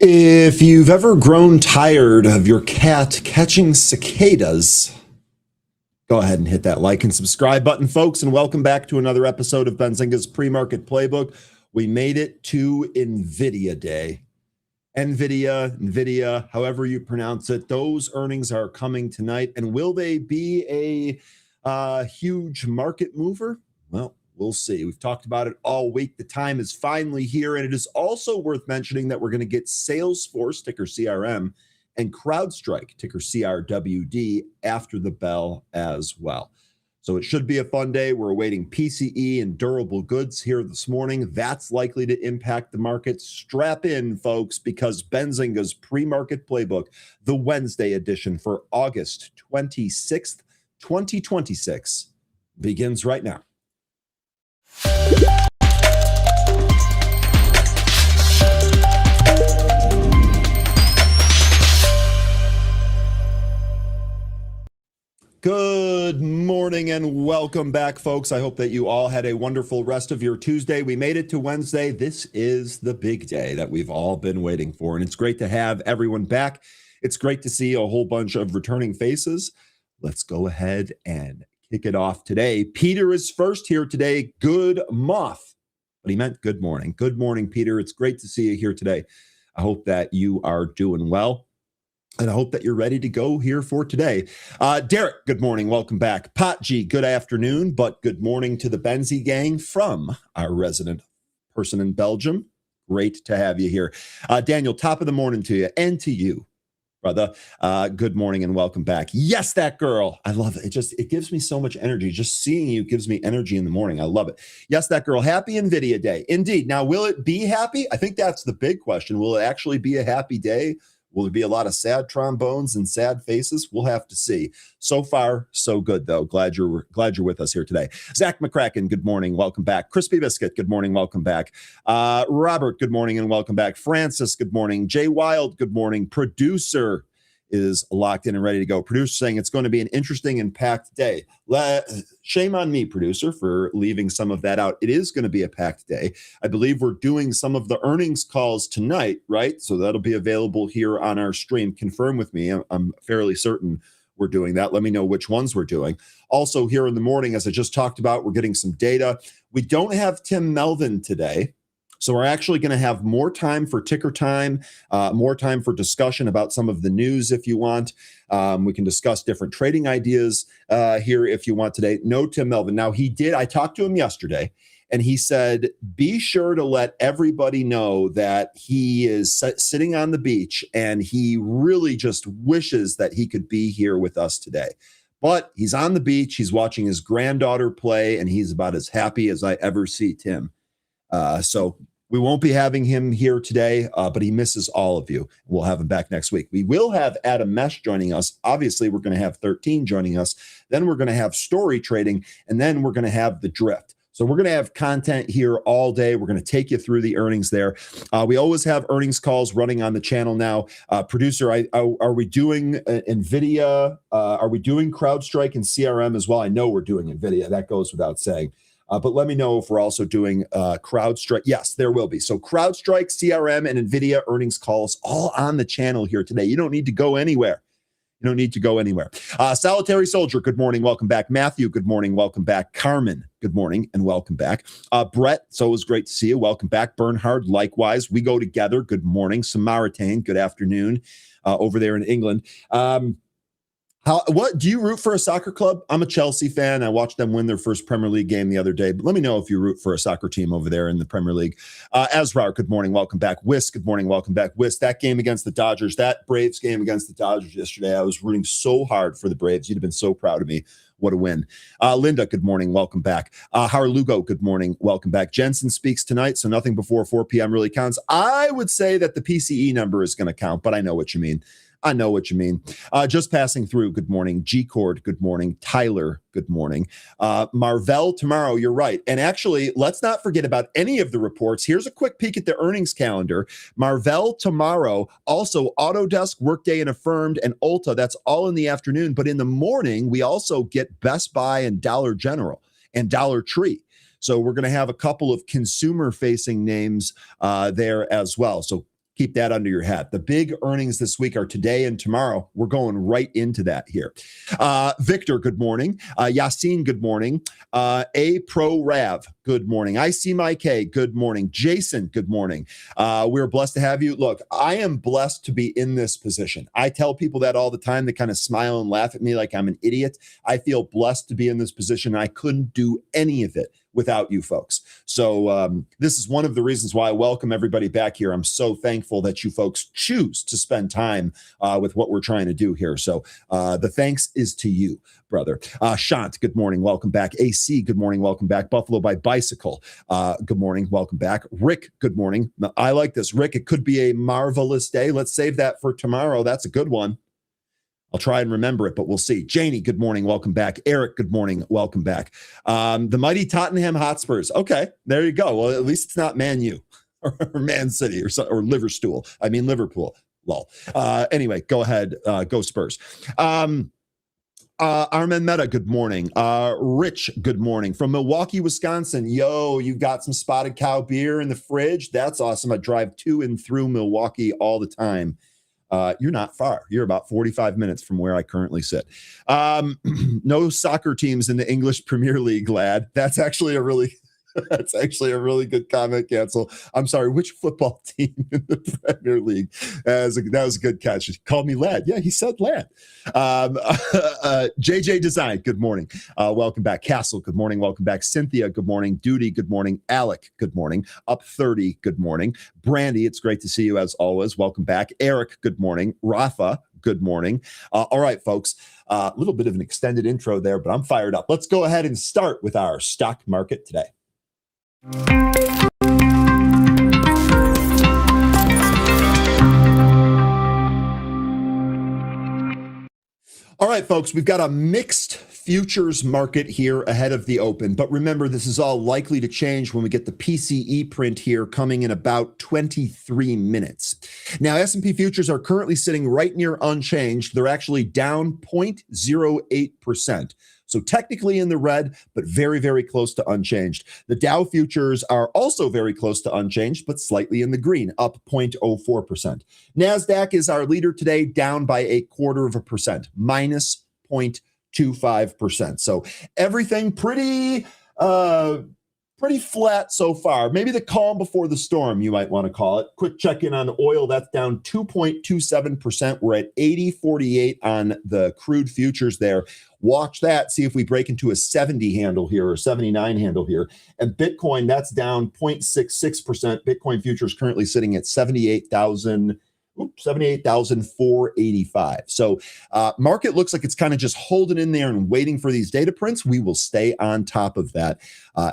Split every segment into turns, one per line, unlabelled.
If you've ever grown tired of your cat catching cicadas, go ahead and hit that like and subscribe button, folks, and welcome back to another episode of Benzinga's Pre-Market Playbook. We made it to NVDA Day. NVIDIA, however you pronounce it, those earnings are coming tonight. And will they be a huge market mover? Well, we'll see. We've talked about it all week. The time is finally here. And it is also worth mentioning that we're going to get Salesforce, ticker CRM, and CrowdStrike, ticker CRWD, after the bell as well. So it should be a fun day. We're awaiting PCE and durable goods here this morning. That's likely to impact the market. Strap in, folks, because Benzinga's Pre-Market Playbook, the Wednesday edition for August 26th, 2026, begins right now. Good morning and welcome back, folks. I hope that you all had a wonderful rest of your Tuesday. We made it to Wednesday. This is the big day that we've all been waiting for, and it's great to have everyone back. It's great to see a whole bunch of returning faces. Let's go ahead and kick it off today. Peter is first here today. Good moth, but he meant good morning. Good morning, Peter. It's great to see you here today. I hope that you are doing well. And I hope that you're ready to go here for today. Derek, good morning. Welcome back. Patji, good afternoon, but good morning to the Benzi gang from our resident person in Belgium. Great to have you here. Daniel, top of the morning to you and to you, brother. Good morning and welcome back. Yes, that girl. I love it. It gives me so much energy. Just seeing you gives me energy in the morning. I love it. Yes, that girl. Happy NVIDIA Day. Indeed. Now, will it be happy? I think that's the big question. Will it actually be a happy day? Will there be a lot of sad trombones and sad faces? We'll have to see. So far, so good, though. Glad you're with us here today. Zach McCracken, good morning. Welcome back. Crispy Biscuit, good morning. Welcome back. Robert, good morning and welcome back. Francis, good morning. Jay Wild, good morning. Producer is locked in and ready to go. Producer saying it's going to be an interesting and packed day. Shame on me, producer, for leaving some of that out. It is going to be a packed day. I believe we're doing some of the earnings calls tonight, right? So that'll be available here on our stream. Confirm with me. I'm fairly certain we're doing that. Let me know which ones we're doing. Also here in the morning, as I just talked about, we're getting some data. We don't have Tim Melvin today. So we're actually going to have more time for ticker time, more time for discussion about some of the news if you want. We can discuss different trading ideas here if you want today. No Tim Melvin. Now, I talked to him yesterday, and he said, be sure to let everybody know that he is sitting on the beach, and he really just wishes that he could be here with us today. But he's on the beach, he's watching his granddaughter play, and he's about as happy as I ever see Tim. So we won't be having him here today, but he misses all of you. We'll have him back next week. We will have Adam Mesh joining us. Obviously, we're going to have 13 joining us. Then we're going to have story trading, and then we're going to have the drift. So we're going to have content here all day. We're going to take you through the earnings there. We always have earnings calls running on the channel now. Producer, are we doing NVIDIA? Are we doing CrowdStrike and CRM as well? I know we're doing NVIDIA. That goes without saying. But let me know if we're also doing CrowdStrike. Yes, there will be. So CrowdStrike, CRM, and NVIDIA earnings calls all on the channel here today. You don't need to go anywhere. Solitary Soldier, good morning. Welcome back. Matthew, good morning. Welcome back. Carmen, good morning and welcome back. Brett, it's always great to see you. Welcome back. Bernhard, likewise. We go together. Good morning. Samaritan, good afternoon over there in England. What do you root for a soccer club? I'm a Chelsea fan. I watched them win their first Premier League game the other day. But let me know if you root for a soccer team over there in the Premier League. Asrar, good morning. Welcome back. Whisk, good morning. Welcome back. Whisk, that game against the Dodgers, that Braves game against the Dodgers yesterday, I was rooting so hard for the Braves. You'd have been so proud of me. What a win. Linda, good morning. Welcome back. Harlugo, good morning. Welcome back. Jensen speaks tonight, so nothing before 4 p.m. really counts. I would say that the PCE number is going to count, but I know what you mean. Just passing through, good morning. G-Cord, good morning. Tyler, good morning. Marvell tomorrow, you're right. And actually, let's not forget about any of the reports. Here's a quick peek at the earnings calendar. Marvell tomorrow, also Autodesk, Workday, and Affirmed, and Ulta. That's all in the afternoon. But in the morning, we also get Best Buy and Dollar General and Dollar Tree. So we're going to have a couple of consumer-facing names there as well. So keep that under your hat. The big earnings this week are today and tomorrow. We're going right into that here. Victor, good morning. Yassine, good morning. A Pro Rav, good morning. I see my K, good morning. Jason, good morning. We're blessed to have you. Look, I am blessed to be in this position. I tell people that all the time. They kind of smile and laugh at me like I'm an idiot. I feel blessed to be in this position. I couldn't do any of it without you folks. So this is one of the reasons why I welcome everybody back here. I'm so thankful that you folks choose to spend time with what we're trying to do here. So the thanks is to you, brother. Shant, good morning. Welcome back. AC, good morning. Welcome back. Buffalo by Bicycle, good morning. Welcome back. Rick, good morning. I like this. Rick, it could be a marvelous day. Let's save that for tomorrow. That's a good one. I'll try and remember it, but we'll see. Janie, good morning. Welcome back. Eric, good morning. Welcome back. The mighty Tottenham Hotspurs. Okay, there you go. Well, at least it's not Man U or Man City or Liverpool. I mean, Liverpool. Lol. Anyway, go ahead. Go Spurs. Armen Meta, good morning. Rich, good morning. From Milwaukee, Wisconsin. Yo, you've got some Spotted Cow beer in the fridge. That's awesome. I drive to and through Milwaukee all the time. You're not far. You're about 45 minutes from where I currently sit. No soccer teams in the English Premier League, lad. That's actually a really good comment, Cancel. I'm sorry, which football team in the Premier League? That was a good catch. He called me lad. Yeah, he said lad. JJ Design, good morning. Welcome back. Castle, good morning. Welcome back. Cynthia, good morning. Duty, good morning. Alec, good morning. Up 30, good morning. Brandy, it's great to see you as always. Welcome back. Eric, good morning. Rafa, good morning. All right, folks, a little bit of an extended intro there, but I'm fired up. Let's go ahead and start with our stock market today. All right, folks, we've got a mixed futures market here ahead of the open. But remember, this is all likely to change when we get the PCE print here coming in about 23 minutes. Now, S&P futures are currently sitting right near unchanged. They're actually down 0.08%. So technically in the red, but very, very close to unchanged. The Dow futures are also very close to unchanged, but slightly in the green, up 0.04%. NASDAQ is our leader today, down by 0.25%, minus 0.25%. So everything pretty flat so far. Maybe the calm before the storm, you might want to call it. Quick check-in on oil. That's down 2.27%. We're at 80.48 on the crude futures there. Watch that. See if we break into a 70 handle here or 79 handle here. And Bitcoin, that's down 0.66%. Bitcoin futures currently sitting at 78,485. So market looks like it's kind of just holding in there and waiting for these data prints. We will stay on top of that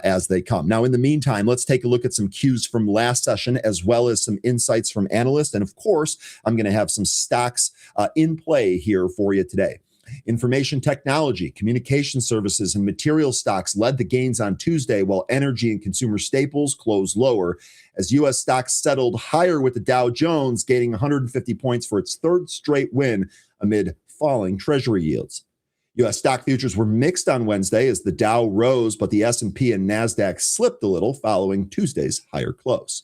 as they come. Now, in the meantime, let's take a look at some cues from last session, as well as some insights from analysts. And of course, I'm going to have some stocks in play here for you today. Information technology, communication services, and material stocks led the gains on Tuesday, while energy and consumer staples closed lower, as U.S. stocks settled higher, with the Dow Jones gaining 150 points for its third straight win amid falling Treasury yields. U.S. stock futures were mixed on Wednesday as the Dow rose, but the S&P and NASDAQ slipped a little following Tuesday's higher close.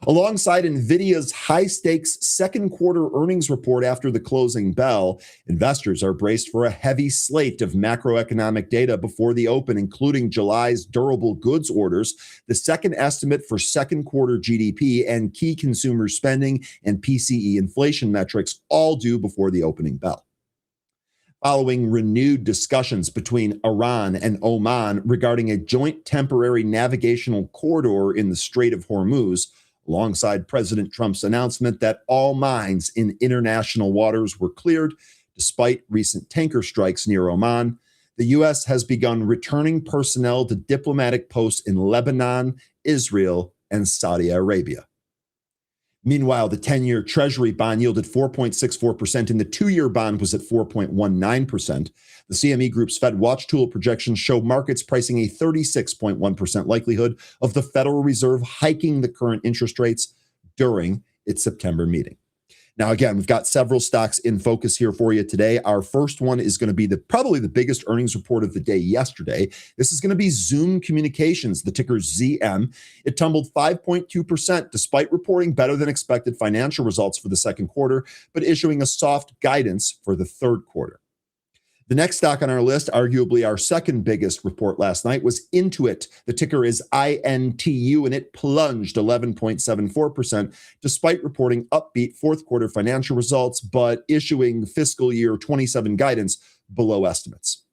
Alongside NVIDIA's high-stakes second quarter earnings report after the closing bell, investors are braced for a heavy slate of macroeconomic data before the open, including July's durable goods orders, the second estimate for second quarter GDP, and key consumer spending and PCE inflation metrics, all due before the opening bell. Following renewed discussions between Iran and Oman regarding a joint temporary navigational corridor in the Strait of Hormuz, alongside President Trump's announcement that all mines in international waters were cleared despite recent tanker strikes near Oman, the U.S. has begun returning personnel to diplomatic posts in Lebanon, Israel, and Saudi Arabia. Meanwhile, the 10-year Treasury bond yielded 4.64%, and the 2-year bond was at 4.19%. The CME Group's Fed Watch Tool projections show markets pricing a 36.1% likelihood of the Federal Reserve hiking the current interest rates during its September meeting. Now, again, we've got several stocks in focus here for you today. Our first one is going to be probably the biggest earnings report of the day yesterday. This is going to be Zoom Communications, the ticker ZM. It tumbled 5.2% despite reporting better than expected financial results for the second quarter, but issuing a soft guidance for the third quarter. The next stock on our list, arguably our second biggest report last night, was Intuit. The ticker is INTU, and it plunged 11.74%, despite reporting upbeat fourth quarter financial results, but issuing fiscal year 27 guidance below estimates.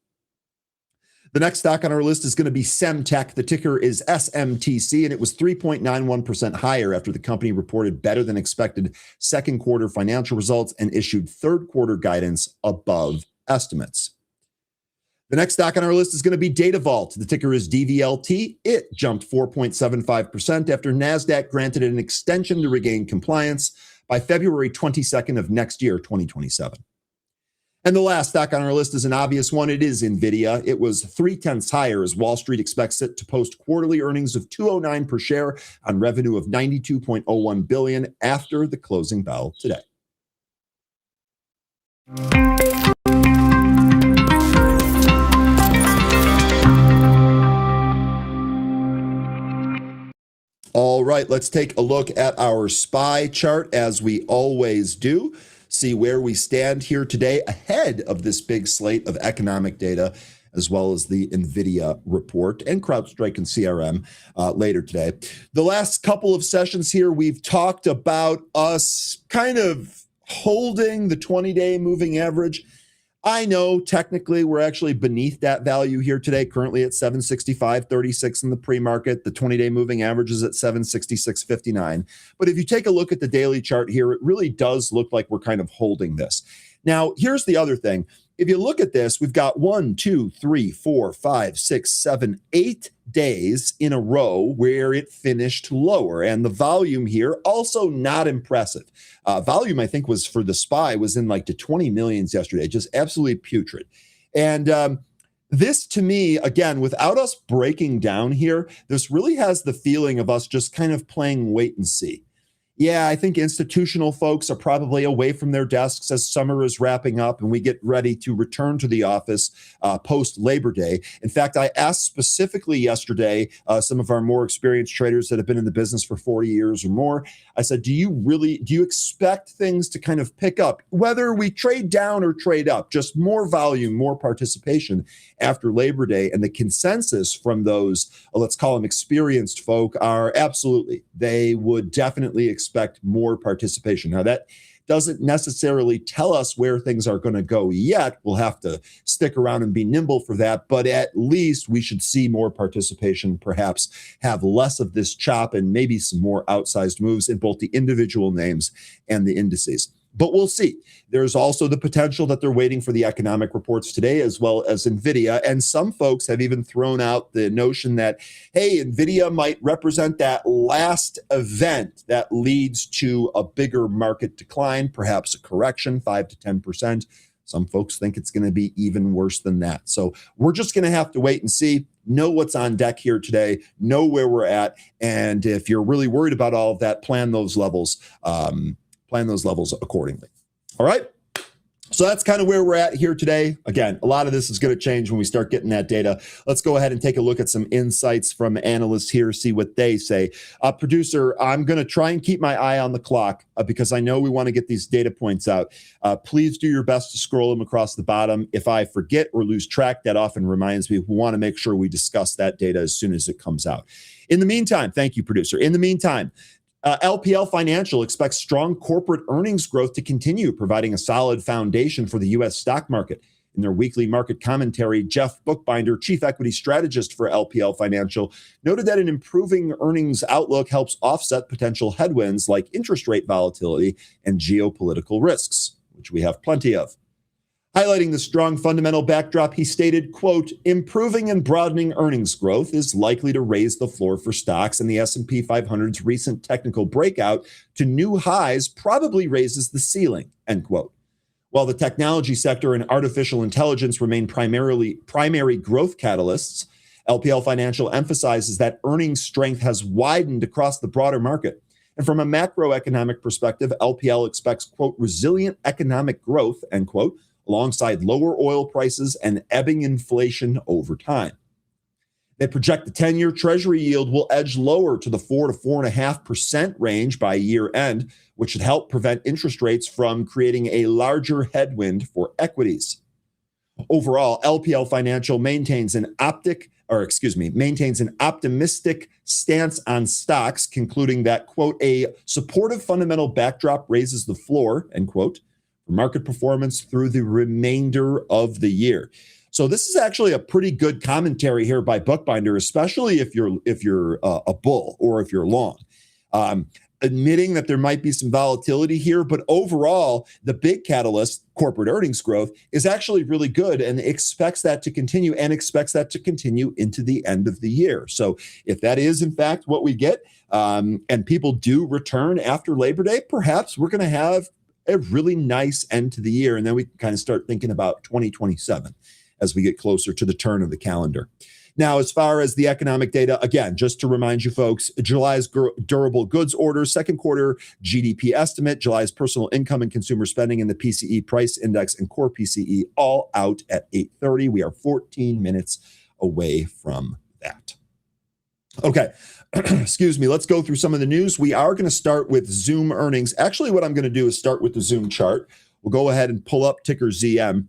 The next stock on our list is going to be Semtech. The ticker is SMTC, and it was 3.91% higher after the company reported better than expected second quarter financial results and issued third quarter guidance above estimates. The next stock on our list is going to be DataVault. The ticker is DVLT. It jumped 4.75% after NASDAQ granted it an extension to regain compliance by February 22nd of next year, 2027. And the last stock on our list is an obvious one. It is NVIDIA. It was 0.3 higher as Wall Street expects it to post quarterly earnings of $209 per share on revenue of $92.01 billion after the closing bell today. All right, let's take a look at our SPY chart as we always do. See where we stand here today ahead of this big slate of economic data, as well as the NVIDIA report and CrowdStrike and CRM later today. The last couple of sessions here, we've talked about us kind of holding the 20-day moving average. I know technically we're actually beneath that value here today, currently at 765.36 in the pre-market. The 20-day moving average is at 766.59. But if you take a look at the daily chart here, it really does look like we're kind of holding this. Now, here's the other thing. If you look at this, we've got 1, 2, 3, 4, 5, 6, 7, 8 days in a row where it finished lower. And the volume here also not impressive. Volume, I think, was for the SPY was in like the 20 millions yesterday, just absolutely putrid. And this to me, again, without us breaking down here, this really has the feeling of us just kind of playing wait and see. Yeah, I think institutional folks are probably away from their desks as summer is wrapping up and we get ready to return to the office post Labor Day. In fact, I asked specifically yesterday some of our more experienced traders that have been in the business for 40 years or more. I said, do you expect things to kind of pick up, whether we trade down or trade up, just more volume, more participation after Labor Day? And the consensus from those, let's call them experienced folk, are absolutely, they would definitely expect more participation. Now, that doesn't necessarily tell us where things are going to go yet. We'll have to stick around and be nimble for that, but at least we should see more participation, perhaps have less of this chop and maybe some more outsized moves in both the individual names and the indices. But we'll see. There's also the potential that they're waiting for the economic reports today, as well as NVIDIA. And some folks have even thrown out the notion that, hey, NVIDIA might represent that last event that leads to a bigger market decline, perhaps a correction, 5 to 10%. Some folks think it's going to be even worse than that. So we're just going to have to wait and see, know what's on deck here today, know where we're at. And if you're really worried about all of that, plan those levels accordingly. All right. So that's kind of where we're at here today. Again, a lot of this is going to change when we start getting that data. Let's go ahead and take a look at some insights from analysts here, see what they say. Producer, I'm going to try and keep my eye on the clock because I know we want to get these data points out. Please do your best to scroll them across the bottom. If I forget or lose track, that often reminds me. We want to make sure we discuss that data as soon as it comes out. In the meantime, thank you, producer. In the meantime, LPL Financial expects strong corporate earnings growth to continue, providing a solid foundation for the U.S. stock market. In their weekly market commentary, Jeff Bookbinder, chief equity strategist for LPL Financial, noted that an improving earnings outlook helps offset potential headwinds like interest rate volatility and geopolitical risks, which we have plenty of. Highlighting the strong fundamental backdrop, he stated, quote, improving and broadening earnings growth is likely to raise the floor for stocks, and the S&P 500's recent technical breakout to new highs probably raises the ceiling, end quote. While the technology sector and artificial intelligence remain primary growth catalysts, LPL Financial emphasizes that earnings strength has widened across the broader market. And from a macroeconomic perspective, LPL expects, quote, resilient economic growth, end quote, alongside lower oil prices and ebbing inflation over time. They project the 10-year Treasury yield will edge lower to the 4 to 4.5% range by year end, which should help prevent interest rates from creating a larger headwind for equities. Overall, LPL Financial maintains an optimistic stance on stocks, concluding that, quote, a supportive fundamental backdrop raises the floor, end quote, for market performance through the remainder of the year. So this is actually a pretty good commentary here by Bookbinder, especially if you're a bull or if you're long. Admitting that there might be some volatility here, but overall, the big catalyst, corporate earnings growth, is actually really good and expects that to continue into the end of the year. So if that is, in fact, what we get, and people do return after Labor Day, perhaps we're going to have a really nice end to the year, and then we can kind of start thinking about 2027 as we get closer to the turn of the calendar. Now, as far as the economic data, again, just to remind you folks, July's durable goods orders, second quarter GDP estimate, July's personal income and consumer spending, and the PCE price index and core PCE all out at 8:30. We are 14 minutes away from that. Okay, excuse me. Let's go through some of the news. We are going to start with Zoom earnings. Actually, what I'm going to do is start with the Zoom chart. We'll go ahead and pull up ticker ZM.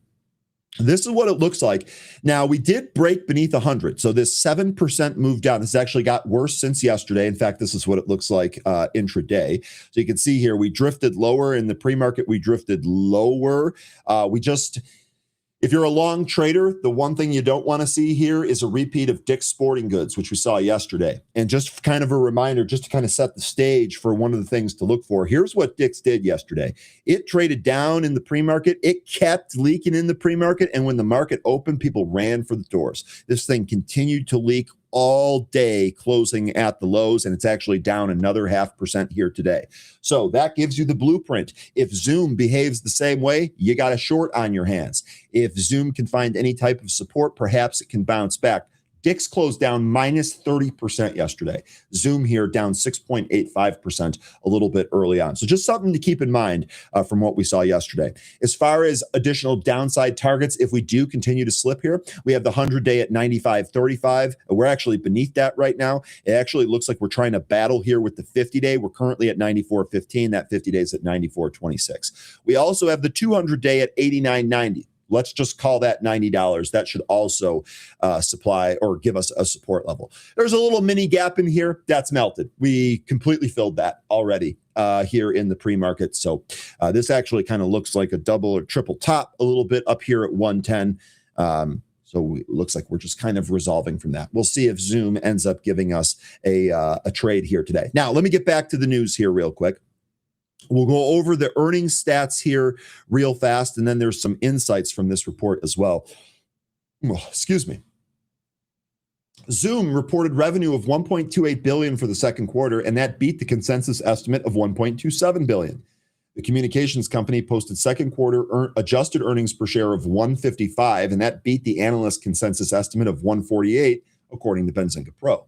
This is what it looks like. Now, we did break beneath 100. So this 7% move down, this actually got worse since yesterday. In fact, this is what it looks like intraday. So you can see here, we drifted lower in the pre-market. We drifted lower. If you're a long trader, the one thing you don't want to see here is a repeat of Dick's Sporting Goods, which we saw yesterday. And just kind of a reminder, just to kind of set the stage for one of the things to look for, here's what Dick's did yesterday. It traded down in the pre-market. It kept leaking in the pre-market. And when the market opened, people ran for the doors. This thing continued to leak all day, closing at the lows, and it's actually down another 0.5% here today. So that gives you the blueprint. If Zoom behaves the same way, you got a short on your hands. If Zoom can find any type of support, perhaps it can bounce back. Dick's closed down minus 30% yesterday. Zoom here down 6.85% a little bit early on. So just something to keep in mind from what we saw yesterday. As far as additional downside targets, if we do continue to slip here, we have the 100-day at 95.35. We're actually beneath that right now. It actually looks like we're trying to battle here with the 50-day. We're currently at 94.15. That 50 days at 94.26. We also have the 200-day at 89.90. Let's just call that $90. That should also supply or give us a support level. There's a little mini gap in here that's melted. We completely filled that already here in the pre-market. So this actually kind of looks like a double or triple top a little bit up here at 110. So it looks like we're just kind of resolving from that. We'll see if Zoom ends up giving us a trade here today. Now, let me get back to the news here real quick. We'll go over the earnings stats here real fast, and then there's some insights from this report as well. Oh, excuse me. Zoom reported revenue of $1.28 billion for the second quarter, and that beat the consensus estimate of $1.27 billion. The communications company posted second quarter adjusted earnings per share of $1.55, and that beat the analyst consensus estimate of $1.48, according to Benzinga Pro.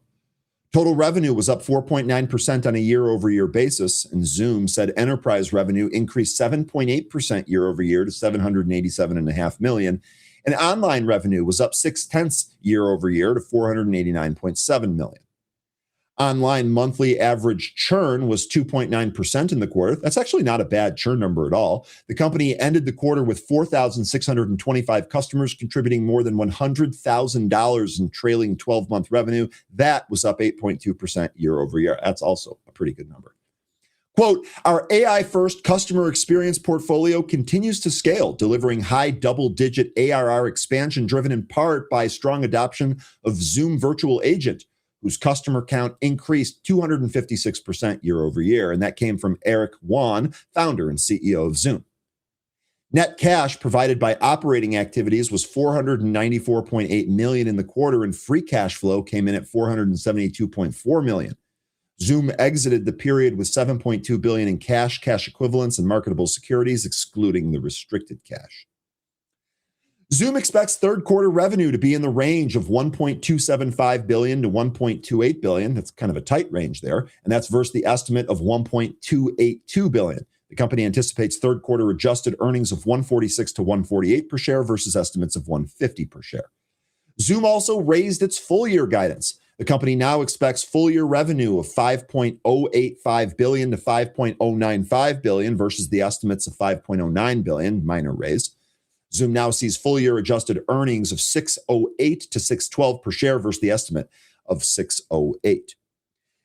Total revenue was up 4.9% on a year-over-year basis, and Zoom said enterprise revenue increased 7.8% year-over-year to $787.5 million, and online revenue was up 0.6% year-over-year to $489.7 million. Online monthly average churn was 2.9% in the quarter. That's actually not a bad churn number at all. The company ended the quarter with 4,625 customers, contributing more than $100,000 in trailing 12-month revenue. That was up 8.2% year over year. That's also a pretty good number. Quote, our AI-first customer experience portfolio continues to scale, delivering high double-digit ARR expansion driven in part by strong adoption of Zoom Virtual Agent, whose customer count increased 256% year over year. And that came from Eric Yuan, founder and CEO of Zoom. Net cash provided by operating activities was $494.8 million in the quarter, and free cash flow came in at $472.4 million. Zoom exited the period with $7.2 billion in cash equivalents, and marketable securities, excluding the restricted cash. Zoom expects third quarter revenue to be in the range of 1.275 billion to 1.28 billion. That's kind of a tight range there. And that's versus the estimate of 1.282 billion. The company anticipates third quarter adjusted earnings of 146 to 148 per share versus estimates of 150 per share. Zoom also raised its full year guidance. The company now expects full year revenue of 5.085 billion to 5.095 billion versus the estimates of 5.09 billion, minor raise. Zoom now sees full year adjusted earnings of 608 to 612 per share versus the estimate of 608.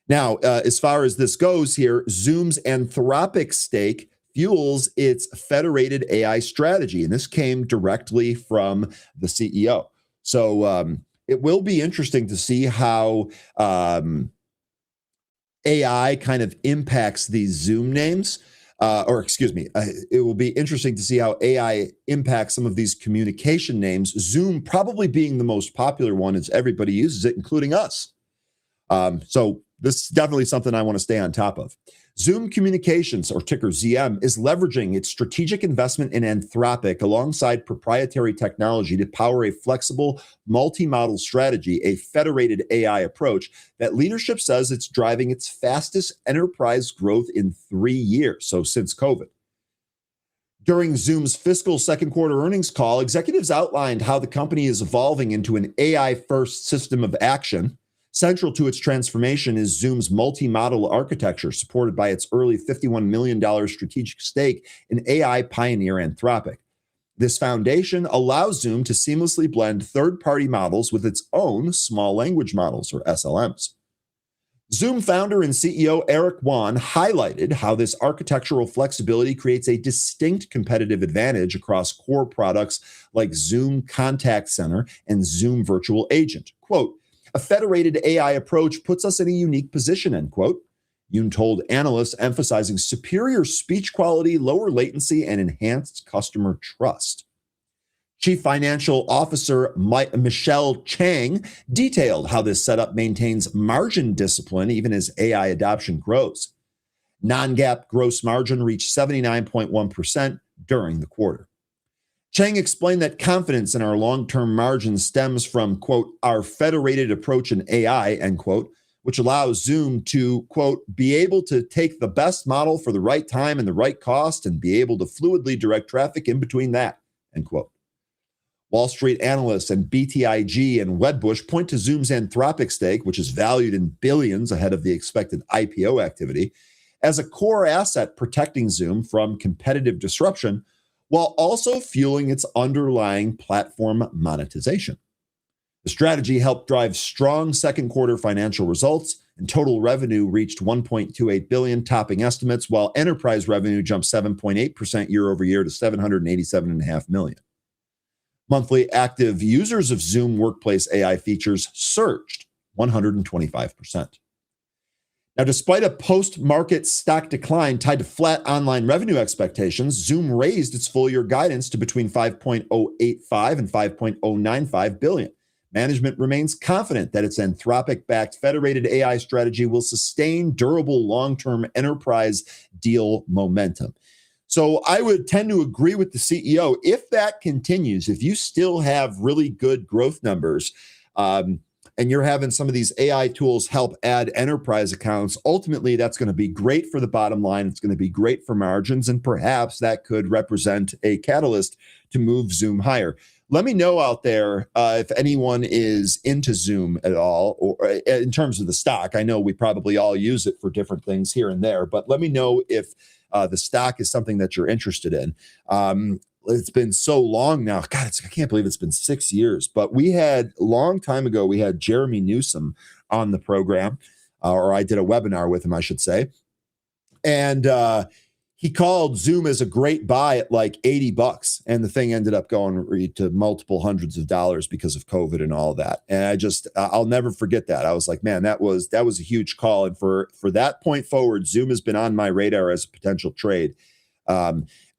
Now, as far as this goes here, Zoom's Anthropic stake fuels its federated AI strategy, and this came directly from the CEO. So it will be interesting to see how AI kind of impacts these Zoom names. It will be interesting to see how AI impacts some of these communication names, Zoom probably being the most popular one as everybody uses it, including us. So this is definitely something I want to stay on top of. Zoom Communications, or ticker ZM, is leveraging its strategic investment in Anthropic alongside proprietary technology to power a flexible multi-model strategy, a federated AI approach that leadership says it's driving its fastest enterprise growth in 3 years, so since COVID. During Zoom's fiscal second quarter earnings call, executives outlined how the company is evolving into an AI-first system of action. Central to its transformation is Zoom's multi-model architecture, supported by its early $51 million strategic stake in AI pioneer Anthropic. This foundation allows Zoom to seamlessly blend third-party models with its own small language models, or SLMs. Zoom founder and CEO Eric Yuan highlighted how this architectural flexibility creates a distinct competitive advantage across core products like Zoom Contact Center and Zoom Virtual Agent. Quote, "A federated AI approach puts us in a unique position," end quote. Yoon told analysts, emphasizing superior speech quality, lower latency, and enhanced customer trust. Chief Financial Officer Michelle Chang detailed how this setup maintains margin discipline even as AI adoption grows. Non-GAAP gross margin reached 79.1% during the quarter. Chang explained that confidence in our long-term margin stems from, quote, "our federated approach in AI," end quote, which allows Zoom to, quote, "be able to take the best model for the right time and the right cost and be able to fluidly direct traffic in between that," end quote. Wall Street analysts and BTIG and Wedbush point to Zoom's Anthropic stake, which is valued in billions ahead of the expected IPO activity, as a core asset protecting Zoom from competitive disruption, while also fueling its underlying platform monetization. The strategy helped drive strong second quarter financial results, and total revenue reached $1.28 billion, topping estimates, while enterprise revenue jumped 7.8% year over year to $787.5 million. Monthly active users of Zoom Workplace AI features surged 125%. Now, despite a post-market stock decline tied to flat online revenue expectations, Zoom raised its full-year guidance to between 5.085 and 5.095 billion. Management remains confident that its Anthropic-backed federated AI strategy will sustain durable long-term enterprise deal momentum. So I would tend to agree with the CEO. If that continues, if you still have really good growth numbers, and you're having some of these AI tools help add enterprise accounts, ultimately that's going to be great for the bottom line. It's going to be great for margins, and perhaps that could represent a catalyst to move Zoom higher. Let me know out there if anyone is into Zoom at all, or in terms of the stock. I know we probably all use it for different things here and there, but let me know if the stock is something that you're interested in. It's been so long now. God, I can't believe it's been 6 years. But a long time ago, we had Jeremy Newsom on the program, or I did a webinar with him, I should say. And he called Zoom as a great buy at like $80. And the thing ended up going to multiple hundreds of dollars because of COVID and all that. And I'll never forget that. I was like, man, that was a huge call. And for that point forward, Zoom has been on my radar as a potential trade.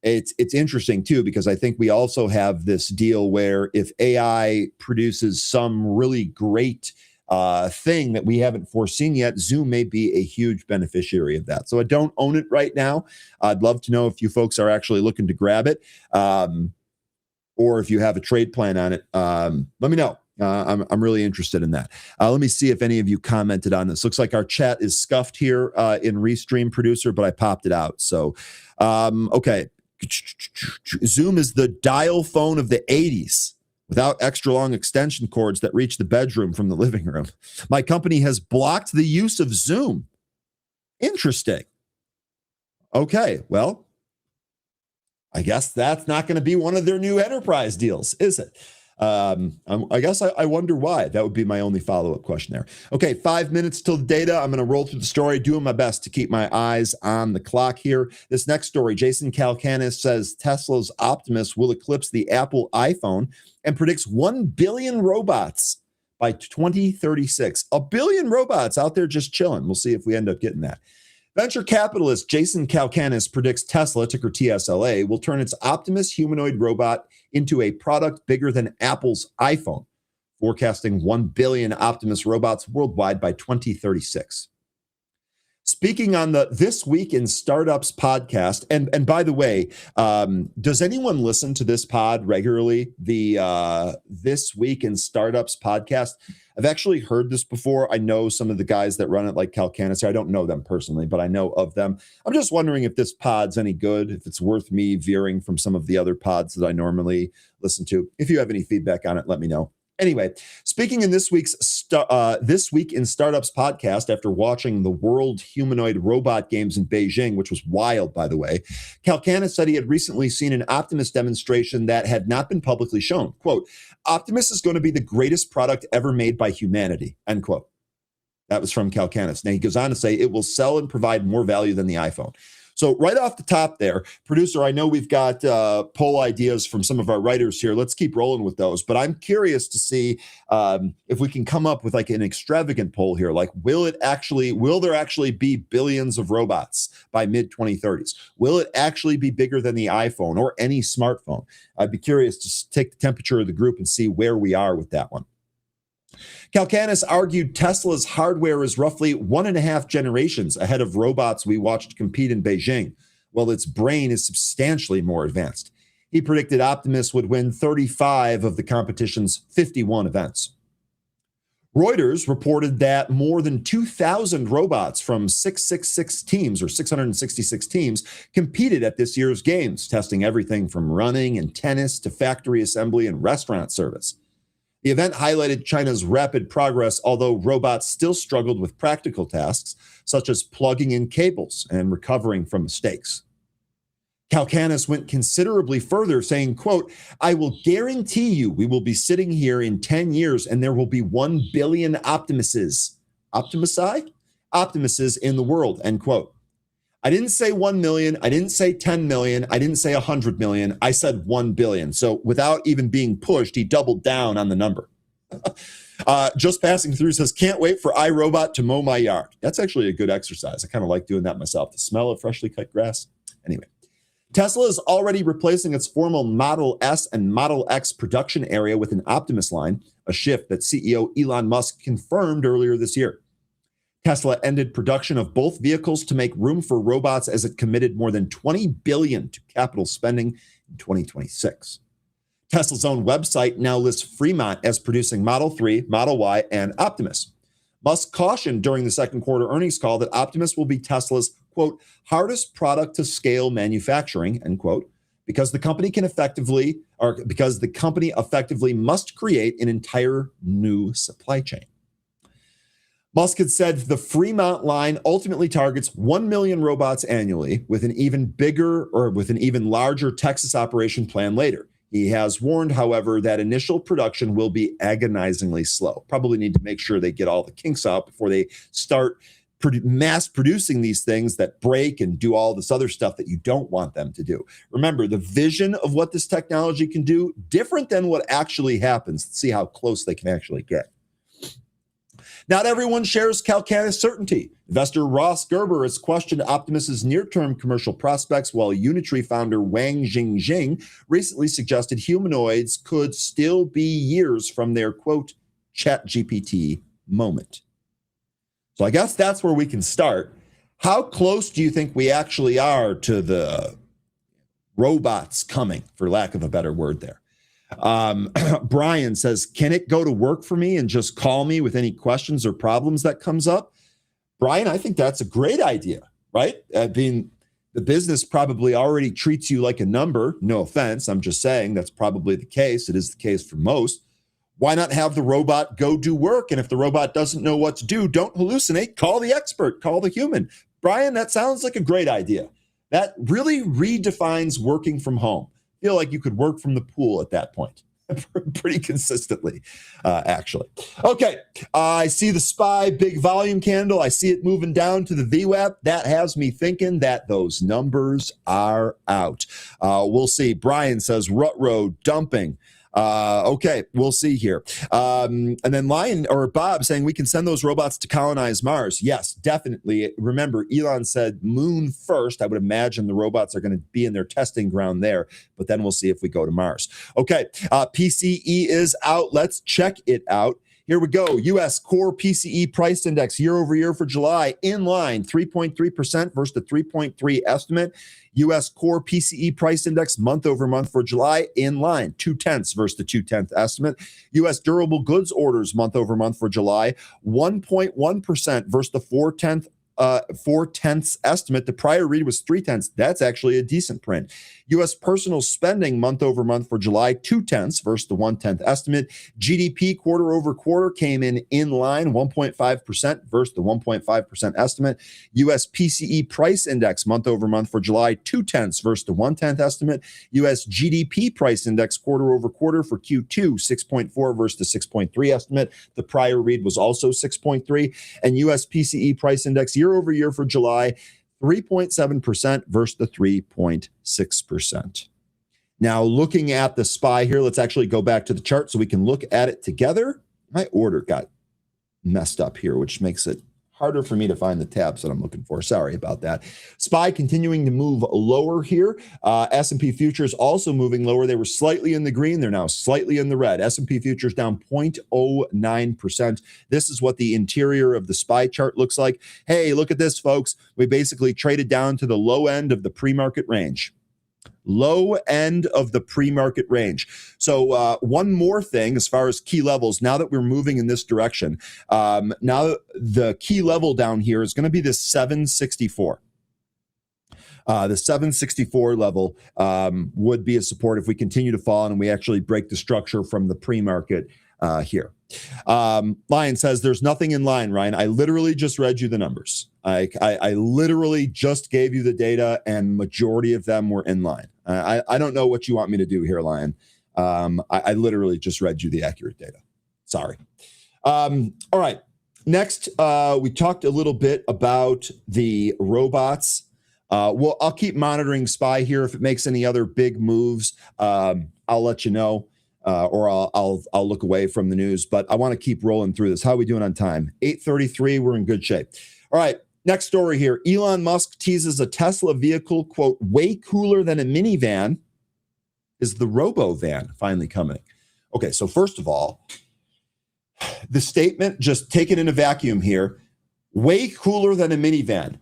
It's interesting too, because I think we also have this deal where if AI produces some really great thing that we haven't foreseen yet, Zoom may be a huge beneficiary of that. So I don't own it right now. I'd love to know if you folks are actually looking to grab it, or if you have a trade plan on it, let me know. I'm really interested in that. Let me see if any of you commented on this. Looks like our chat is scuffed here in Restream Producer, but I popped it out. So, okay. Zoom is the dial phone of the 80s without extra long extension cords that reach the bedroom from the living room. My company has blocked the use of Zoom. Interesting. Okay, well, I guess that's not going to be one of their new enterprise deals, is it? I guess I wonder why. That would be my only follow-up question there. Okay, 5 minutes till the data. I'm going to roll through the story, doing my best to keep my eyes on the clock here. This next story, Jason Calacanis says Tesla's Optimus will eclipse the Apple iPhone and predicts 1 billion robots by 2036. A billion robots out there just chilling. We'll see if we end up getting that. Venture capitalist Jason Calacanis predicts Tesla, ticker TSLA, will turn its Optimus humanoid robot into a product bigger than Apple's iPhone, forecasting 1 billion Optimus robots worldwide by 2036. Speaking on the This Week in Startups podcast, and by the way, does anyone listen to this pod regularly? The This Week in Startups podcast. I've actually heard this before. I know some of the guys that run it, like Calcanis. I don't know them personally, but I know of them. I'm just wondering if this pod's any good, if it's worth me veering from some of the other pods that I normally listen to. If you have any feedback on it, let me know. Anyway, speaking in this week's This Week in Startups podcast, after watching the World Humanoid Robot Games in Beijing, which was wild, by the way, Calacanis said he had recently seen an Optimus demonstration that had not been publicly shown. Quote, Optimus is going to be the greatest product ever made by humanity, end quote. That was from Calacanis. Now, he goes on to say it will sell and provide more value than the iPhone. So right off the top there, producer, I know we've got poll ideas from some of our writers here. Let's keep rolling with those. But I'm curious to see if we can come up with like an extravagant poll here. Like, will there actually be billions of robots by mid-2030s? Will it actually be bigger than the iPhone or any smartphone? I'd be curious to take the temperature of the group and see where we are with that one. Calacanis argued Tesla's hardware is roughly 1.5 generations ahead of robots we watched compete in Beijing, while its brain is substantially more advanced. He predicted Optimus would win 35 of the competition's 51 events. Reuters reported that more than 2,000 robots from 666 teams, or 666 teams, competed at this year's games, testing everything from running and tennis to factory assembly and restaurant service. The event highlighted China's rapid progress, although robots still struggled with practical tasks, such as plugging in cables and recovering from mistakes. Calacanis went considerably further, saying, quote, I will guarantee you we will be sitting here in 10 years and there will be 1 billion Optimuses in the world, end quote. I didn't say 1 million. I didn't say 10 million. I didn't say 100 million. I said 1 billion. So without even being pushed, he doubled down on the number. Just Passing Through says, can't wait for iRobot to mow my yard. That's actually a good exercise. I kind of like doing that myself. The smell of freshly cut grass. Anyway, Tesla is already replacing its former Model S and Model X production area with an Optimus line, a shift that CEO Elon Musk confirmed earlier this year. Tesla ended production of both vehicles to make room for robots as it committed more than $20 billion to capital spending in 2026. Tesla's own website now lists Fremont as producing Model 3, Model Y, and Optimus. Musk cautioned during the second quarter earnings call that Optimus will be Tesla's, quote, hardest product to scale manufacturing, end quote, because the company effectively must create an entire new supply chain. Musk had said the Fremont line ultimately targets 1 million robots annually, with an even larger Texas operation planned later. He has warned, however, that initial production will be agonizingly slow. Probably need to make sure they get all the kinks out before they start mass producing these things that break and do all this other stuff that you don't want them to do. Remember, the vision of what this technology can do, different than what actually happens. Let's see how close they can actually get. Not everyone shares Calacanis' certainty. Investor Ross Gerber has questioned Optimus's near-term commercial prospects, while Unitree founder Wang Jingjing recently suggested humanoids could still be years from their, quote, ChatGPT moment. So I guess that's where we can start. How close do you think we actually are to the robots coming, for lack of a better word there? Brian says, can it go to work for me and just call me with any questions or problems that comes up? Brian, I think that's a great idea, right? I mean, the business probably already treats you like a number. No offense. I'm just saying that's probably the case. It is the case for most. Why not have the robot go do work? And if the robot doesn't know what to do, don't hallucinate. Call the expert. Call the human. Brian, that sounds like a great idea. That really redefines working from home. I feel like you could work from the pool at that point. Pretty consistently, actually. Okay, I see the SPY big volume candle. I see it moving down to the VWAP. That has me thinking that those numbers are out. We'll see. Brian says rut road dumping. Okay, we'll see here. And then Bob saying we can send those robots to colonize Mars. Yes, definitely. Remember, Elon said moon first. I would imagine the robots are going to be in their testing ground there, but then we'll see if we go to Mars. Okay, PCE is out. Let's check it out. Here we go. U.S. core PCE price index year over year for July in line, 3.3% versus the 3.3 estimate. U.S. core PCE price index month over month for July in line, 0.2 versus the 0.2 estimate. U.S. durable goods orders month over month for July, 1.1% versus the 0.4 estimate. The prior read was 0.3. That's actually a decent print. U.S. personal spending month over month for July, 0.2 versus the 0.1 estimate. GDP quarter over quarter came in line, 1.5% versus the 1.5% estimate. U.S. PCE price index month over month for July, 0.2 versus the 0.1 estimate. U.S. GDP price index quarter over quarter for Q2, 6.4 versus the 6.3 estimate. The prior read was also 6.3. And U.S. PCE price index year over year for July, 3.7% versus the 3.6%. Now, looking at the SPY here, let's actually go back to the chart so we can look at it together. My order got messed up here, which makes it harder for me to find the tabs that I'm looking for. Sorry about that. SPY continuing to move lower here. S&P futures also moving lower. They were slightly in the green. They're now slightly in the red. S&P futures down 0.09%. This is what the interior of the SPY chart looks like. Hey, look at this, folks. We basically traded down to the low end of the pre-market range. Low end of the pre-market range. So one more thing as far as key levels, now that we're moving in this direction, now the key level down here is going to be this 764. The 764 level would be a support if we continue to fall and we actually break the structure from the pre-market here. Lion says there's nothing in line, Ryan. I literally just read you the numbers. I literally just gave you the data and majority of them were in line. I don't know what you want me to do here, Lion. I literally just read you the accurate data. Sorry. All right. Next, we talked a little bit about the robots. Well, I'll keep monitoring SPY here. If it makes any other big moves, I'll let you know. Or I'll look away from the news, but I want to keep rolling through this. How are we doing on time? 8:33. We're in good shape. All right. Next story here. Elon Musk teases a Tesla vehicle, quote, way cooler than a minivan. Is the robo-van finally coming? Okay. So first of all, the statement, just taken in a vacuum here, way cooler than a minivan.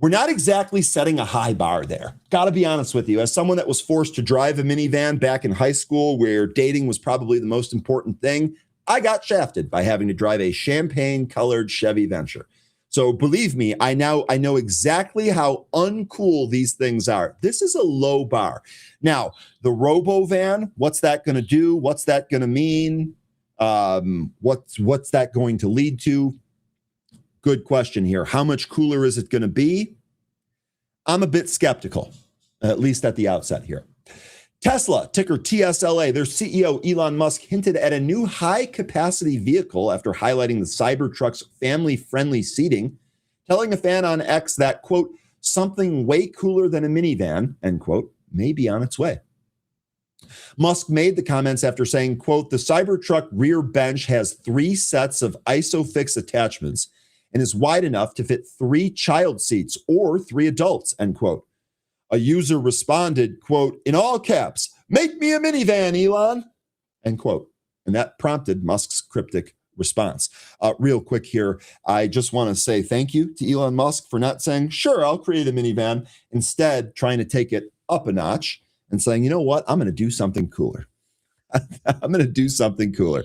We're not exactly setting a high bar there. Got to be honest with you. As someone that was forced to drive a minivan back in high school where dating was probably the most important thing, I got shafted by having to drive a champagne-colored Chevy Venture. So believe me, I know exactly how uncool these things are. This is a low bar. Now, the robo-van, what's that going to do? What's that going to mean? What's that going to lead to? Good question here. How much cooler is it going to be? I'm a bit skeptical, at least at the outset here. Tesla, ticker TSLA, their CEO Elon Musk hinted at a new high-capacity vehicle after highlighting the Cybertruck's family-friendly seating, telling a fan on X that, quote, something way cooler than a minivan, end quote, may be on its way. Musk made the comments after saying, quote, the Cybertruck rear bench has 3 sets of ISOFIX attachments and is wide enough to fit 3 child seats or 3 adults, end quote. A user responded, quote, in all caps, make me a minivan, Elon, end quote. And that prompted Musk's cryptic response. Real quick here, I just want to say thank you to Elon Musk for not saying, sure, I'll create a minivan, instead trying to take it up a notch and saying, you know what, I'm going to do something cooler. I'm going to do something cooler.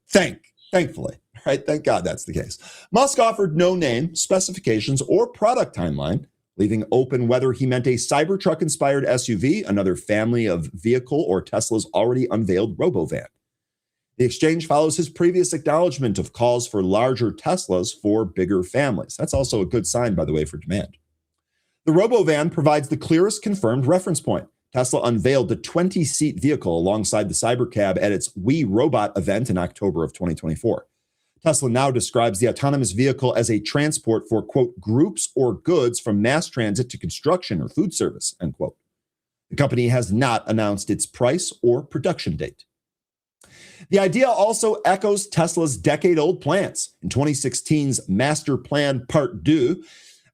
Thankfully, right? Thank God that's the case. Musk offered no name, specifications, or product timeline, leaving open whether he meant a Cybertruck-inspired SUV, another family of vehicle, or Tesla's already unveiled Robovan. The exchange follows his previous acknowledgement of calls for larger Teslas for bigger families. That's also a good sign, by the way, for demand. The Robovan provides the clearest confirmed reference point. Tesla unveiled the 20-seat vehicle alongside the Cybercab at its We Robot event in October of 2024. Tesla now describes the autonomous vehicle as a transport for, quote, groups or goods from mass transit to construction or food service, end quote. The company has not announced its price or production date. The idea also echoes Tesla's decade-old plans. In 2016's Master Plan Part 2,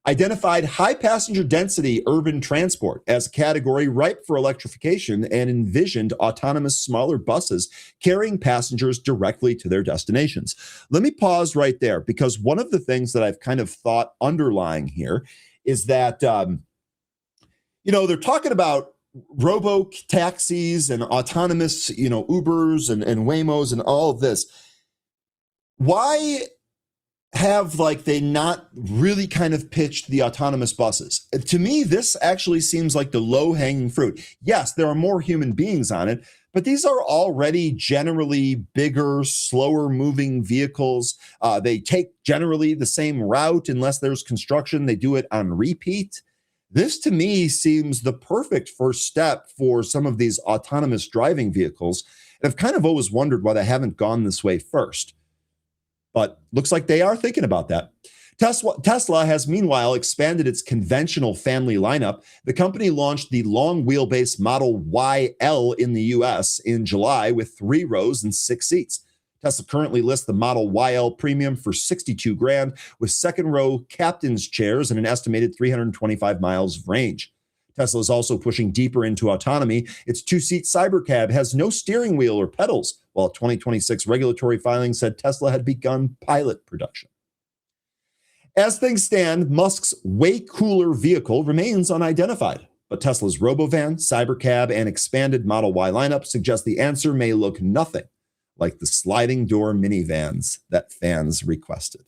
identified high passenger density urban transport as a category ripe for electrification and envisioned autonomous smaller buses carrying passengers directly to their destinations. Let me pause right there, because one of the things that I've kind of thought underlying here is that, they're talking about robo taxis and autonomous, Ubers and Waymos and all of this. Why have they not really kind of pitched the autonomous buses? To me, this actually seems like the low-hanging fruit. Yes, there are more human beings on it, but these are already generally bigger, slower-moving vehicles. They take generally the same route unless there's construction. They do it on repeat. This, to me, seems the perfect first step for some of these autonomous driving vehicles. And I've kind of always wondered why they haven't gone this way first. But looks like they are thinking about that. Tesla has meanwhile expanded its conventional family lineup. The company launched the long wheelbase Model YL in the US in July with 3 rows and 6 seats. Tesla currently lists the Model YL Premium for $62,000 with second row captain's chairs and an estimated 325 miles of range. Tesla is also pushing deeper into autonomy. Its 2-seat Cybercab has no steering wheel or pedals, while a 2026 regulatory filing said Tesla had begun pilot production. As things stand, Musk's way cooler vehicle remains unidentified, but Tesla's Robovan, Cybercab, and expanded Model Y lineup suggest the answer may look nothing like the sliding door minivans that fans requested.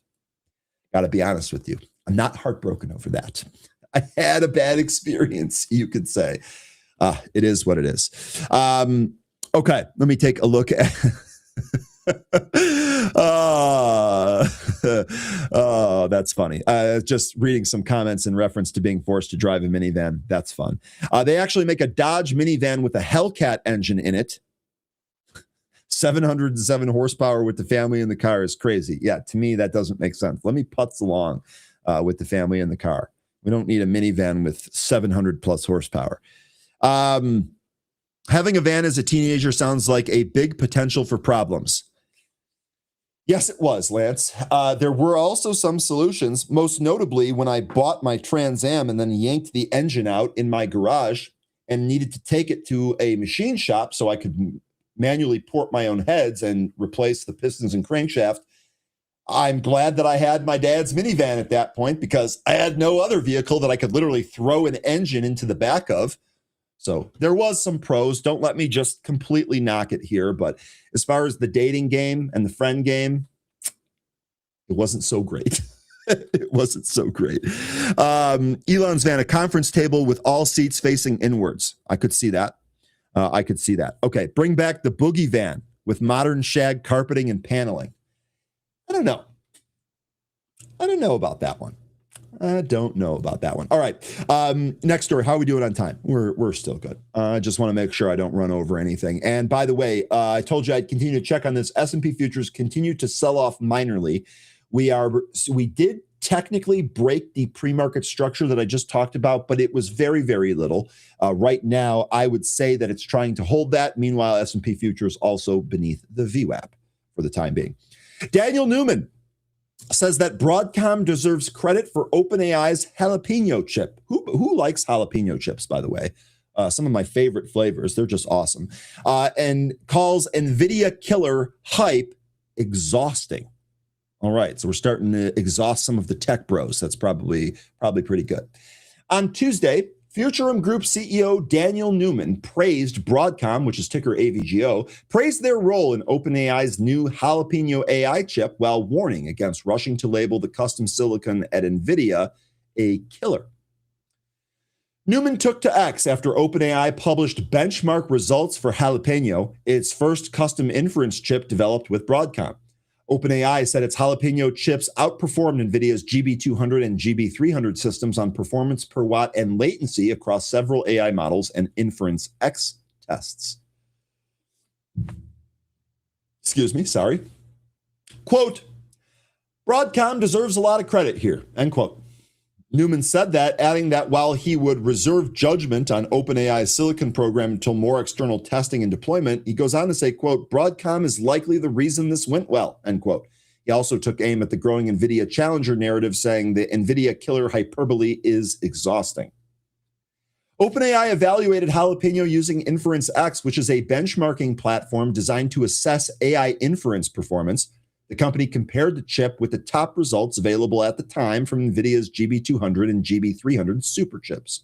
Got to be honest with you, I'm not heartbroken over that. I had a bad experience, you could say. It is what it is. Okay, let me take a look at... Oh, that's funny. Just reading some comments in reference to being forced to drive a minivan. That's fun. They actually make a Dodge minivan with a Hellcat engine in it. 707 horsepower with the family in the car is crazy. Yeah, to me, that doesn't make sense. Let me putz along with the family in the car. We don't need a minivan with 700 plus horsepower. Having a van as a teenager sounds like a big potential for problems. Yes, it was, Lance. There were also some solutions, most notably when I bought my Trans Am and then yanked the engine out in my garage and needed to take it to a machine shop so I could manually port my own heads and replace the pistons and crankshaft. I'm glad that I had my dad's minivan at that point because I had no other vehicle that I could literally throw an engine into the back of. So there was some pros. Don't let me just completely knock it here. But as far as the dating game and the friend game, it wasn't so great. It wasn't so great. Elon's van, a conference table with all seats facing inwards. I could see that. Okay, bring back the boogie van with modern shag carpeting and paneling. I don't know about that one. All right. Next story. How are we doing on time? We're still good. I just want to make sure I don't run over anything. And by the way, I told you I'd continue to check on this. S&P futures continue to sell off minorly. We did technically break the pre-market structure that I just talked about, but it was very, very little. Right now, I would say that it's trying to hold that. Meanwhile, S&P futures also beneath the VWAP for the time being. Daniel Newman says that Broadcom deserves credit for OpenAI's jalapeno chip. Who likes jalapeno chips, by the way? Some of my favorite flavors. They're just awesome. And calls NVIDIA killer hype exhausting. All right, so we're starting to exhaust some of the tech bros. That's probably pretty good. On Tuesday, Futurum Group CEO Daniel Newman praised Broadcom, which is ticker AVGO, praised their role in OpenAI's new Jalapeno AI chip while warning against rushing to label the custom silicon at NVIDIA a killer. Newman took to X after OpenAI published benchmark results for Jalapeno, its first custom inference chip developed with Broadcom. OpenAI said its Jalapeno chips outperformed NVIDIA's GB200 and GB300 systems on performance per watt and latency across several AI models and Inference X tests. Excuse me, sorry. Quote, Broadcom deserves a lot of credit here, end quote. Newman said that, adding that while he would reserve judgment on OpenAI's silicon program until more external testing and deployment, he goes on to say, quote, Broadcom is likely the reason this went well, end quote. He also took aim at the growing NVIDIA challenger narrative, saying the NVIDIA killer hyperbole is exhausting. OpenAI evaluated Jalapeno using Inference X, which is a benchmarking platform designed to assess AI inference performance. The company compared the chip with the top results available at the time from NVIDIA's GB200 and GB300 superchips.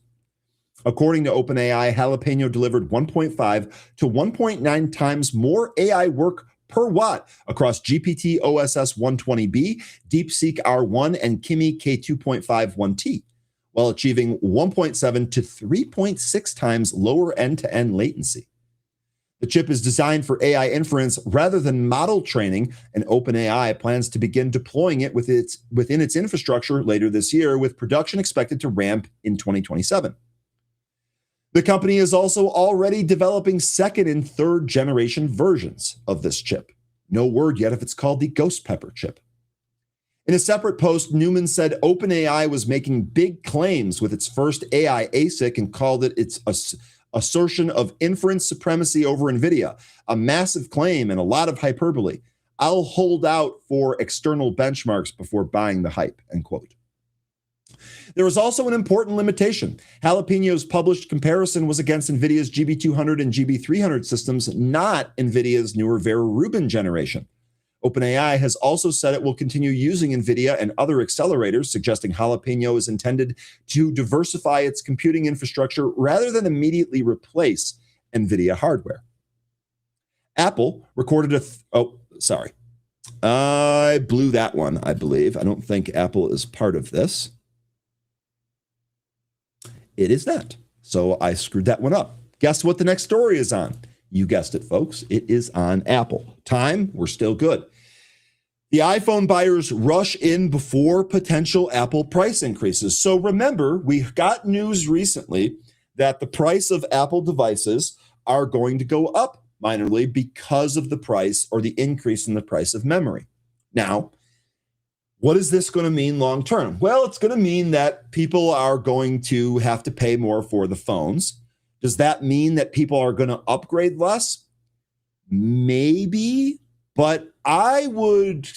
According to OpenAI, Jalapeno delivered 1.5 to 1.9 times more AI work per watt across GPT OSS 120B, DeepSeek R1, and Kimi K2.51T, while achieving 1.7 to 3.6 times lower end-to-end latency. The chip is designed for AI inference rather than model training, and OpenAI plans to begin deploying it within its infrastructure later this year, with production expected to ramp in 2027. The company is also already developing second and third generation versions of this chip. No word yet if it's called the Ghost Pepper chip. In a separate post, Newman said OpenAI was making big claims with its first AI ASIC and called it its assertion of inference supremacy over NVIDIA, a massive claim and a lot of hyperbole. I'll hold out for external benchmarks before buying the hype, end quote. There is also an important limitation. Jalapeno's published comparison was against NVIDIA's GB200 and GB300 systems, not NVIDIA's newer Vera Rubin generation. OpenAI has also said it will continue using NVIDIA and other accelerators, suggesting Jalapeno is intended to diversify its computing infrastructure rather than immediately replace NVIDIA hardware. Apple recorded I blew that one, I believe. I don't think Apple is part of this. It is not. So I screwed that one up. Guess what the next story is on? You guessed it, folks. It is on Apple. Time, we're still good. The iPhone buyers rush in before potential Apple price increases. So remember, we got news recently that the price of Apple devices are going to go up minorly because of the price or the increase in the price of memory. Now, what is this going to mean long term? Well, it's going to mean that people are going to have to pay more for the phones. Does that mean that people are going to upgrade less? Maybe, but I would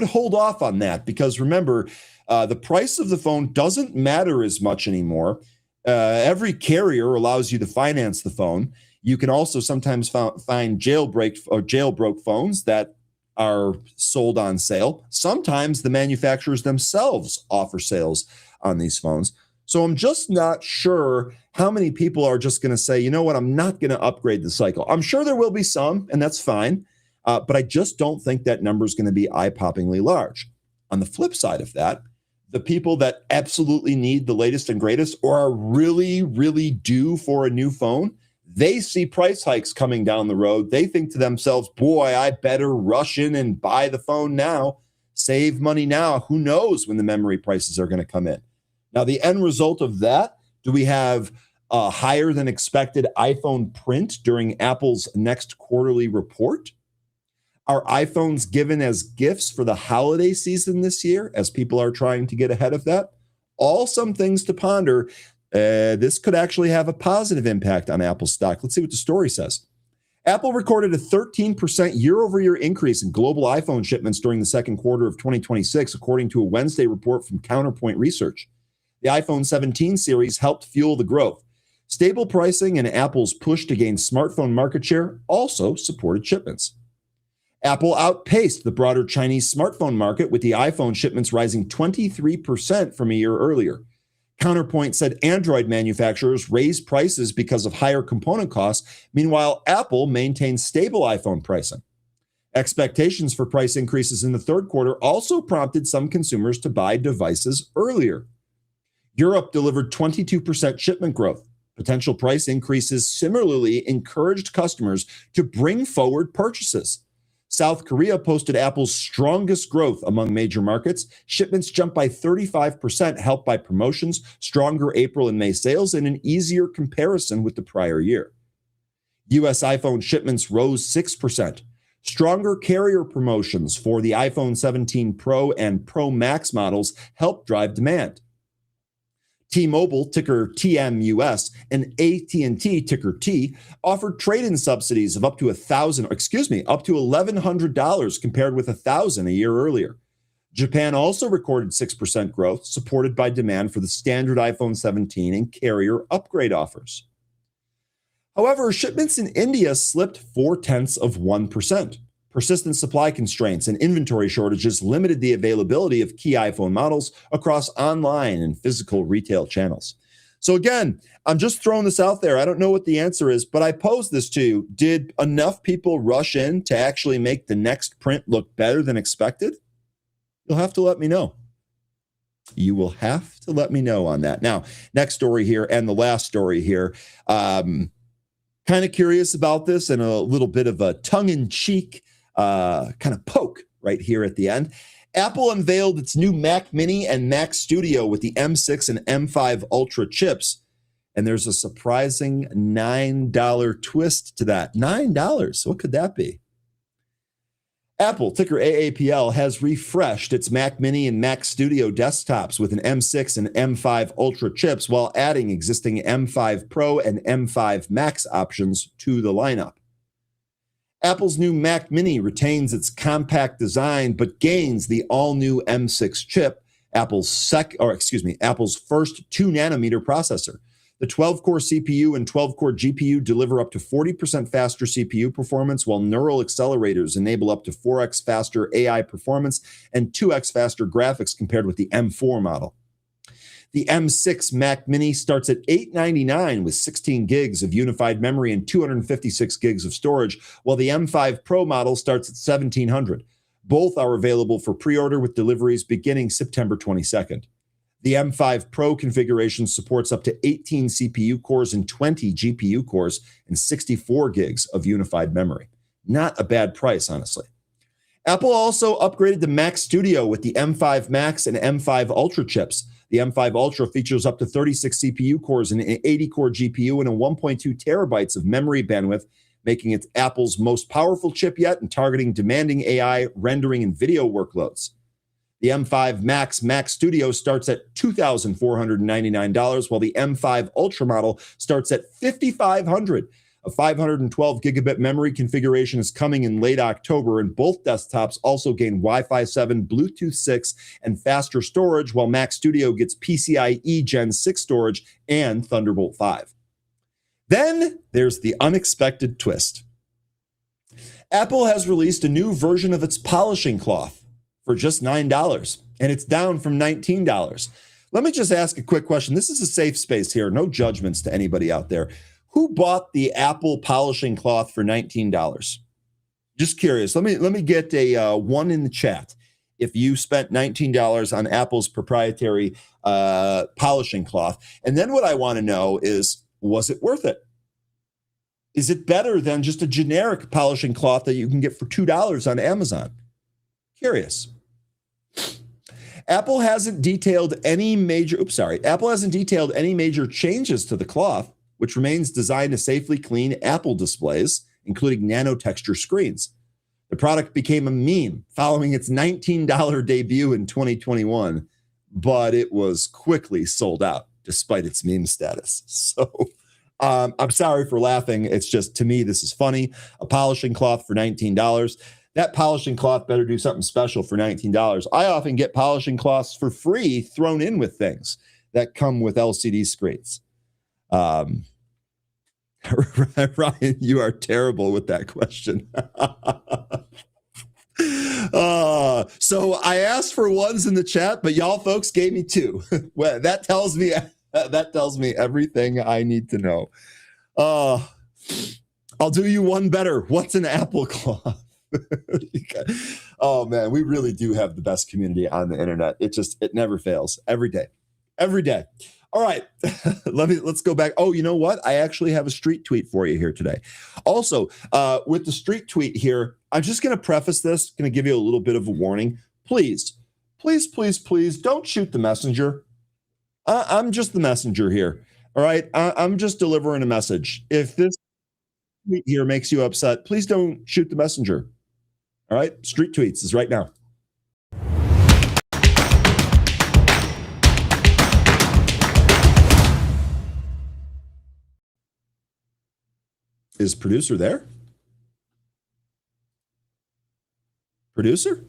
hold off on that because remember, the price of the phone doesn't matter as much anymore. Every carrier allows you to finance the phone. You can also sometimes find jailbroke phones that are sold on sale. Sometimes the manufacturers themselves offer sales on these phones. So I'm just not sure how many people are just going to say, you know what, I'm not going to upgrade the cycle. I'm sure there will be some, and that's fine. But I just don't think that number is going to be eye-poppingly large. On the flip side of that, the people that absolutely need the latest and greatest or are really, really due for a new phone, they see price hikes coming down the road. They think to themselves, boy, I better rush in and buy the phone now, save money now. Who knows when the memory prices are going to come in? Now, the end result of that, do we have a higher than expected iPhone print during Apple's next quarterly report? Are iPhones given as gifts for the holiday season this year as people are trying to get ahead of that? All some things to ponder. This could actually have a positive impact on Apple stock. Let's see what the story says. Apple recorded a 13% year-over-year increase in global iPhone shipments during the second quarter of 2026, according to a Wednesday report from Counterpoint Research. The iPhone 17 series helped fuel the growth. Stable pricing and Apple's push to gain smartphone market share also supported shipments. Apple outpaced the broader Chinese smartphone market, with the iPhone shipments rising 23% from a year earlier. Counterpoint said Android manufacturers raised prices because of higher component costs. Meanwhile, Apple maintains stable iPhone pricing. Expectations for price increases in the third quarter also prompted some consumers to buy devices earlier. Europe delivered 22% shipment growth. Potential price increases similarly encouraged customers to bring forward purchases. South Korea posted Apple's strongest growth among major markets. Shipments jumped by 35%, helped by promotions, stronger April and May sales, and an easier comparison with the prior year. U.S. iPhone shipments rose 6%. Stronger carrier promotions for the iPhone 17 Pro and Pro Max models helped drive demand. T-Mobile, ticker TMUS, and AT&T, ticker T, offered trade-in subsidies of up to $1,100 compared with $1,000 a year earlier. Japan also recorded 6% growth, supported by demand for the standard iPhone 17 and carrier upgrade offers. However, shipments in India slipped 0.4%. Persistent supply constraints and inventory shortages limited the availability of key iPhone models across online and physical retail channels. So again, I'm just throwing this out there. I don't know what the answer is, but I posed this to you. Did enough people rush in to actually make the next print look better than expected? You'll have to let me know. You will have to let me know on that. Now, next story here and the last story here. Kind of curious about this and a little bit of a tongue-in-cheek kind of poke right here at the end. Apple unveiled its new Mac Mini and Mac Studio with the M6 and M5 Ultra chips. And there's a surprising $9 twist to that. $9. What could that be? Apple, ticker AAPL, has refreshed its Mac Mini and Mac Studio desktops with an M6 and M5 Ultra chips while adding existing M5 Pro and M5 Max options to the lineup. Apple's new Mac Mini retains its compact design but gains the all-new M6 chip, Apple's first 2-nanometer processor. The 12-core CPU and 12-core GPU deliver up to 40% faster CPU performance, while neural accelerators enable up to 4x faster AI performance and 2x faster graphics compared with the M4 model. The M6 Mac Mini starts at $899 with 16 gigs of unified memory and 256 gigs of storage, while the M5 Pro model starts at $1,700. Both are available for pre-order with deliveries beginning September 22nd. The M5 Pro configuration supports up to 18 CPU cores and 20 GPU cores and 64 gigs of unified memory. Not a bad price, honestly. Apple also upgraded the Mac Studio with the M5 Max and M5 Ultra chips. The M5 Ultra features up to 36 CPU cores and an 80-core GPU and a 1.2 terabytes of memory bandwidth, making it Apple's most powerful chip yet and targeting demanding AI, rendering, and video workloads. The M5 Max Mac Studio starts at $2,499, while the M5 Ultra model starts at $5,500. A 512 gigabit memory configuration is coming in late October, and both desktops also gain Wi-Fi 7, Bluetooth 6, and faster storage, while Mac Studio gets PCIe Gen 6 storage and Thunderbolt 5. Then there's the unexpected twist. Apple has released a new version of its polishing cloth for just $9, and it's down from $19. Let me just ask a quick question. This is a safe space here. No judgments to anybody out there. Who bought the Apple polishing cloth for $19? Just curious. Let me get a one in the chat. If you spent $19 on Apple's proprietary polishing cloth. And then what I want to know is, was it worth it? Is it better than just a generic polishing cloth that you can get for $2 on Amazon? Curious. Apple hasn't detailed any major changes to the cloth, which remains designed to safely clean Apple displays, including nano-texture screens. The product became a meme following its $19 debut in 2021, but it was quickly sold out despite its meme status. So I'm sorry for laughing. It's just, to me, this is funny. A polishing cloth for $19. That polishing cloth better do something special for $19. I often get polishing cloths for free thrown in with things that come with LCD screens. Ryan, you are terrible with that question. So I asked for ones in the chat, but y'all folks gave me two. Well, that tells me everything I need to know. I'll do you one better. What's an apple cloth? Oh man, we really do have the best community on the internet. It never fails. Every day. All right, let's go back. Oh, you know what? I actually have a street tweet for you here today. Also, with the street tweet here, I'm just going to preface this, going to give you a little bit of a warning. Please don't shoot the messenger. I'm just the messenger here. All right, I'm just delivering a message. If this tweet here makes you upset, please don't shoot the messenger. All right, street tweets is right now. Is producer there? Producer?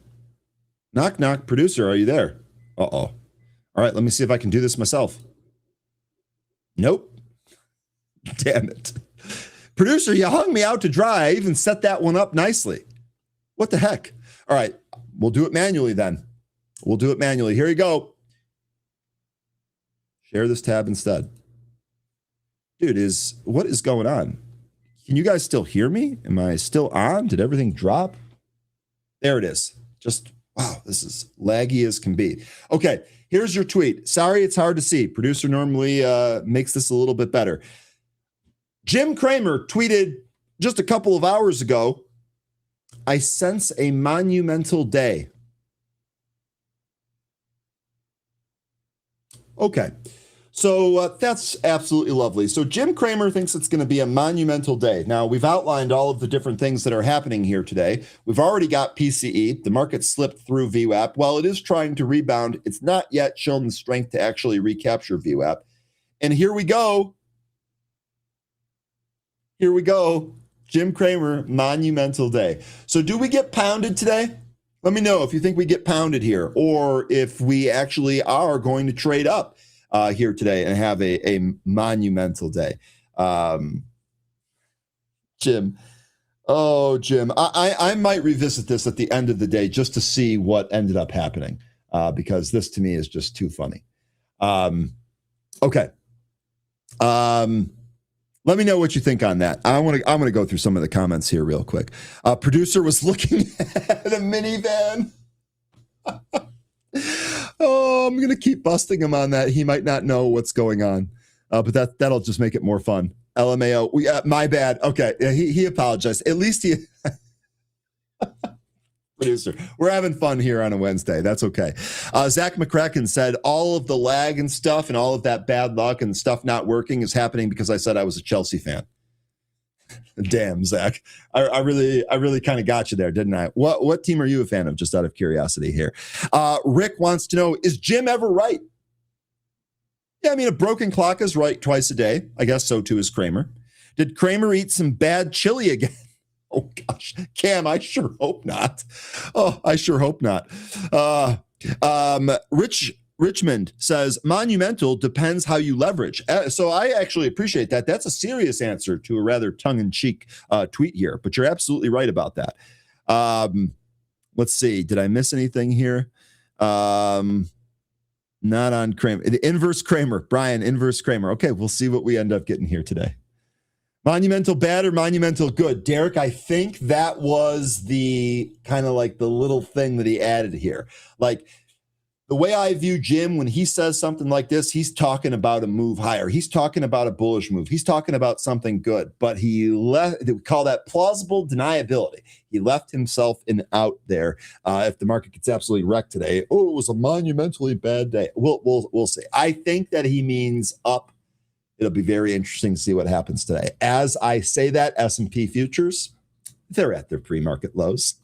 Knock, knock. Producer, are you there? Uh-oh. All right, let me see if I can do this myself. Nope. Damn it. Producer, you hung me out to dry. I even set that one up nicely. What the heck? All right, we'll do it manually then. Here you go. Share this tab instead. Dude, what is going on? Can you guys still hear me? Am I still on? Did everything drop? There it is. Just, wow, this is laggy as can be. Okay, here's your tweet. Sorry, it's hard to see. Producer normally makes this a little bit better. Jim Cramer tweeted just a couple of hours ago, I sense a monumental day. Okay. So that's absolutely lovely. So Jim Cramer thinks it's going to be a monumental day. Now, we've outlined all of the different things that are happening here today. We've already got PCE. The market slipped through VWAP. While it is trying to rebound, it's not yet shown the strength to actually recapture VWAP. And here we go. Jim Cramer, monumental day. So do we get pounded today? Let me know if you think we get pounded here or if we actually are going to trade up here today and have a monumental day. Jim. Oh, Jim. I might revisit this at the end of the day just to see what ended up happening because this to me is just too funny. Okay. Let me know what you think on that. I'm gonna go through some of the comments here real quick. Producer was looking at a minivan. Oh, I'm going to keep busting him on that. He might not know what's going on, but that'll just make it more fun. LMAO, my bad. Okay, he apologized. At least he... Producer, we're having fun here on a Wednesday. That's okay. Zach McCracken said all of the lag and stuff and all of that bad luck and stuff not working is happening because I said I was a Chelsea fan. Damn, Zach. I really kind of got you there, didn't I? What team are you a fan of, just out of curiosity here? Rick wants to know, is Jim ever right? Yeah, I mean, a broken clock is right twice a day. I guess so too is Cramer. Did Cramer eat some bad chili again? Oh, gosh. Cam, I sure hope not. Oh, I sure hope not. Richmond says, monumental depends how you leverage. So I actually appreciate that. That's a serious answer to a rather tongue-in-cheek tweet here, but you're absolutely right about that. Let's see. Did I miss anything here? Not on Kramer. The inverse Kramer. Brian, inverse Kramer. Okay, we'll see what we end up getting here today. Monumental bad or monumental good? Derek, I think that was the kind of like the little thing that he added here. Like, the way I view Jim, when he says something like this, he's talking about a move higher. He's talking about a bullish move. He's talking about something good, but he we call that plausible deniability. He left himself in out there. If the market gets absolutely wrecked today, it was a monumentally bad day. We'll see. I think that he means up. It'll be very interesting to see what happens today. As I say that, S&P futures, they're at their pre-market lows.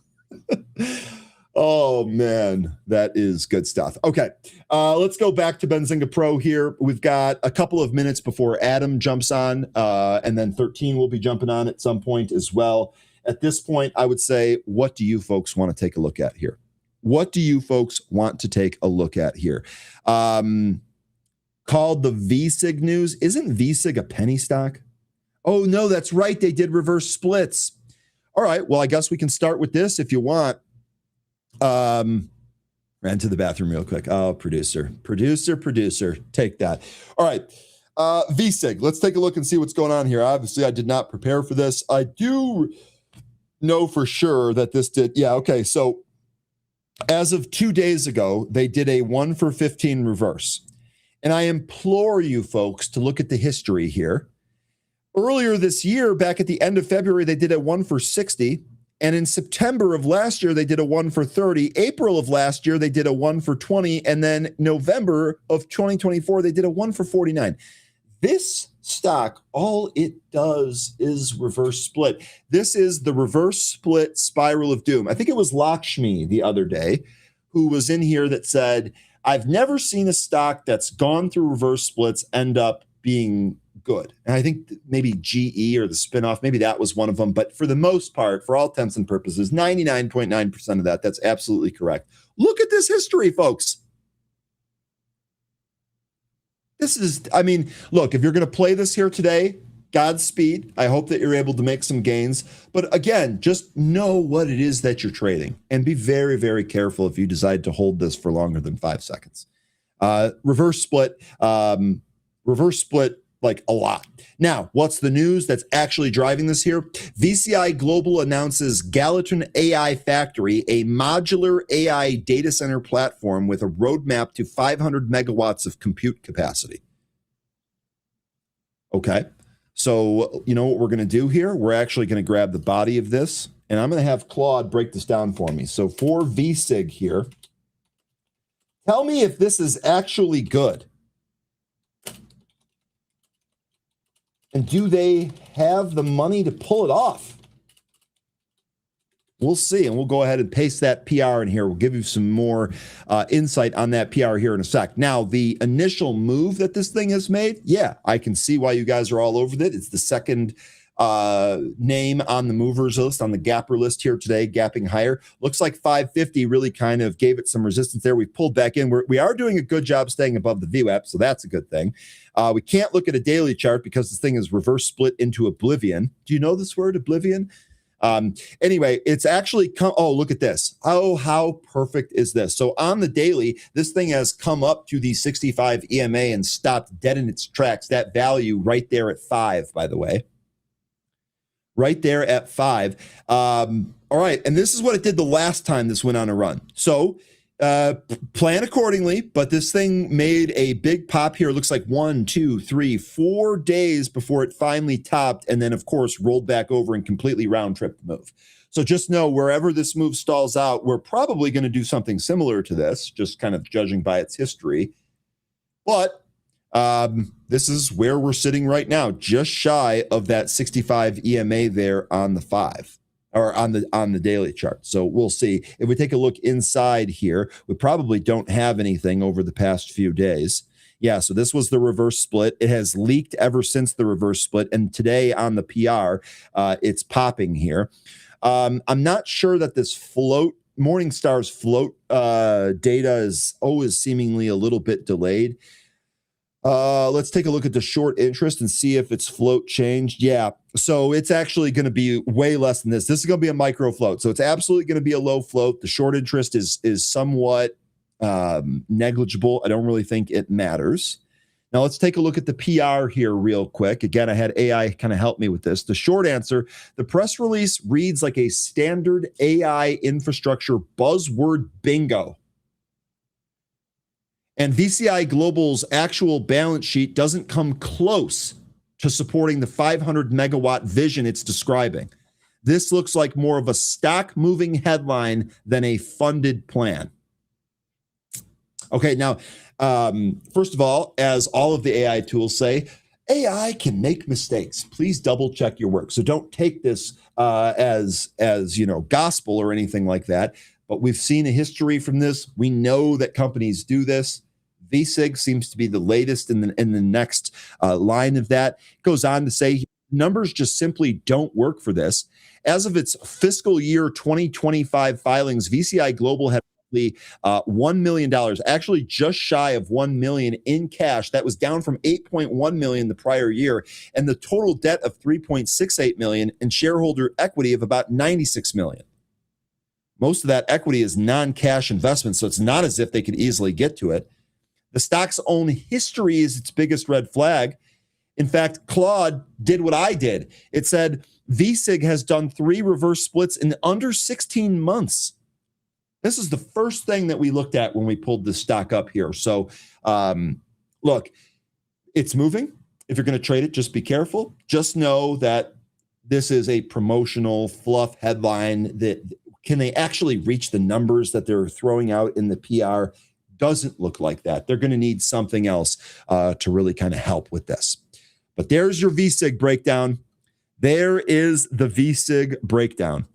Oh, man, that is good stuff. Okay, let's go back to Benzinga Pro here. We've got a couple of minutes before Adam jumps on, and then 13 will be jumping on at some point as well. At this point, I would say, what do you folks want to take a look at here? What do you folks want to take a look at here? Called the VSIG news. Isn't VSIG a penny stock? Oh, no, that's right. They did reverse splits. All right, well, I guess we can start with this if you want. Ran to the bathroom real quick. Oh, producer, take that. All right. VSIG, let's take a look and see what's going on here. Obviously, I did not prepare for this. I do know for sure that this did. Yeah, okay. So as of 2 days ago, they did a 1 for 15 reverse. And I implore you folks to look at the history here. Earlier this year, back at the end of February, they did a 1 for 60. And in September of last year, they did a 1 for 30. April of last year, they did a 1 for 20. And then November of 2024, they did a 1 for 49. This stock, all it does is reverse split. This is the reverse split spiral of doom. I think it was Lakshmi the other day who was in here that said, I've never seen a stock that's gone through reverse splits end up being good. And I think maybe GE or the spinoff, maybe that was one of them. But for the most part, for all intents and purposes, 99.9% of that's absolutely correct. Look at this history, folks. This is, I mean, look, if you're going to play this here today, Godspeed. I hope that you're able to make some gains. But again, just know what it is that you're trading and be very, very careful if you decide to hold this for longer than 5 seconds. Reverse split like a lot. Now, what's the news that's actually driving this here? VCI Global announces Gallatin AI Factory, a modular AI data center platform with a roadmap to 500 megawatts of compute capacity. Okay. So, you know what we're going to do here? We're actually going to grab the body of this, and I'm going to have Claude break this down for me. So for VSIG here, tell me if this is actually good. And do they have the money to pull it off? We'll see, and we'll go ahead and paste that PR in here. We'll give you some more insight on that PR here in a sec. Now, the initial move that this thing has made, yeah, I can see why you guys are all over it. It's the second name on the movers list, on the gapper list here today, gapping higher. Looks like 550 really kind of gave it some resistance there. We've pulled back in. We are doing a good job staying above the VWAP, so that's a good thing. We can't look at a daily chart because this thing is reverse split into oblivion. Do you know this word, oblivion? Anyway, it's actually oh, look at this. Oh, how perfect is this? So on the daily, this thing has come up to the 65 EMA and stopped dead in its tracks. That value right there at 5, by the way. Right there at 5. All right. And this is what it did the last time this went on a run. So plan accordingly, but this thing made a big pop here. It looks like 1, 2, 3, 4 days before it finally topped, and then of course rolled back over and completely round tripped the move. So just know wherever this move stalls out, we're probably going to do something similar to this, just kind of judging by its history. But this is where we're sitting right now, just shy of that 65 EMA there on the 5. Or on the daily chart. So we'll see. If we take a look inside here, we probably don't have anything over the past few days. Yeah, so this was the reverse split. It has leaked ever since the reverse split. And today on the PR, it's popping here. I'm not sure that this Morningstar's float data is always seemingly a little bit delayed. Let's take a look at the short interest and see if its float changed. Yeah, so it's actually going to be way less than this. This is going to be a micro float, so it's absolutely going to be a low float. The short interest is somewhat negligible. I don't really think it matters. Now let's take a look at the PR here real quick. Again, I had AI kind of help me with this. The short answer, the press release reads like a standard AI infrastructure buzzword bingo. And VCI Global's actual balance sheet doesn't come close to supporting the 500 megawatt vision it's describing. This looks like more of a stock moving headline than a funded plan. Okay, now, first of all, as all of the AI tools say, AI can make mistakes. Please double check your work. So don't take this as gospel or anything like that. But we've seen a history from this. We know that companies do this. VSIG seems to be the latest in the next line of that. It goes on to say numbers just simply don't work for this. As of its fiscal year 2025 filings, VCI Global had $1 million, actually just shy of 1 million in cash. That was down from 8.1 million the prior year, and the total debt of 3.68 million and shareholder equity of about 96 million. Most of that equity is non-cash investment, so it's not as if they could easily get to it. The stock's own history is its biggest red flag. In fact, Claude did what I did. It said VSIG has done 3 reverse splits in under 16 months. This is the first thing that we looked at when we pulled this stock up here. So, look, it's moving. If you're going to trade it, just be careful. Just know that this is a promotional fluff headline. That can they actually reach the numbers that they're throwing out in the PR? Doesn't look like that. They're going to need something else to really kind of help with this. But there's your VSIG breakdown. There is the VSIG breakdown.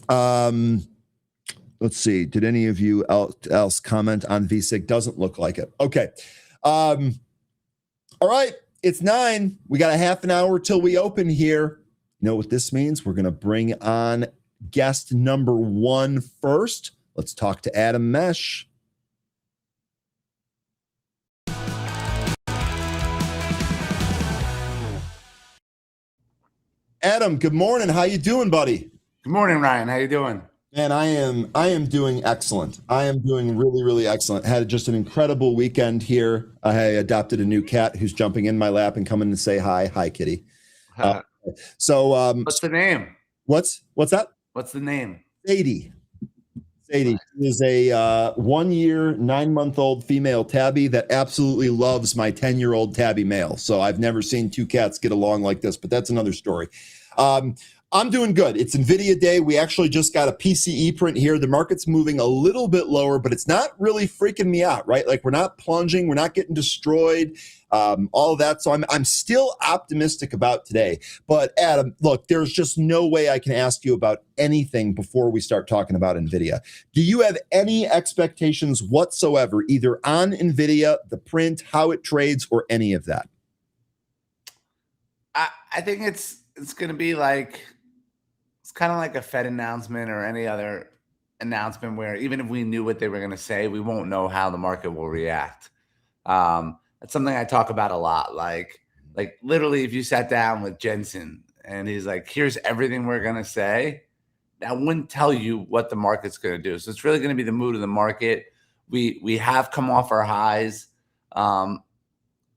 Let's see. Did any of you else comment on VSIG? Doesn't look like it. Okay. All right. It's 9. We got a half an hour till we open here. You know what this means? We're going to bring on guest number 1 first. Let's talk to Adam Mesh. Adam, good morning. How you doing, buddy?
Good morning, Ryan. How you doing?
Man, I am doing excellent. I am doing really, really excellent. Had just an incredible weekend here. I adopted a new cat who's jumping in my lap and coming to say hi. Hi, kitty.
What's the name?
What's that?
What's the name?
Sadie. Sadie is a 1 year, 9-month-old female tabby that absolutely loves my 10-year-old tabby male. So I've never seen 2 cats get along like this, but that's another story. I'm doing good. It's NVDA day. We actually just got a PCE print here. The market's moving a little bit lower, but it's not really freaking me out, right? Like we're not plunging, we're not getting destroyed, all of that. So I'm still optimistic about today. But Adam, look, there's just no way I can ask you about anything before we start talking about NVIDIA. Do you have any expectations whatsoever, either on NVIDIA, the print, how it trades, or any of that?
I think it's going to be like, it's kind of like a Fed announcement or any other announcement where even if we knew what they were going to say, we won't know how the market will react. That's something I talk about a lot. Like literally, if you sat down with Jensen and he's like, here's everything we're going to say, that wouldn't tell you what the market's going to do. So it's really going to be the mood of the market. We have come off our highs. I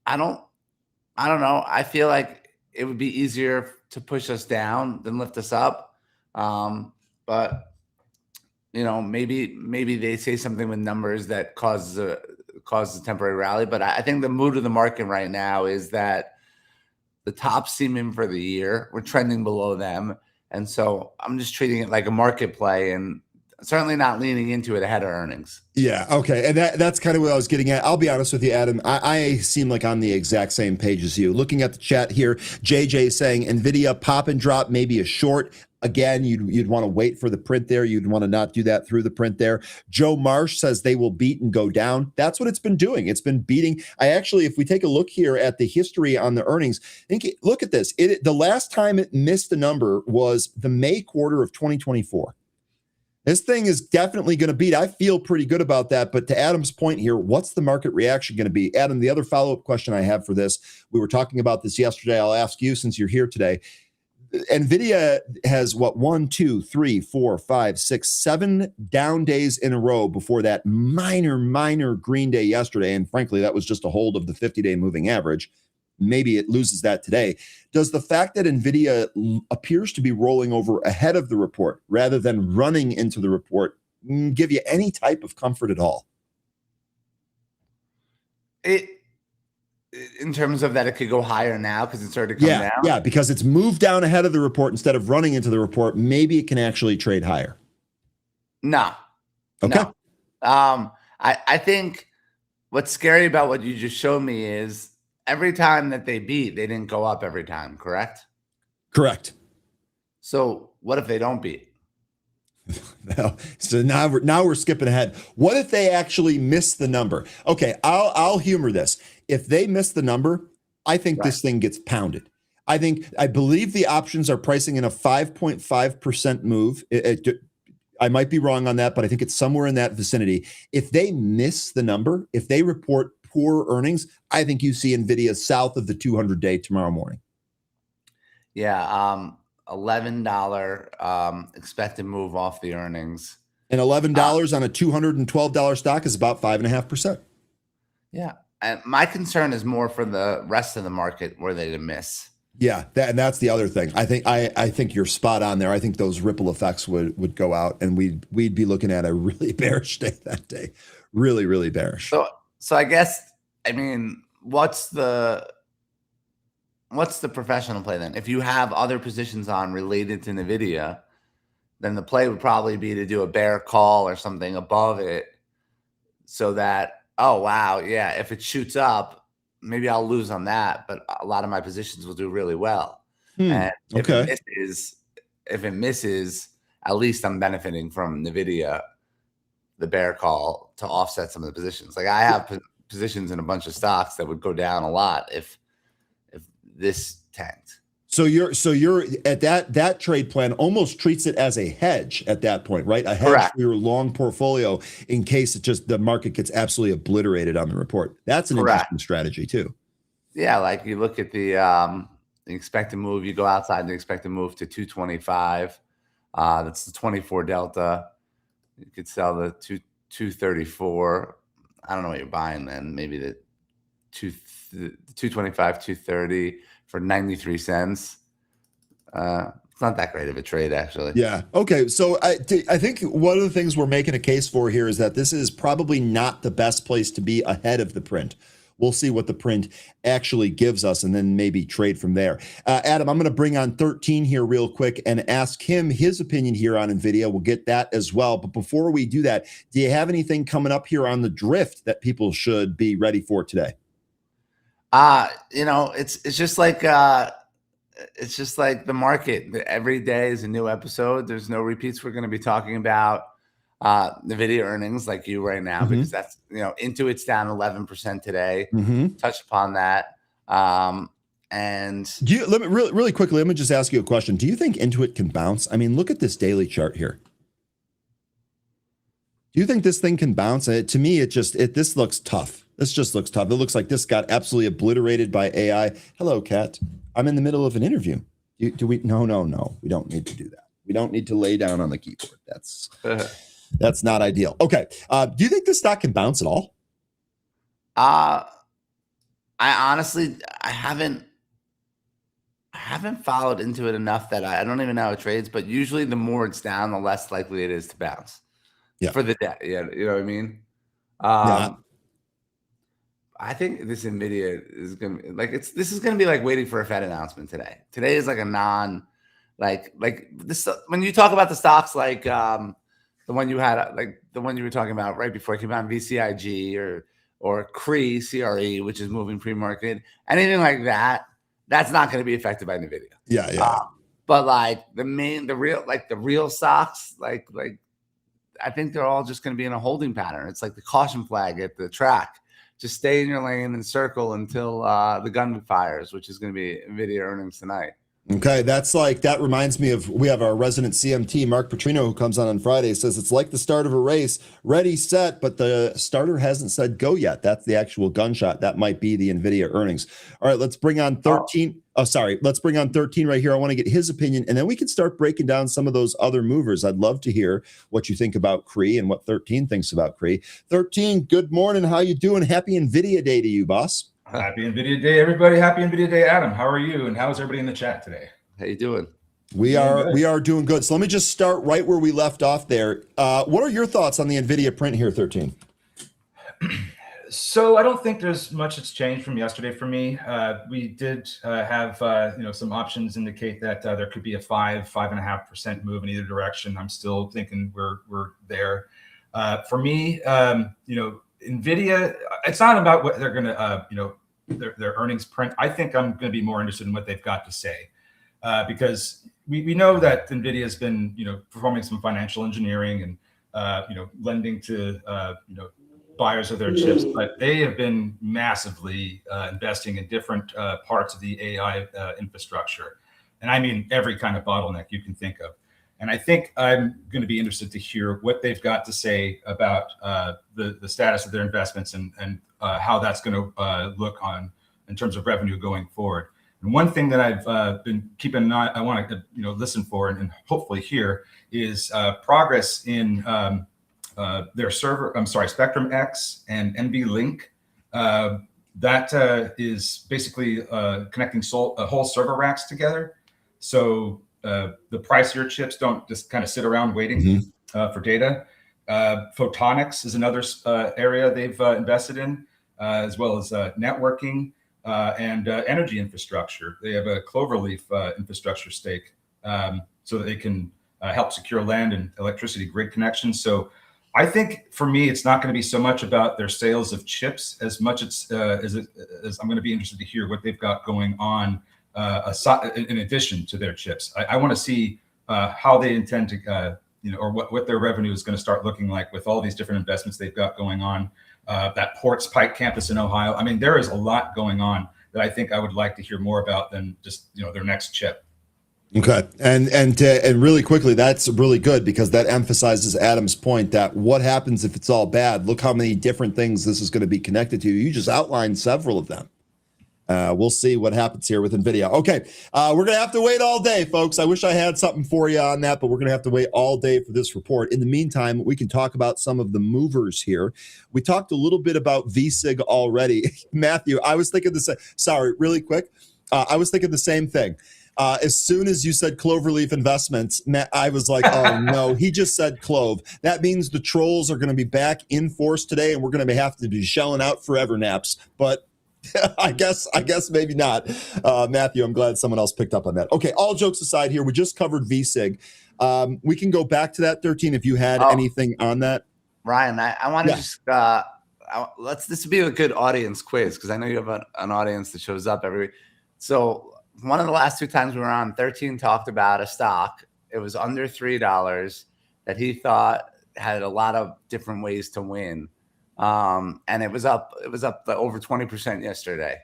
don't know. I feel like it would be easier to push us down than lift us up. But you know, maybe they say something with numbers that causes a temporary rally. But I think the mood of the market right now is that the top seem in for the year. We're trending below them. And so I'm just treating it like a market play and certainly not leaning into it ahead of earnings.
Yeah. Okay. And that's kind of what I was getting at. I'll be honest with you, Adam. I seem like I'm the exact same page as you. Looking at the chat here, JJ saying NVIDIA pop and drop, maybe a short. Again, you'd want to wait for the print there. You'd want to not do that through the print there. Joe Marsh says they will beat and go down. That's what it's been doing. It's been beating. I actually, if we take a look here at the history on the earnings, look at this. The last time it missed the number was the May quarter of 2024. This thing is definitely going to beat. I feel pretty good about that. But to Adam's point here, what's the market reaction going to be? Adam, the other follow-up question I have for this, we were talking about this yesterday. I'll ask you since you're here today. NVIDIA has 1, 2, 3, 4, 5, 6, 7 down days in a row before that minor green day yesterday. And frankly, that was just a hold of the 50-day moving average. Maybe it loses that today. Does the fact that NVIDIA appears to be rolling over ahead of the report rather than running into the report give you any type of comfort at all?
In terms of that, it could go higher now because it started to come down?
Yeah, because it's moved down ahead of the report instead of running into the report. Maybe it can actually trade higher.
No.
Okay.
No. I think what's scary about what you just showed me is every time that they beat, they didn't go up every time, correct?
Correct.
So what if they don't beat?
So now we're skipping ahead. What if they actually miss the number? Okay, I'll humor this. If they miss the number, I think this thing gets pounded. I believe the options are pricing in a 5.5% move. I might be wrong on that, but I think it's somewhere in that vicinity. If they miss the number, if they report poor earnings, I think you see NVIDIA south of the 200-day tomorrow morning.
Yeah. $11 expected move off the earnings.
And $11 on a $212 stock is about 5.5%.
Yeah. And my concern is more for the rest of the market where they miss.
Yeah, and that's the other thing. I think you're spot on there. I think those ripple effects would go out, and we'd be looking at a really bearish day that day. Really, really bearish.
So I guess, I mean, what's the professional play then? If you have other positions on related to NVIDIA, then the play would probably be to do a bear call or something above it, so that, oh wow, yeah, if it shoots up, maybe I'll lose on that, but a lot of my positions will do really well. And if it misses, at least I'm benefiting from NVIDIA, the bear call, to offset some of the positions. Like I have positions in a bunch of stocks that would go down a lot if this tanked.
So you're at that trade plan almost treats it as a hedge at that point, right? A hedge
Correct.
for your long portfolio in case the market gets absolutely obliterated on the report. That's an interesting strategy too.
Yeah, like you look at the expected move, you go outside the expected move to 225. That's the 24 delta. You could sell the 234. I don't know what you're buying then. Maybe the 225, 230 for 93 cents. It's not that great of a trade, actually.
Yeah. Okay. So I think one of the things we're making a case for here is that this is probably not the best place to be ahead of the print. We'll see what the print actually gives us and then maybe trade from there. Adam, I'm going to bring on 13 here real quick and ask him his opinion here on NVIDIA. We'll get that as well. But before we do that, do you have anything coming up here on the drift that people should be ready for today?
It's just like the market. Every day is a new episode. There's no repeats. We're going to be talking about NVIDIA earnings like you right now, because that's, Intuit's down 11% today. Touched upon that. And
let me really quickly, let me just ask you a question. Do you think Intuit can bounce? I mean, look at this daily chart here. Do you think this thing can bounce? To me, this looks tough. This just looks tough. It looks like this got absolutely obliterated by AI. Hello, Kat. I'm in the middle of an interview. Do we? No. We don't need to do that. We don't need to lay down on the keyboard. That's not ideal. Okay. Do you think this stock can bounce at all?
I honestly, I haven't followed into it enough that I don't even know how it trades, but usually the more it's down, the less likely it is to bounce.
Yeah.
For the day. Yeah. You know what I mean? I think this NVIDIA is going to be like, this is going to be like waiting for a Fed announcement today. Today is like a like this, when you talk about the stocks, like the one you had, like the one you were talking about right before it came out, VCIG or CRE, which is moving pre-market, anything like that, that's not going to be affected by NVIDIA.
Yeah.
But like the real stocks, like I think they're all just going to be in a holding pattern. It's like the caution flag at the track. Just stay in your lane and circle until the gun fires, which is going to be NVIDIA earnings tonight.
Okay, that reminds me of, we have our resident CMT, Mark Petrino, who comes on Friday, says it's like the start of a race, ready, set, but the starter hasn't said go yet. That's the actual gunshot. That might be the NVIDIA earnings. All right, let's bring on 13. Let's bring on 13 right here. I want to get his opinion, and then we can start breaking down some of those other movers. I'd love to hear what you think about CRE and what 13 thinks about CRE. 13, good morning. How you doing? Happy NVIDIA Day to you, boss.
Happy NVIDIA Day, everybody. Happy NVIDIA Day, Adam. How are you? And how is everybody in the chat today?
How you doing?
We are doing good. So let me just start right where we left off there. What are your thoughts on the NVIDIA print here, 13?
So I don't think there's much that's changed from yesterday for me. We did have some options indicate that there could be a 5.5% move in either direction. I'm still thinking we're there. For me, NVIDIA, it's not about what they're going to their earnings print. I think I'm going to be more interested in what they've got to say, because we know that NVIDIA has been performing some financial engineering and lending to buyers of their chips, but they have been massively investing in different parts of the AI infrastructure. And I mean, every kind of bottleneck you can think of. And I think I'm going to be interested to hear what they've got to say about the status of their investments and how that's going to look on in terms of revenue going forward. And one thing that I've been keeping an eye, I want to listen for and hopefully hear is progress in their server. I'm sorry, Spectrum X and NVLink. That is basically connecting whole server racks together. So the pricier chips don't just kind of sit around waiting for data. Photonics is another area they've invested in, as well as networking and energy infrastructure. They have a Cloverleaf infrastructure stake so that they can help secure land and electricity grid connections. So I think for me, it's not going to be so much about their sales of chips as much as I'm going to be interested to hear what they've got going on in addition to their chips. I want to see how they intend to, or what their revenue is going to start looking like with all these different investments they've got going on. That Ports Pike campus in Ohio. I mean, there is a lot going on that I think I would like to hear more about than just their next chip.
Okay, and really quickly, that's really good because that emphasizes Adam's point that what happens if it's all bad? Look how many different things this is going to be connected to. You just outlined several of them. We'll see what happens here with NVIDIA. Okay, we're going to have to wait all day, folks. I wish I had something for you on that, but we're going to have to wait all day for this report. In the meantime, we can talk about some of the movers here. We talked a little bit about VSIG already. Matthew, I was thinking the sorry, really quick. I was thinking the same thing. As soon as you said Cloverleaf Investments, I was like, oh no, he just said Clove. That means the trolls are going to be back in force today, and we're going to have to be shelling out forever naps. But I guess maybe not. Matthew, I'm glad someone else picked up on that. Okay, all jokes aside here, we just covered VSIG. We can go back to that 13 if you had anything on that.
Ryan, I want to just this would be a good audience quiz because I know you have an audience that shows up every week. So one of the last two times we were on, 13 talked about a stock. It was under $3 that he thought had a lot of different ways to win. And it was up over 20% yesterday.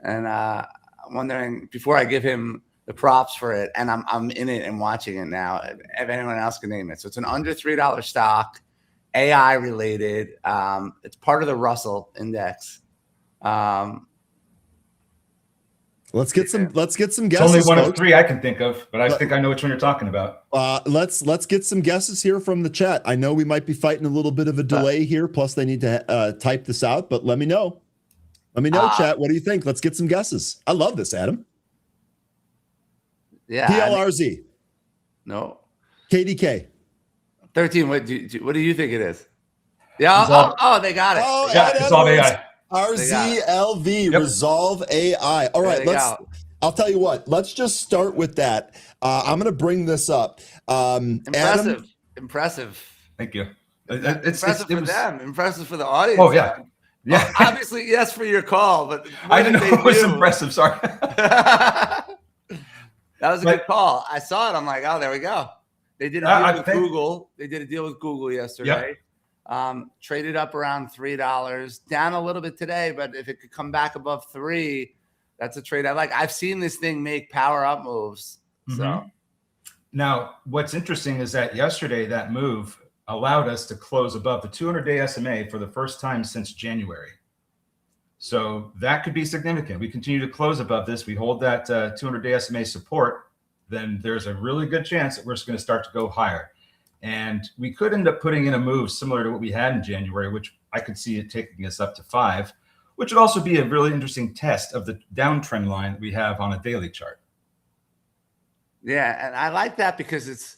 And I'm wondering, before I give him the props for it, and I'm in it and watching it now, if anyone else can name it. So it's an under $3 stock, AI related. It's part of the Russell index.
Let's get some guesses.
It's only one of three I can think of, but I think I know which one you're talking about.
Let's get some guesses here from the chat. I know we might be fighting a little bit of a delay here. Plus, they need to type this out. But let me know. Chat. What do you think? Let's get some guesses. I love this, Adam.
Yeah.
PLRZ.
No.
KDK.
13. What do you think it is? Yeah. They got it.
Oh,
yeah, it's all AI.
RZLV, yep. Resolve AI. All right, I'll tell you what. Let's just start with that. I'm going to bring this up.
Impressive.
Thank you.
Impressive for them. Impressive for the audience.
Oh yeah. Yeah.
Well, obviously, yes for your call, but
I didn't know it was impressive. Sorry.
That was a good call. I saw it. I'm like, oh, there we go. They did a deal with Google. They did a deal with Google yesterday. Yep. Traded up around $3, down a little bit today, but if it could come back above $3, that's a trade I like. I've seen this thing make power up moves. So
now what's interesting is that yesterday that move allowed us to close above the 200-day SMA for the first time since January. So that could be significant. We continue to close above this. We hold that 200-day SMA support, then there's a really good chance that we're just going to start to go higher. And we could end up putting in a move similar to what we had in January, which I could see it taking us up to 5, which would also be a really interesting test of the downtrend line that we have on a daily chart.
Yeah, and I like that because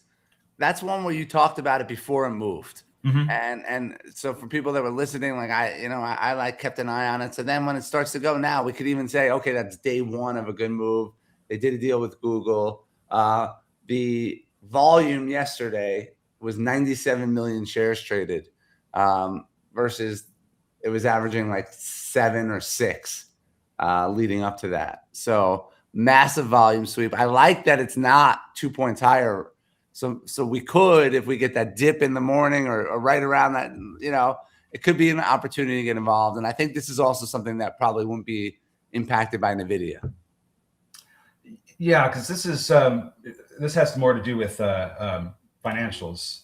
that's one where you talked about it before it moved. And so for people that were listening, like I kept an eye on it. So then when it starts to go now, we could even say, okay, that's day one of a good move. They did a deal with Google. The volume yesterday was 97 million shares traded versus it was averaging like 7 or 6 leading up to that. So massive volume sweep. I like that it's not 2 points higher. So we could, if we get that dip in the morning or right around that, it could be an opportunity to get involved. And I think this is also something that probably won't be impacted by NVIDIA.
Yeah, because this has more to do with financials,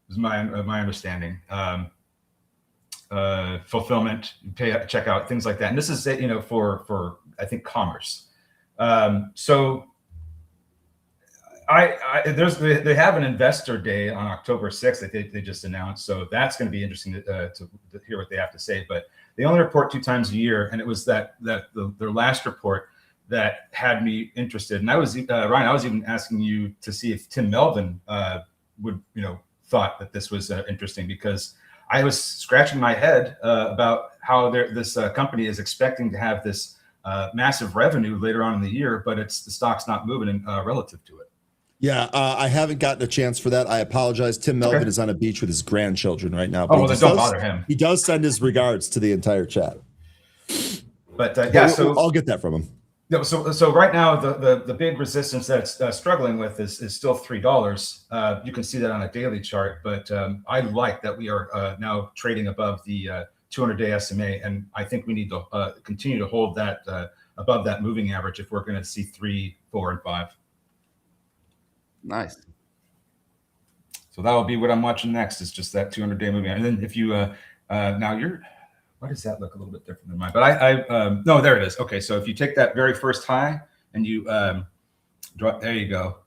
is my understanding. fulfillment, pay checkout, things like that. And this is for I think commerce. So they have an investor day on October 6th that they just announced. So that's going to be interesting to hear what they have to say. But they only report 2 times a year, and it was their last report that had me interested. And I was Ryan, I was even asking you to see if Tim Melvin would thought that this was interesting, because I was scratching my head about how this company is expecting to have this massive revenue later on in the year, but the stock's not moving relative to it.
Yeah, I haven't gotten a chance for that. I apologize. Tim Melvin is on a beach with his grandchildren right now.
Oh, well, then don't bother him.
He does send his regards to the entire chat.
But yeah, so
I'll get that from him.
No, so right now the big resistance that's struggling with is still $3. You can see that on a daily chart, but I like that we are now trading above the 200-day SMA, and I think we need to continue to hold that above that moving average if we're going to see 3, 4, and 5.
Nice.
So that will be what I'm watching next, is just that 200-day moving average. And then if you now why does that look a little bit different than mine? But no, there it is. Okay, so if you take that very first high and you drop, there you go.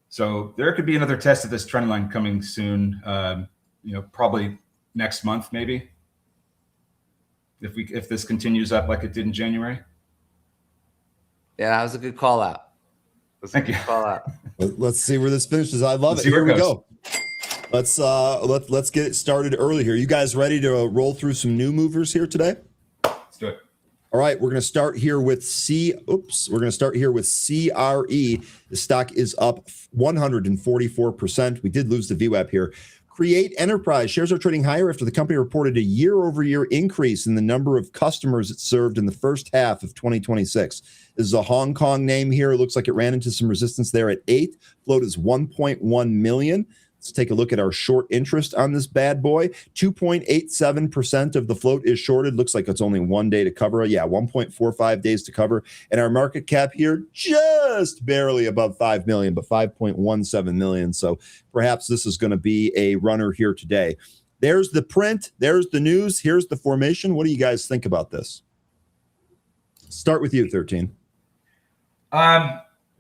So there could be another test of this trend line coming soon. Probably next month, maybe. If this continues up like it did in January.
Yeah, that was a good call out.
Thank you.
Call out.
Let's see where this finishes. I love it. Here we go. Let's get it started early here. You guys ready to roll through some new movers here today?
Let's do it.
All right, we're going to start here with We're going to start here with CRE. The stock is up 144%. We did lose the VWAP here. Create Enterprise shares are trading higher after the company reported a year-over-year increase in the number of customers it served in the first half of 2026. This is a Hong Kong name here. It looks like it ran into some resistance there at 8. Float is 1.1 million. Let's take a look at our short interest on this bad boy. 2.87% of the float is shorted. Looks like it's only 1 day to cover. Yeah, 1.45 days to cover. And our market cap here, just barely above 5 million, but 5.17 million. So perhaps this is going to be a runner here today. There's the print. There's the news. Here's the formation. What do you guys think about this? Start with you, 13.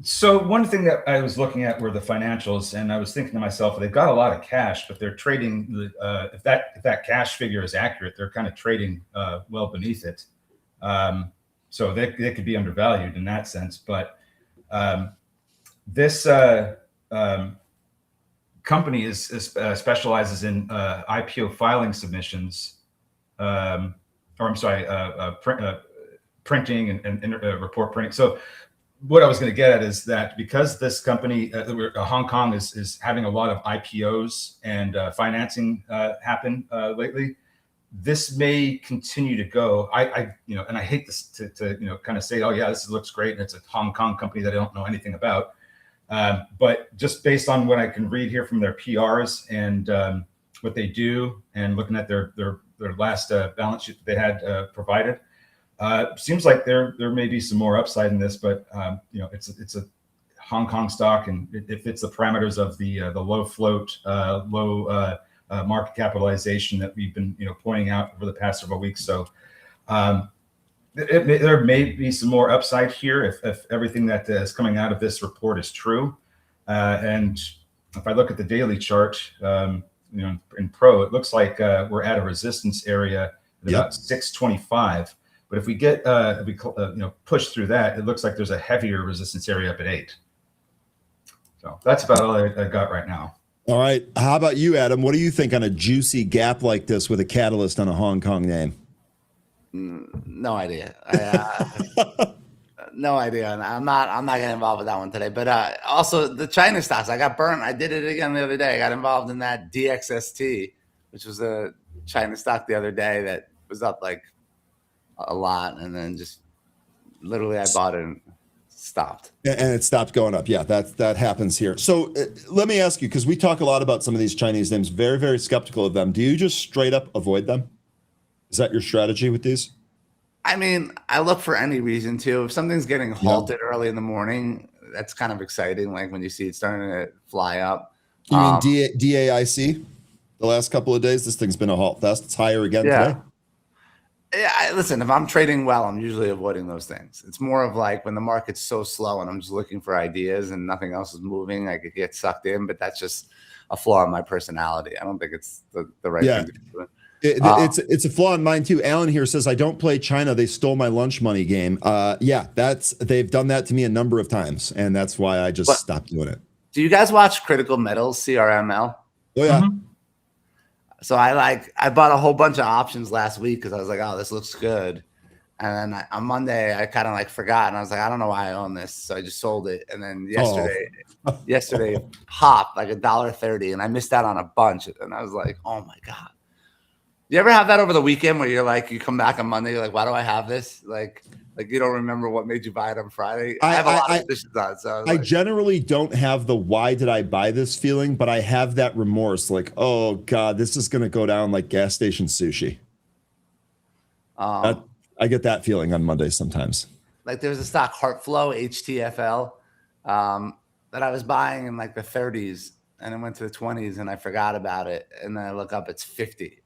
So one thing that I was looking at were the financials, and I was thinking to myself, they've got a lot of cash, but they're trading. If that cash figure is accurate, they're kind of trading well beneath it. So they could be undervalued in that sense. But this company specializes in IPO filing submissions, printing and report printing. So what I was going to get at is that because this company, Hong Kong, is having a lot of IPOs and financing happen lately, this may continue to go. And I hate this to kind of say, oh yeah, this looks great, and it's a Hong Kong company that I don't know anything about. But just based on what I can read here from their PRs and what they do, and looking at their last balance sheet that they had provided. Seems like there may be some more upside in this, but it's a Hong Kong stock, and it fits the parameters of the low float, low market capitalization that we've been pointing out over the past several weeks. So there may be some more upside here if everything that is coming out of this report is true. And if I look at the daily chart, in Pro, it looks like we're at a resistance area at about 625. But if we get push through that, it looks like there's a heavier resistance area up at 8. So that's about all I got right now.
All right. How about you, Adam? What do you think on a juicy gap like this with a catalyst on a Hong Kong name?
No idea. No idea. And I'm not getting involved with that one today. But also the China stocks, I got burnt. I did it again the other day. I got involved in that DXST, which was a China stock the other day that was up like a lot, and then just literally I bought it and stopped.
And it stopped going up. Yeah, that happens here. So let me ask you, because we talk a lot about some of these Chinese names, very, very skeptical of them. Do you just straight up avoid them? Is that your strategy with these?
I mean, I look for any reason to. If something's getting halted early in the morning, that's kind of exciting. Like when you see it starting to fly up.
You mean DAIC? the last couple of days. This thing's been a halt fest. It's higher again today.
Yeah, listen, if I'm trading well, I'm usually avoiding those things. It's more of like when the market's so slow and I'm just looking for ideas and nothing else is moving, I could get sucked in, but that's just a flaw in my personality. I don't think it's the right thing to do.
It's a flaw in mine too. Alan here says, I don't play China. They stole my lunch money game. They've done that to me a number of times, and that's why I just stopped doing it.
Do you guys watch Critical Metals, CRML?
Oh, yeah.
Mm-hmm.
So I bought a whole bunch of options last week because I was like, oh, this looks good. And then on Monday, I kind of like forgot. And I was like, I don't know why I own this. So I just sold it. And then yesterday popped like $1.30. And I missed out on a bunch. And I was like, oh my God. You ever have that over the weekend where you're like, you come back on Monday, you're like, why do I have this? Like you don't remember what made you buy it on Friday. I have a lot of positions on. So
I generally don't have the why did I buy this feeling, but I have that remorse. Like, oh God, this is going to go down like gas station sushi. I get that feeling on Mondays sometimes.
Like there was a stock, Heartflow, HTFL, that I was buying in like the 30s and it went to the 20s and I forgot about it. And then I look up, it's 50.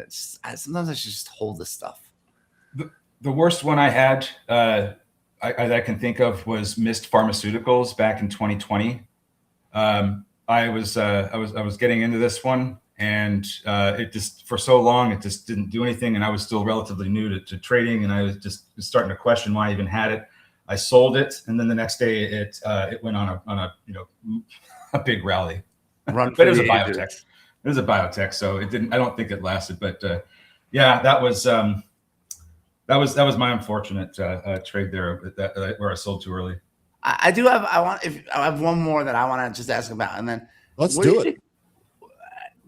Sometimes I should just hold this stuff.
The worst one I had I can think of was Mist Pharmaceuticals back in 2020. I was getting into this one, and it just for so long it just didn't do anything, and I was still relatively new to trading, and I was just starting to question why I even had it. I sold it, and then the next day it went on a big rally. But it was a biotech. It was a biotech, so it didn't. I don't think it lasted, but yeah, that was my unfortunate trade there where I sold too early.
I have one more that I want to just ask about, and then
let's do it.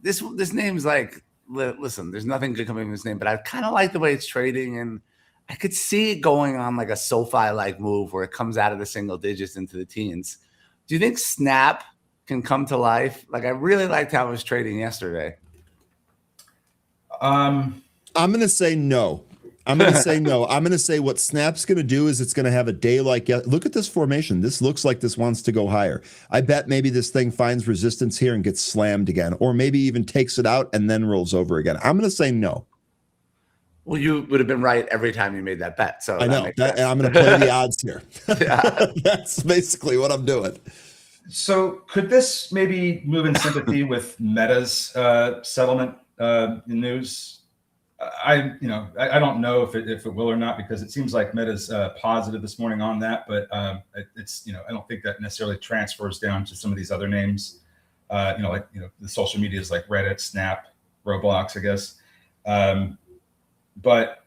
This name's like, listen, there's nothing good coming from this name, but I kind of like the way it's trading, and I could see it going on like a SoFi-like move where it comes out of the single digits into the teens. Do you think Snap can come to life? Like I really liked how it was trading yesterday.
I'm going to say no. I'm going to say no. I'm going to say what Snap's going to do is it's going to have a day like, look at this formation. This looks like this wants to go higher. I bet maybe this thing finds resistance here and gets slammed again, or maybe even takes it out and then rolls over again. I'm going to say no.
Well, you would have been right every time you made that bet. So
I know that, and I'm going to play the odds here. That's basically what I'm doing.
So could this maybe move in sympathy with Meta's settlement news? I don't know if it will or not, because it seems like Meta's positive this morning on that, but it's I don't think that necessarily transfers down to some of these other names, the social medias like Reddit, Snap, Roblox, I guess. But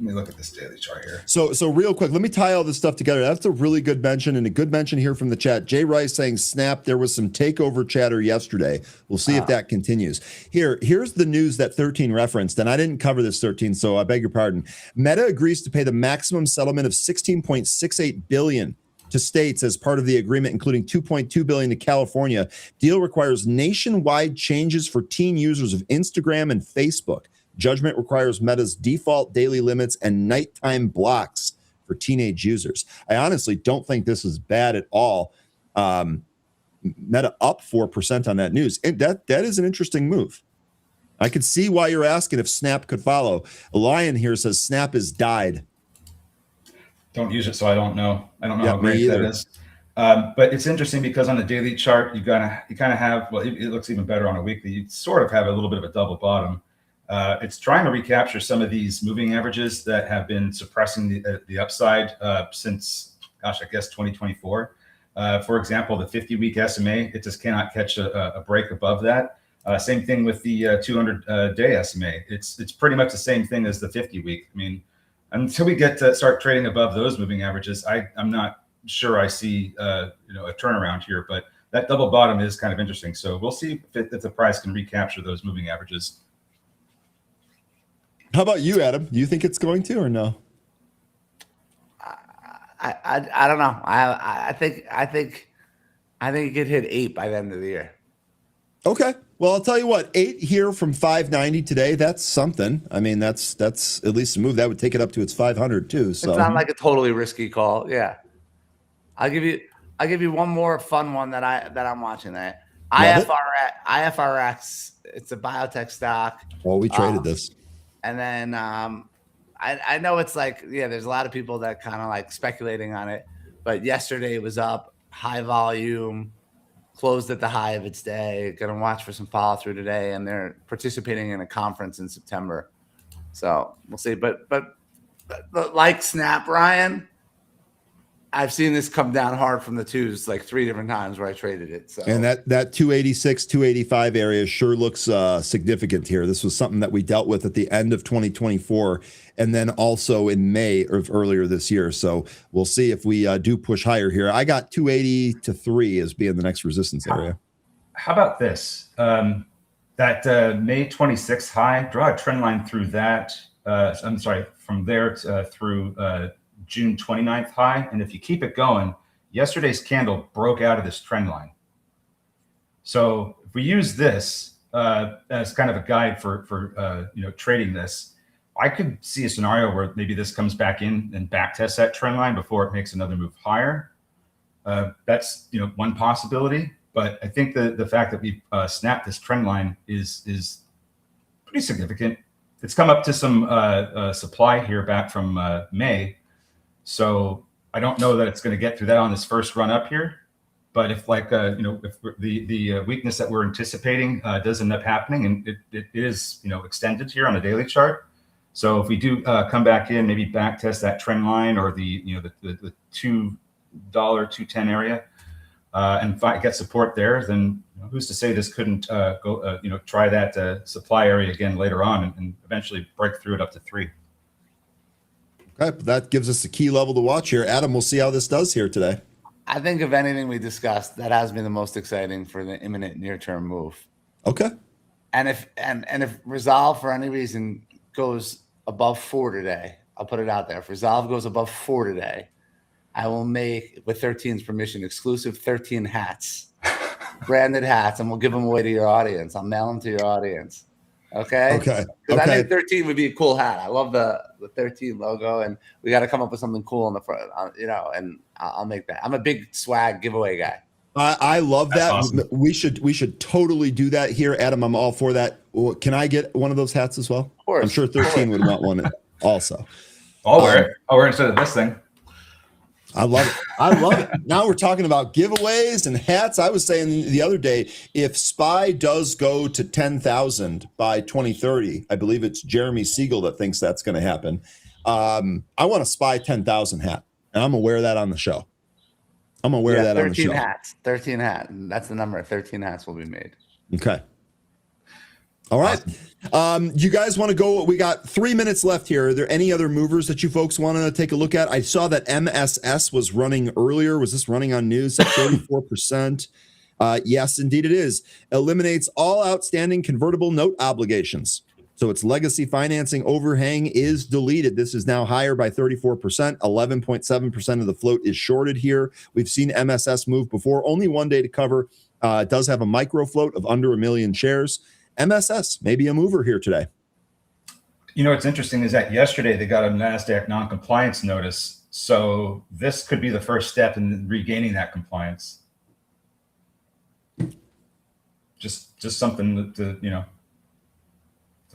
let me look at this daily chart here.
So real quick, let me tie all this stuff together. That's a really good mention, and a good mention here from the chat. Jay Rice saying Snap, there was some takeover chatter yesterday. We'll see if that continues. Here's the news that 13 referenced, and I didn't cover this 13, so I beg your pardon. Meta agrees to pay the maximum settlement of $16.68 billion to states as part of the agreement, including $2.2 billion to California. Deal requires nationwide changes for teen users of Instagram and Facebook. Judgment requires Meta's default daily limits and nighttime blocks for teenage users. I honestly don't think this is bad at all. Meta up 4% on that news. And that is an interesting move. I could see why you're asking if Snap could follow. A Lion here says Snap has died.
Don't use it, so I don't know. I don't know how great that is. But it's interesting because on the daily chart, you kind of have, well, it looks even better on a weekly. You sort of have a little bit of a double bottom. It's trying to recapture some of these moving averages that have been suppressing the upside since, I guess 2024. For example, the 50-week SMA, it just cannot catch a break above that. Same thing with the 200-day SMA. It's pretty much the same thing as the 50-week. I mean, until we get to start trading above those moving averages, I'm not sure I see a turnaround here. But that double bottom is kind of interesting. So we'll see if the price can recapture those moving averages.
How about you, Adam? Do you think it's going to or no?
I don't know. I think it could hit 8 by the end of the year.
Okay. Well, I'll tell you what, 8 here from 590 today. That's something. I mean, that's at least a move that would take it up to its 500 too. So
it's not like a totally risky call. Yeah. I'll give you one more fun one that I'm watching. That IFRX. It's a biotech stock.
Well, we traded this.
And then I know it's like, there's a lot of people that kind of like speculating on it, but yesterday it was up, high volume, closed at the high of its day. Going to watch for some follow through today, and they're participating in a conference in September. So we'll see. But like Snap, Ryan, I've seen this come down hard from the twos like 3 different times where I traded it. So,
and that 286, 285 area sure looks significant here. This was something that we dealt with at the end of 2024, and then also in May of earlier this year. So we'll see if we do push higher here. I got 280 to 3 as being the next resistance area.
How about this? That May 26th high, draw a trend line through that. I'm sorry, from there through June 29th high. And if you keep it going, yesterday's candle broke out of this trend line. So if we use this as kind of a guide for trading this, I could see a scenario where maybe this comes back in and back tests that trend line before it makes another move higher. That's one possibility. But I think the fact that we snapped this trend line is pretty significant. It's come up to some supply here back from May. So I don't know that it's going to get through that on this first run up here. But if if the weakness that we're anticipating does end up happening, and it is extended here on a daily chart. So if we do come back in, maybe back test that trend line or the $2 210 area, and if I get support there, then who's to say this couldn't go try that supply area again later on and eventually break through it up to 3.
Okay, that gives us a key level to watch here. Adam, we'll see how this does here today.
I think of anything we discussed, that has been the most exciting for the imminent near-term move.
Okay.
And if Resolve for any reason goes above 4 today, I'll put it out there. If Resolve goes above 4 today, I will make, with 13's permission, exclusive 13 hats, branded hats, and we'll give them away to your audience. I'll mail them to your audience. Okay.
Okay.
Because I think 13 would be a cool hat. I love the 13 logo, and we got to come up with something cool in the front, and I'll make that. I'm a big swag giveaway guy.
I love that.
Awesome.
We should totally do that here, Adam. I'm all for that. Can I get one of those hats as well?
Of course.
I'm sure 13 would want one also.
I'll wear it. I'll wear it instead of this thing.
I love it. I love it. Now we're talking about giveaways and hats. I was saying the other day, if SPY does go to 10,000 by 2030, I believe it's Jeremy Siegel that thinks that's going to happen. I want a SPY 10,000 hat, and I'm going to wear that on the show. I'm going to wear that on the show.
13 hats. 13 hats. That's the number. 13 hats will be made.
Okay. All right. You guys want to go? We got 3 minutes left here. Are there any other movers that you folks want to take a look at? I saw that MSS was running earlier. Was this running on news at 34%? Yes, indeed it is. Eliminates all outstanding convertible note obligations. So its legacy financing overhang is deleted. This is now higher by 34%. 11.7% of the float is shorted here. We've seen MSS move before. Only 1 day to cover. It does have a micro float of under 1 million shares. MSS may be a mover here today.
What's interesting is that yesterday they got a NASDAQ non-compliance notice. So this could be the first step in regaining that compliance. Just something to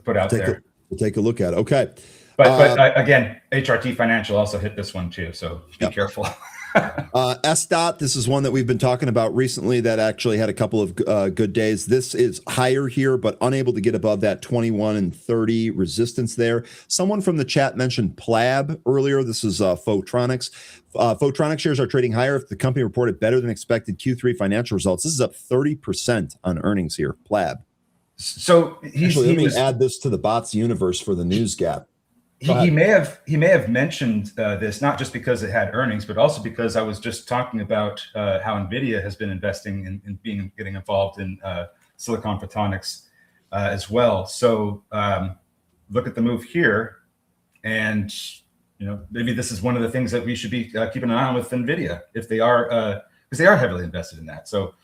put out there.
We'll take a look at it. Okay.
But again, HRT Financial also hit this one too. So be careful.
SDOT, this is one that we've been talking about recently that actually had a couple of good days. This is higher here, but unable to get above that 21 and 30 resistance there. Someone from the chat mentioned PLAB earlier. This is Photronics. Photronics shares are trading higher if the company reported better than expected Q3 financial results. This is up 30% on earnings here, PLAB.
So
let me add this to the bots universe for the news gap.
He may have mentioned this not just because it had earnings, but also because I was just talking about how NVIDIA has been investing in getting involved in silicon photonics as well. So look at the move here, and maybe this is one of the things that we should be keeping an eye on with NVIDIA if they are because they are heavily invested in that. So.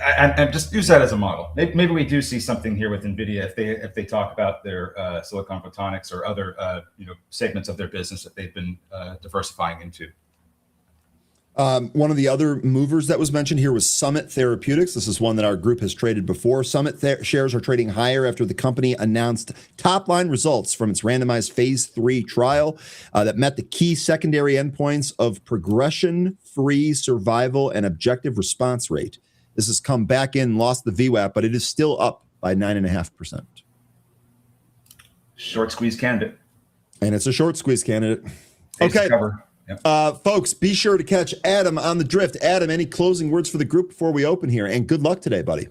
And just use that as a model. Maybe we do see something here with NVIDIA if they talk about their silicon photonics or other segments of their business that they've been diversifying into.
One of the other movers that was mentioned here was Summit Therapeutics. This is one that our group has traded before. Summit shares are trading higher after the company announced top-line results from its randomized phase 3 trial that met the key secondary endpoints of progression-free survival and objective response rate. This has come back in, lost the VWAP, but it is still up by 9.5%.
Short squeeze candidate.
And it's a short squeeze candidate. Okay. Yep. Folks, be sure to catch Adam on the drift. Adam, any closing words for the group before we open here? And good luck today, buddy.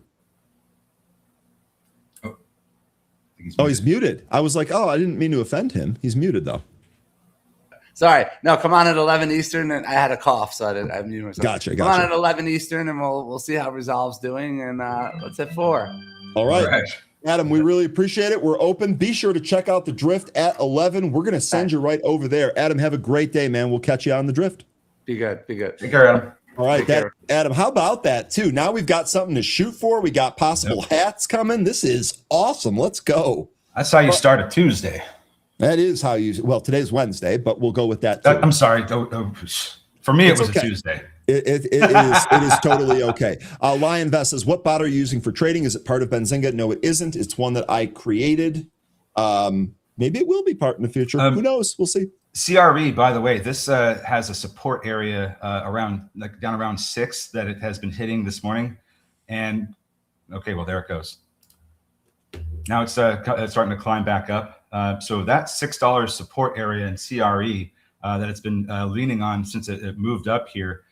He's muted. I was like, I didn't mean to offend him. He's muted, though.
Sorry. No, come on at 11 Eastern. And I had a cough, so I muted myself.
Gotcha.
Come on at 11 Eastern, and we'll see how Resolve's doing. And let's hit 4.
All right. Adam, we really appreciate it. We're open. Be sure to check out the drift at 11. We're going to send you right over there. Adam, have a great day, man. We'll catch you on the drift.
Be good.
Take care, Adam.
All right, Adam, how about that, too? Now we've got something to shoot for. We got possible hats coming. This is awesome. Let's go.
That's how you start a Tuesday.
That is how you – well, today's Wednesday, but we'll go with that, too.
I'm sorry. For me, it was a Tuesday.
It is totally okay. Lionvest says, what bot are you using for trading? Is it part of Benzinga? No, it isn't. It's one that I created. Maybe it will be part in the future. Who knows? We'll see.
CRE, by the way, this has a support area down around 6 that it has been hitting this morning. And okay, well, there it goes. Now it's starting to climb back up. So that $6 support area in CRE that it's been leaning on since it moved up here,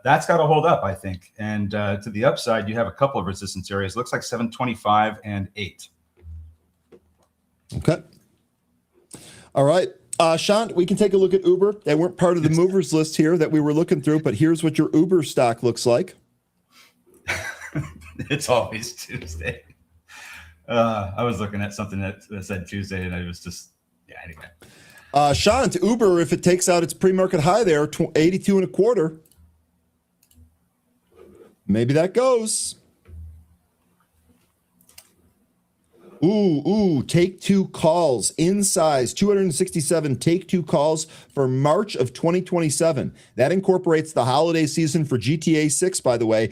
that's got to hold up, I think. And to the upside, you have a couple of resistance areas. Looks like 725 and 8.
Okay. All right. Shant, we can take a look at Uber. They weren't part of the movers list here that we were looking through, but here's what your Uber stock looks like.
It's always Tuesday. I was looking at something that said Tuesday, and I was just, anyway.
Shant, Uber, if it takes out its pre-market high there, 82.25, maybe that goes. Take 2 calls in size, 267 take 2 calls for March of 2027. That incorporates the holiday season for GTA 6, by the way.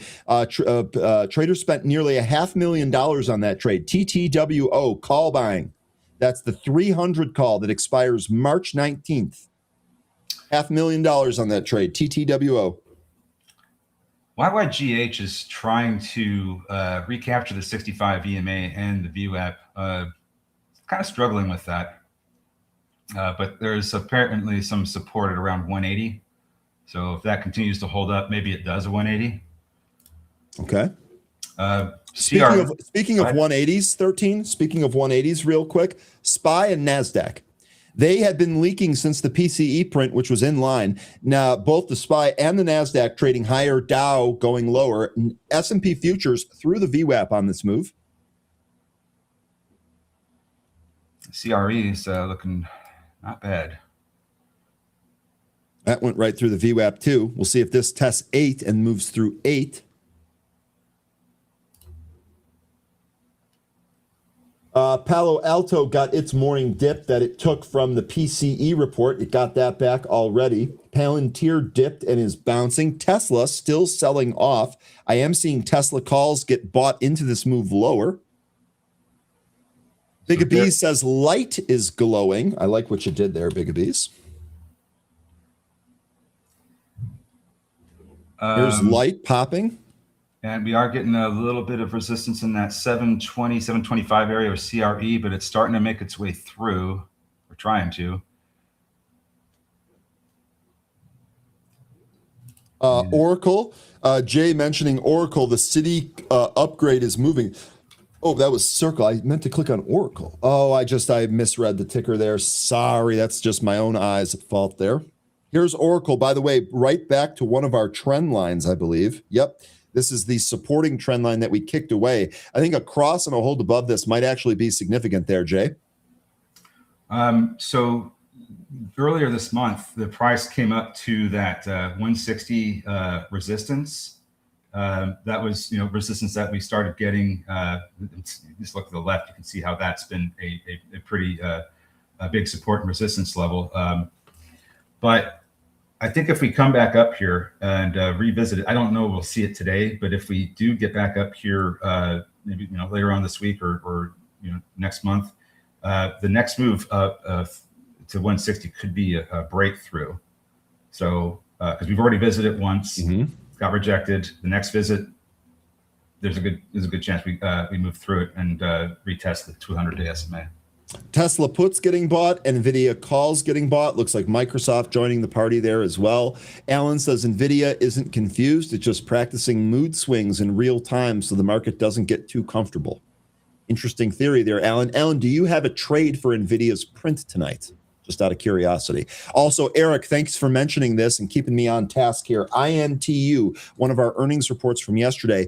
Traders spent nearly $500,000 on that trade. TTWO, call buying. That's the 300 call that expires March 19th. $500,000 on that trade, TTWO.
YYGH is trying to recapture the 65 EMA and the VWAP. Kind of struggling with that. But there's apparently some support at around 180. So if that continues to hold up, maybe it does a 180.
Okay. Speaking of 180s, 13, speaking of 180s real quick, SPY and NASDAQ. They had been leaking since the PCE print, which was in line. Now, both the SPY and the NASDAQ trading higher, Dow going lower. S&P futures through the VWAP on this move.
CRE is looking not bad.
That went right through the VWAP too. We'll see if this tests 8 and moves through 8. Palo Alto got its morning dip that it took from the PCE report. It got that back already. Palantir dipped and is bouncing. Tesla still selling off. I am seeing Tesla calls get bought into this move lower. Bigabees says light is glowing. I like what you did there, Bigabees. Here's light popping.
And we are getting a little bit of resistance in that 720, 725 area of CRE, but it's starting to make its way through. We're trying to.
Oracle, Jay mentioning Oracle, the city upgrade is moving. Oh, that was Circle. I meant to click on Oracle. Oh, I misread the ticker there. Sorry, that's just my own eyes at fault there. Here's Oracle, by the way, right back to one of our trend lines, I believe. Yep. This is the supporting trend line that we kicked away. I think a cross and a hold above this might actually be significant there, Jay.
So earlier this month, the price came up to that 160 resistance. That was, resistance that we started getting. Just look to the left, you can see how that's been a pretty big support and resistance level. But I think if we come back up here and revisit it, I don't know we'll see it today, but if we do get back up here, maybe later on this week or next month, the next move up to 160 could be a breakthrough. So because we've already visited it once, got rejected. The next visit, there's a good chance we move through it and retest the 200-day SMA.
Tesla puts getting bought, NVIDIA calls getting bought. Looks like Microsoft joining the party there as well. Alan says NVIDIA isn't confused. It's just practicing mood swings in real time so the market doesn't get too comfortable. Interesting theory there, Alan. Alan, do you have a trade for NVIDIA's print tonight? Just out of curiosity. Also, Eric, thanks for mentioning this and keeping me on task here. INTU, one of our earnings reports from yesterday.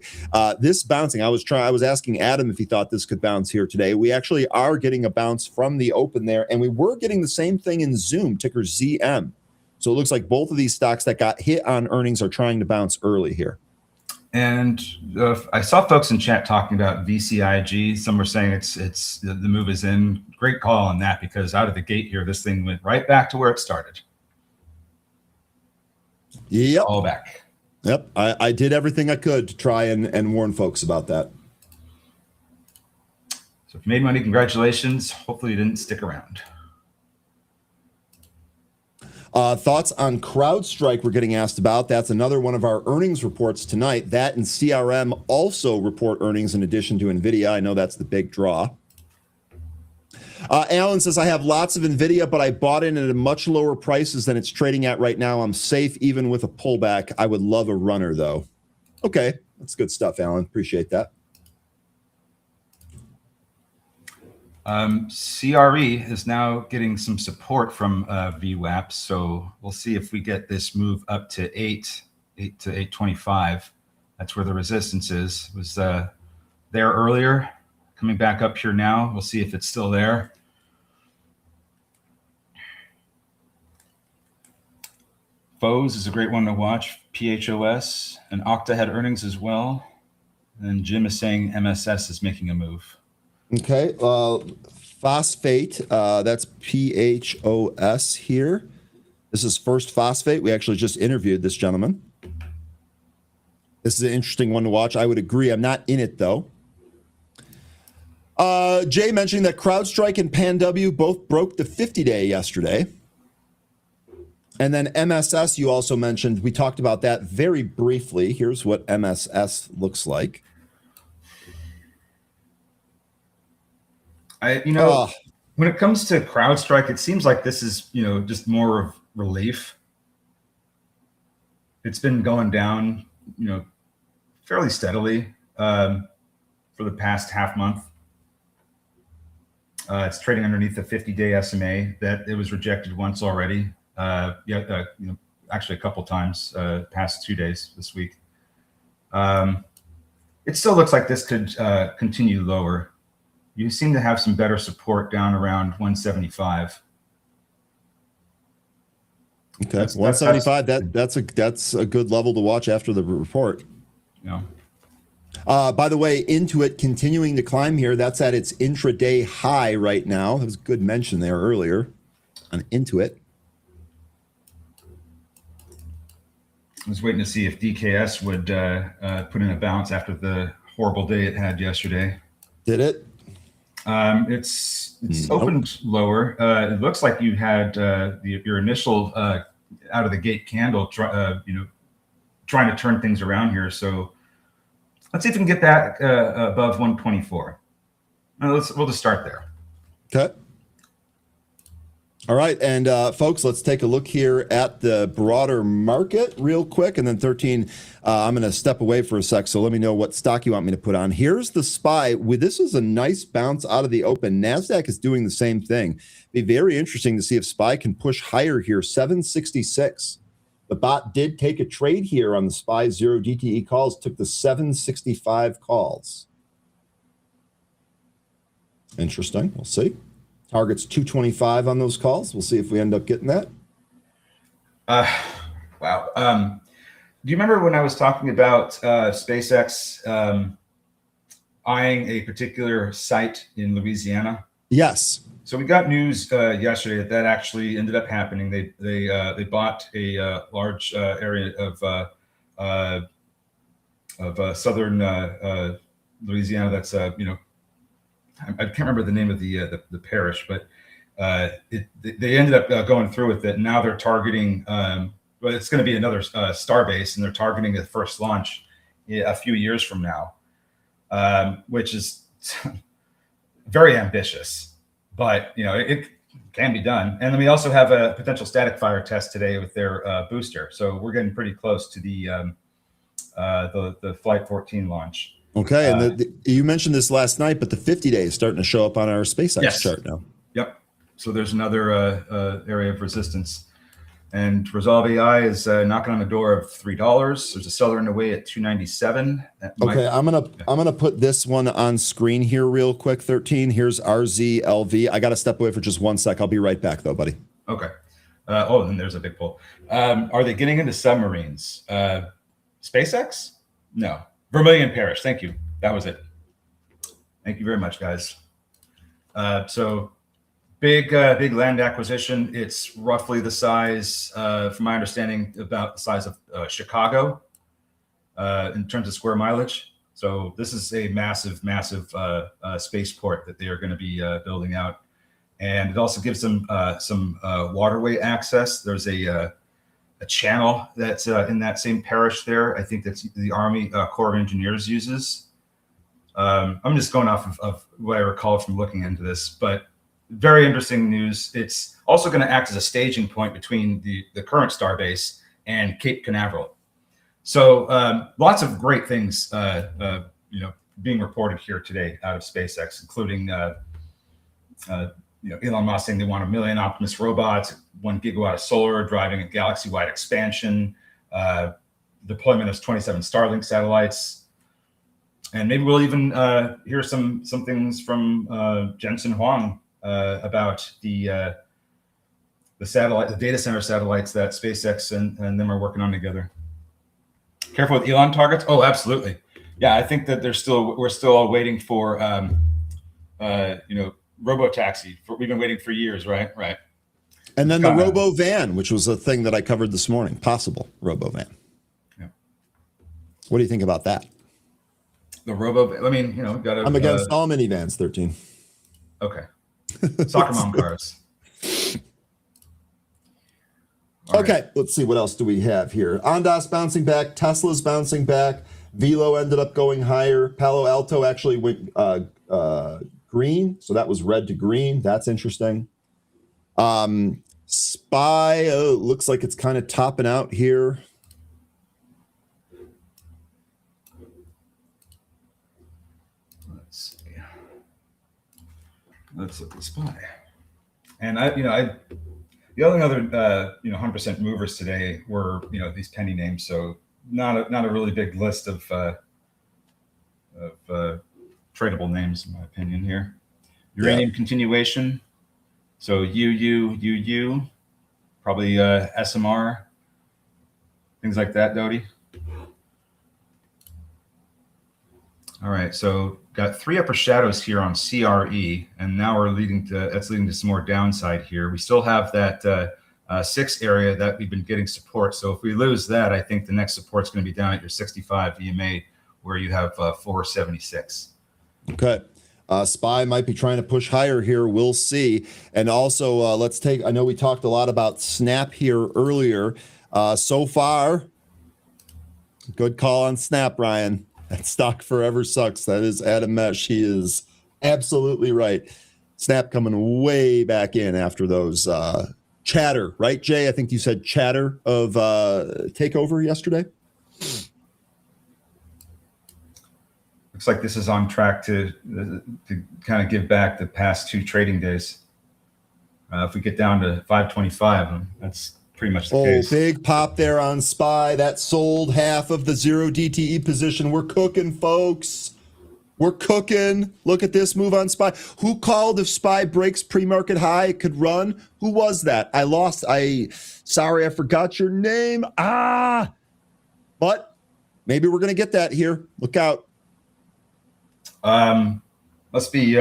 This bouncing, I was asking Adam if he thought this could bounce here today. We actually are getting a bounce from the open there, and we were getting the same thing in Zoom, ticker ZM. So it looks like both of these stocks that got hit on earnings are trying to bounce early here.
And I saw folks in chat talking about VCIG. Some were saying it's the move is in. Great call on that, because out of the gate here, this thing went right back to where it started.
Yep.
All back.
Yep. I did everything I could to try and warn folks about that.
So if you made money, congratulations. Hopefully you didn't stick around.
Thoughts on CrowdStrike we're getting asked about. That's another one of our earnings reports tonight. That and CRM also report earnings in addition to NVIDIA. I know that's the big draw. Alan says, I have lots of NVIDIA, but I bought in at a much lower prices than it's trading at right now. I'm safe even with a pullback. I would love a runner, though. Okay, that's good stuff, Alan. Appreciate that.
CRE is now getting some support from VWAP, so we'll see if we get this move up to 8 to 825. That's where the resistance is. It was there earlier, coming back up here now. We'll see if it's still there. Foes is a great one to watch. PHOS and Okta had earnings as well. And Jim is saying MSS is making a move.
Okay, phosphate, that's PHOS here. This is First Phosphate. We actually just interviewed this gentleman. This is an interesting one to watch. I would agree. I'm not in it, though. Jay mentioning that CrowdStrike and PanW both broke the 50-day yesterday. And then MSS, you also mentioned. We talked about that very briefly. Here's what MSS looks like.
When it comes to CrowdStrike, it seems like this is, just more of relief. It's been going down, fairly steadily for the past half month. It's trading underneath the 50-day SMA that it was rejected once already. Actually a couple times past 2 days this week. It still looks like this could continue lower. You seem to have some better support down around 175.
Okay, 175. That's a good level to watch after the report.
Yeah.
By the way, Intuit continuing to climb here. That's at its intraday high right now. That was a good mention there earlier on Intuit.
I was waiting to see if DKS would put in a bounce after the horrible day it had yesterday.
Did it?
It's opened lower. It looks like you had your initial out of the gate candle, trying to turn things around here. So let's see if we can get that above 124. We'll just start there.
Okay. All right, and folks, let's take a look here at the broader market real quick. And then 13, I'm going to step away for a sec, so let me know what stock you want me to put on. Here's the SPY. This is a nice bounce out of the open. NASDAQ is doing the same thing. Be very interesting to see if SPY can push higher here, 766. The bot did take a trade here on the SPY 0 DTE calls, took the 765 calls. Interesting, we'll see. Target's 225 on those calls. We'll see if we end up getting that.
Wow. Do you remember when I was talking about SpaceX eyeing a particular site in Louisiana?
Yes.
So we got news yesterday that actually ended up happening. They bought a large area of southern Louisiana. That's I can't remember the name of the parish, but they ended up going through with it. Now they're targeting. Well, it's going to be another star base, and they're targeting the first launch a few years from now, which is very ambitious, but it can be done. And then we also have a potential static fire test today with their booster, so we're getting pretty close to the Flight 14 launch.
Okay, and you mentioned this last night, but the 50-day is starting to show up on our SpaceX chart now.
Yep. So there's another area of resistance. And Resolve AI is knocking on the door of $3. There's a seller in the way at $297.
Okay, I'm gonna put this one on screen here real quick. 13. Here's RZLV. I got to step away for just 1 sec. I'll be right back though, buddy.
Okay. And there's a big pull. Are they getting into submarines? SpaceX? No. Vermilion Parish. Thank you. That was it. Thank you very much, guys. So. Big land acquisition. It's roughly the size, from my understanding, about the size of Chicago in terms of square mileage. So this is a massive spaceport that they are going to be building out, and it also gives them some waterway access. There's a channel that's in that same parish there. I think that's the Army Corps of Engineers uses. I'm just going off of what I recall from looking into this, but. Very interesting news. It's also going to act as a staging point between the current starbase and Cape Canaveral. So lots of great things, being reported here today out of SpaceX, including, Elon Musk saying they want 1 million Optimus robots, 1 gigawatt of solar, driving a galaxy-wide expansion, deployment of 27 Starlink satellites, and maybe we'll even hear some things from Jensen Huang. About the data center satellites that SpaceX and them are working on together. Careful with Elon targets. Oh, absolutely. Yeah, I think that we're still all waiting for robo-taxi. We've been waiting for years, right? Right.
And then the robo van, which was a thing that I covered this morning, possible robo van. Yeah. What do you think about that?
The robo. I mean,
I'm against all minivans. 13.
Okay. Soccer mom cars.
Okay,
right.
Let's see. What else do we have here? Ondas bouncing back. Tesla's bouncing back. Velo ended up going higher. Palo Alto actually went green. So that was red to green. That's interesting. SPY looks like it's kind of topping out here.
Let's look at SPY. And the only other 100% movers today were these penny names. So not a really big list of tradable names in my opinion here. Uranium continuation. So UU, probably SMR, things like that, Dodie. All right, so got 3 upper shadows here on CRE, and now we're leading to some more downside here. We still have that 6 area that we've been getting support. So if we lose that, I think the next support is going to be down at your 65 EMA, where you have 476. Okay.
SPY might be trying to push higher here. We'll see. And also, I know we talked a lot about Snap here earlier. So far, good call on Snap, Ryan. That stock forever sucks. That is Adam Mesh. He is absolutely right. Snap coming way back in after those chatter, right, Jay? I think you said chatter of takeover yesterday.
Looks like this is on track to kind of give back the past 2 trading days. If we get down to 525, that's pretty much the case.
Big pop there on SPY. That sold half of the 0 DTE position. We're cooking, folks. We're cooking. Look at this move on SPY. Who called if SPY breaks pre-market high, it could run? Who was that? Sorry, I forgot your name. But maybe we're going to get that here. Look out.
Must be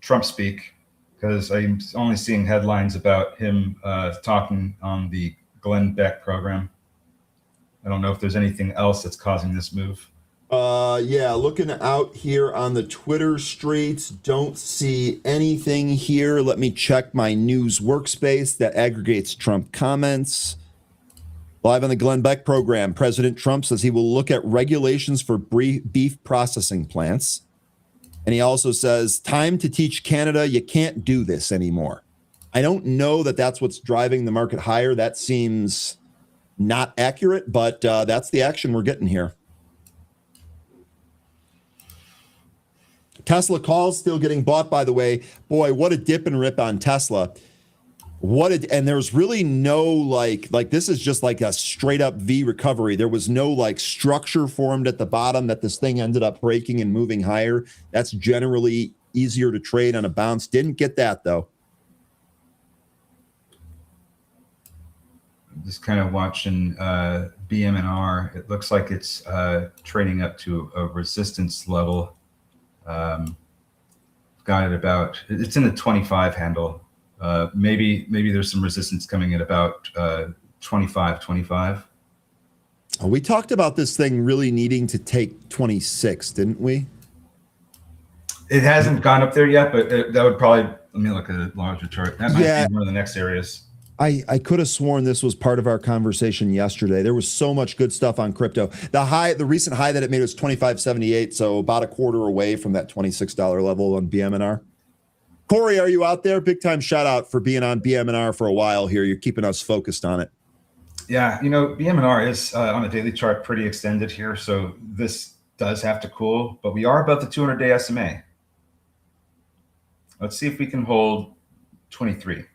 Trump speak. because I'm only seeing headlines about him talking on the Glenn Beck program. I don't know if there's anything else that's causing this move.
Yeah, looking out here on the Twitter streets, don't see anything here. Let me check my news workspace that aggregates Trump comments. Live on the Glenn Beck program, President Trump says he will look at regulations for beef processing plants. And he also says, time to teach Canada you can't do this anymore. I don't know that that's what's driving the market higher. That seems not accurate, but that's the action we're getting here. Tesla calls still getting bought, by the way. Boy, what a dip and rip on Tesla. And there's really no like this is just like a straight up V recovery. There was no like structure formed at the bottom that this thing ended up breaking and moving higher. That's generally easier to trade on a bounce. Didn't get that though.
Just kind of watching BM&R. It looks like it's trading up to a resistance level. Got it about, it's in the 25 handle. Maybe there's some resistance coming at about 25.
We talked about this thing really needing to take 26, didn't we?
It hasn't gone up there yet, but that would probably, let me look at a larger chart. That might be one of the next areas.
I could have sworn this was part of our conversation yesterday. There was so much good stuff on crypto. The recent high that it made was 25.78, so about a quarter away from that $26 level on BM&R. Corey, are you out there? Big time shout out for being on BM&R for a while here. You're keeping us focused on it.
Yeah, BM&R is on a daily chart pretty extended here, so this does have to cool, but we are above the 200-day SMA. Let's see if we can hold 23.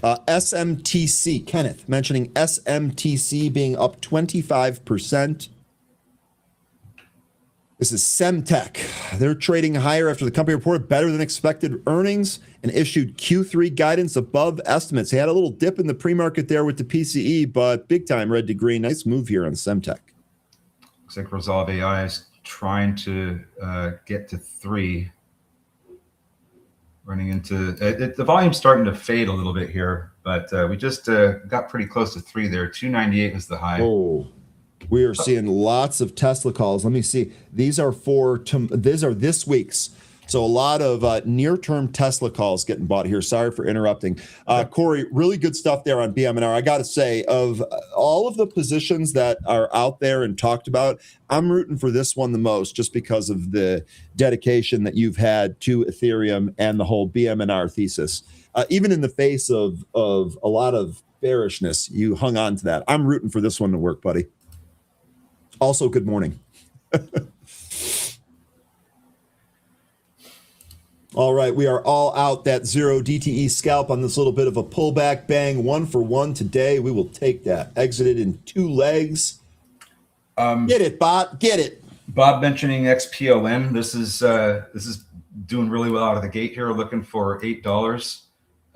SMTC, Kenneth mentioning SMTC being up 25%. This is Semtech. They're trading higher after the company reported better than expected earnings and issued Q3 guidance above estimates. They had a little dip in the pre-market there with the PCE, but big time red to green. Nice move here on Semtech.
Looks like Resolve AI is trying to get to 3. Running into the volume's starting to fade a little bit here, but we just got pretty close to 3 there. 298 was the high.
Oh, we are seeing lots of Tesla calls. Let me see. These are this week's. So a lot of near-term Tesla calls getting bought here. Sorry for interrupting. Corey, really good stuff there on BM&R. I got to say, of all of the positions that are out there and talked about, I'm rooting for this one the most just because of the dedication that you've had to Ethereum and the whole BM&R thesis. Even in the face of a lot of bearishness, you hung on to that. I'm rooting for this one to work, buddy. Also, good morning. All right, we are all out that 0 DTE scalp on this little bit of a pullback. Bang, 1 for 1 today. We will take that. Exited in 2 legs. Get it, bot. Get it.
Bob mentioning XPON. This is doing really well out of the gate here. Looking for $8.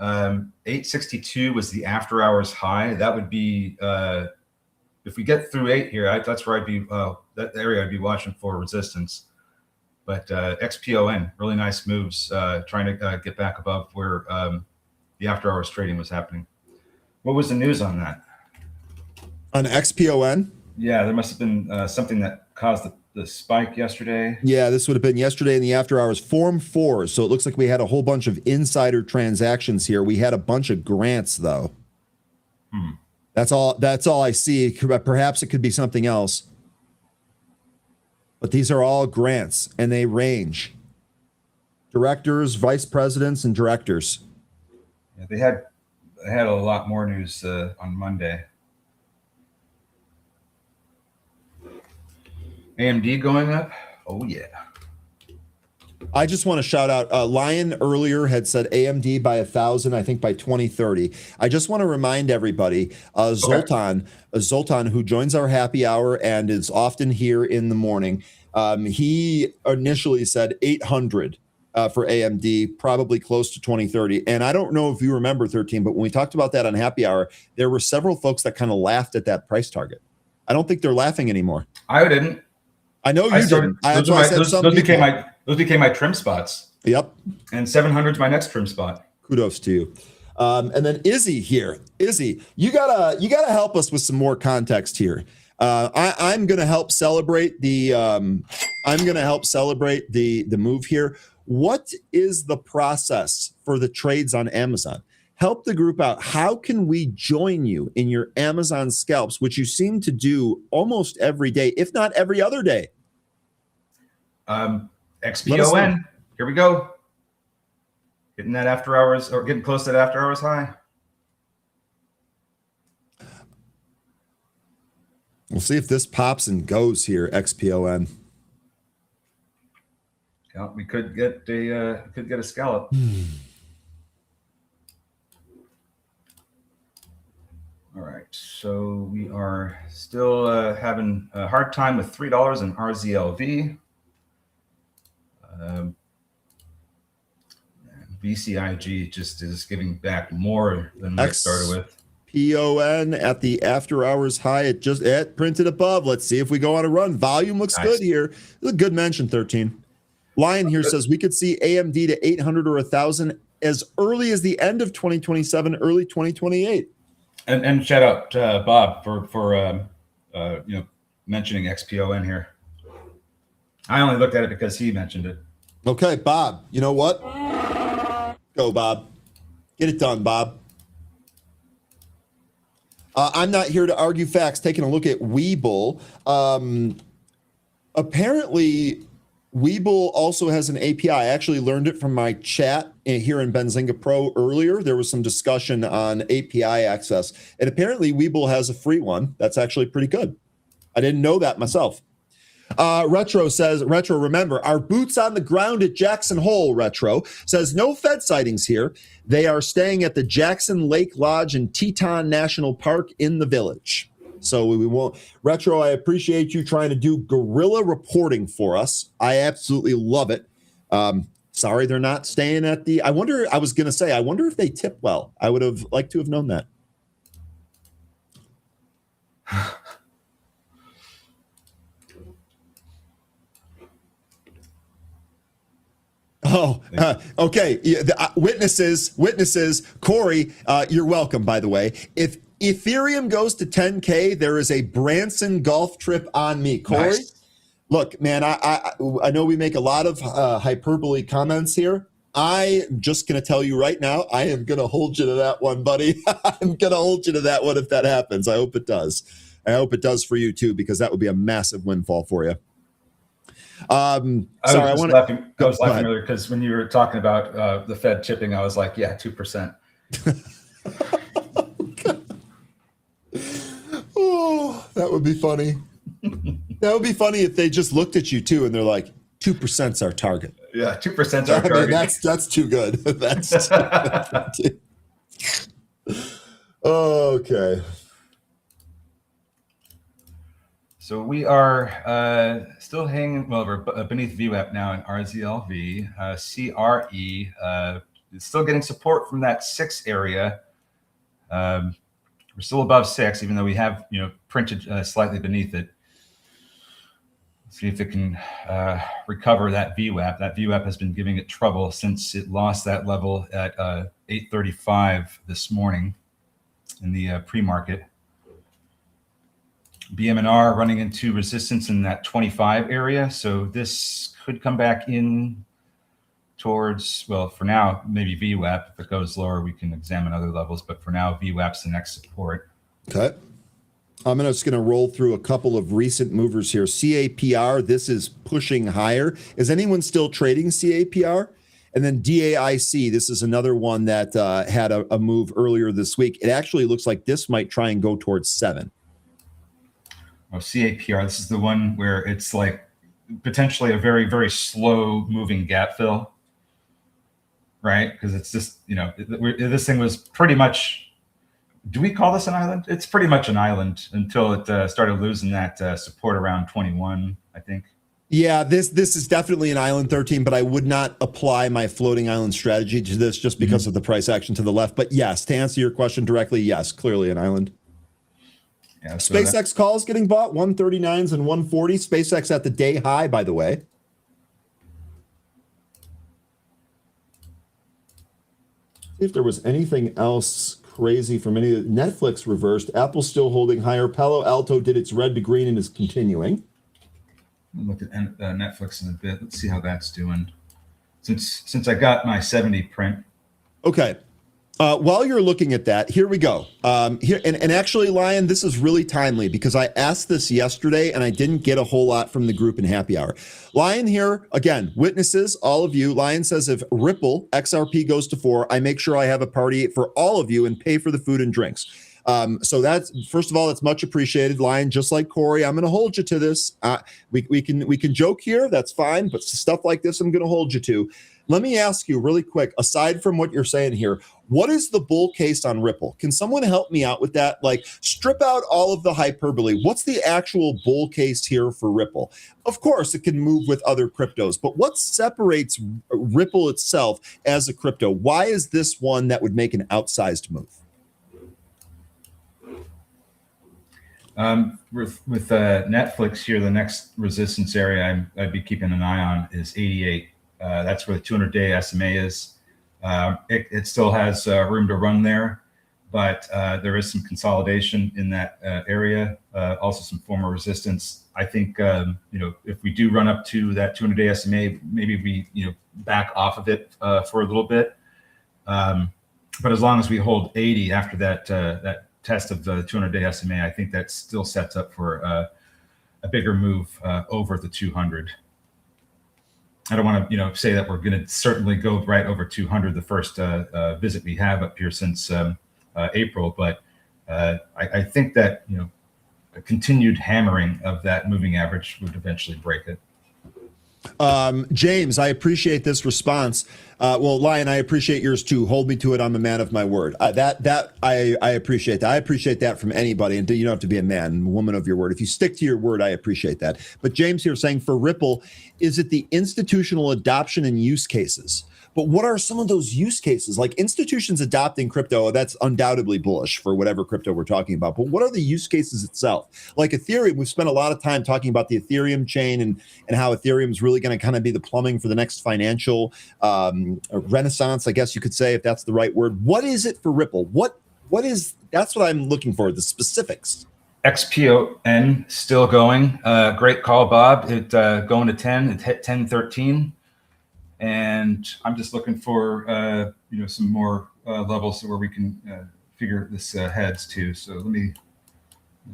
862 was the after hours high. That would be if we get through 8 here. That's where I'd be. That area I'd be watching for resistance. But XPON, really nice moves, trying to get back above where the after hours trading was happening. What was the news on that?
On XPON?
Yeah, there must have been something that caused the spike yesterday.
Yeah, this would have been yesterday in the after hours. Form 4. So it looks like we had a whole bunch of insider transactions here. We had a bunch of grants, though. That's all I see. Perhaps it could be something else. But these are all grants, and they range. Directors, vice presidents, and directors.
Yeah, they had a lot more news on Monday. AMD going up? Oh, yeah.
I just want to shout out, Lion earlier had said AMD by 1,000, I think by 2030. I just want to remind everybody, Zoltan, who joins our happy hour and is often here in the morning, he initially said 800 for AMD, probably close to 2030. And I don't know if you remember 13, but when we talked about that on happy hour, there were several folks that kind of laughed at that price target. I don't think they're laughing anymore.
I didn't.
I know you didn't. That's why I said some
those
people.
became my trim spots.
Yep.
And 700 is my next trim spot.
Kudos to you. And then Izzy here. Izzy, you gotta help us with some more context here. I'm gonna help celebrate the the move here. What is the process for the trades on Amazon? Help the group out. How can we join you in your Amazon scalps, which you seem to do almost every day, if not every other day?
XPON. Here we go. Getting that after hours, or getting close to that after hours high.
We'll see if this pops and goes here, XPON.
Yeah, we could get a scallop. All right, so we are still having a hard time with $3 in RZLV. VCIG just is giving back more than we started with.
PON at the after hours high. It printed above. Let's see if we go on a run. Volume looks good here. It's a good mention, 13. Lion here says we could see AMD to 800 or 1,000 as early as the end of 2027, early 2028.
And shout out Bob for mentioning XPON here. I only looked at it because he mentioned it.
Okay, Bob. You know what? Go, Bob. Get it done, Bob. I'm not here to argue facts. Taking a look at Webull. Apparently, Webull also has an API. I actually learned it from my chat here in Benzinga Pro earlier. There was some discussion on API access. And apparently, Webull has a free one. That's actually pretty good. I didn't know that myself. Retro says, remember, our boots on the ground at Jackson Hole, Retro, says no Fed sightings here. They are staying at the Jackson Lake Lodge in Teton National Park in the Village. So we won't. Retro, I appreciate you trying to do guerrilla reporting for us. I absolutely love it. Sorry, they're not staying at the, I wonder if they tip well. I would have liked to have known that. Oh, okay. Witnesses. Corey, you're welcome, by the way. If Ethereum goes to 10K, there is a Branson golf trip on me. Corey, nice. Look, man, I know we make a lot of hyperbole comments here. I'm just going to tell you right now, I am going to hold you to that one, buddy. I'm going to hold you to that one if that happens. I hope it does. I hope it does for you, too, because that would be a massive windfall for you.
I was laughing earlier because when you were talking about the Fed chipping, I was like, yeah, 2%.
Oh, that would be funny. That would be funny if they just looked at you too and they're like, 2%'s our target.
Yeah, 2%'s our target.
That's too good. That's too okay.
So we are still hanging, well, we're beneath VWAP now in RZLV. CRE is still getting support from that 6 area. We're still above 6, even though we have, printed slightly beneath it. Let's see if it can recover that VWAP. That VWAP has been giving it trouble since it lost that level at 8:35 this morning in the pre-market. BMNR running into resistance in that 25 area. So this could come back in towards, well, for now, maybe VWAP. If it goes lower, we can examine other levels. But for now, VWAP's the next support.
Okay. I'm just going to roll through a couple of recent movers here. CAPR, this is pushing higher. Is anyone still trading CAPR? And then DAIC, this is another one that had a move earlier this week. It actually looks like this might try and go towards 7.
Oh, CAPR, this is the one where it's like potentially a very, very slow moving gap fill, right? Because it's just, this thing was pretty much, do we call this an island? It's pretty much an island until it started losing that support around 21, I think. Yeah,
this is definitely an island, 13, but I would not apply my floating island strategy to this just because of the price action to the left. But yes, to answer your question directly, yes, clearly an island.
Yeah, so
SpaceX calls getting bought, 139s and 140. SpaceX at the day high, by the way. See if there was anything else crazy from any of Netflix reversed. Apple's still holding higher. Palo Alto did its red to green and is continuing.
I'll look at Netflix in a bit. Let's see how that's doing. Since I got my 70 print.
Okay. While you're looking at that, here we go. Here and actually, Lion, this is really timely because I asked this yesterday and I didn't get a whole lot from the group in happy hour. Lion here, again, witnesses, all of you. Lion says if Ripple XRP goes to 4, I make sure I have a party for all of you and pay for the food and drinks. So that's, first of all, that's much appreciated, Lion. Just like Corey, I'm going to hold you to this. We can joke here, that's fine, but stuff like this, I'm going to hold you to. Let me ask you really quick, aside from what you're saying here, what is the bull case on Ripple? Can someone help me out with that? Like, strip out all of the hyperbole. What's the actual bull case here for Ripple? Of course, it can move with other cryptos, but what separates Ripple itself as a crypto? Why is this one that would make an outsized move?
With Netflix here, the next resistance area I'd be keeping an eye on is 88. That's where the 200-day SMA is. It still has room to run there, but there is some consolidation in that area. Also, some former resistance. I think if we do run up to that 200-day SMA, maybe we back off of it for a little bit. But as long as we hold 80 after that test of the 200-day SMA, I think that still sets up for a bigger move over the 200. I don't want to, say that we're going to certainly go right over 200 the first visit we have up here since April, but I think that a continued hammering of that moving average would eventually break it.
James, I appreciate this response. Well, Lion, I appreciate yours too. Hold me to it. I'm a man of my word. I appreciate that. I appreciate that from anybody. And you don't have to be a man, woman of your word. If you stick to your word, I appreciate that. But James here saying for Ripple, is it the institutional adoption and use cases? But what are some of those use cases? Like institutions adopting crypto, that's undoubtedly bullish for whatever crypto we're talking about. But what are the use cases itself? Like Ethereum, we've spent a lot of time talking about the Ethereum chain and how Ethereum is really going to kind of be the plumbing for the next financial renaissance, I guess you could say, if that's the right word. What is it for Ripple? That's what I'm looking for, the specifics.
XPON still going. Great call, Bob. It going to 10. It hit 10.13. And I'm just looking for some more levels where we can figure this heads to. So let me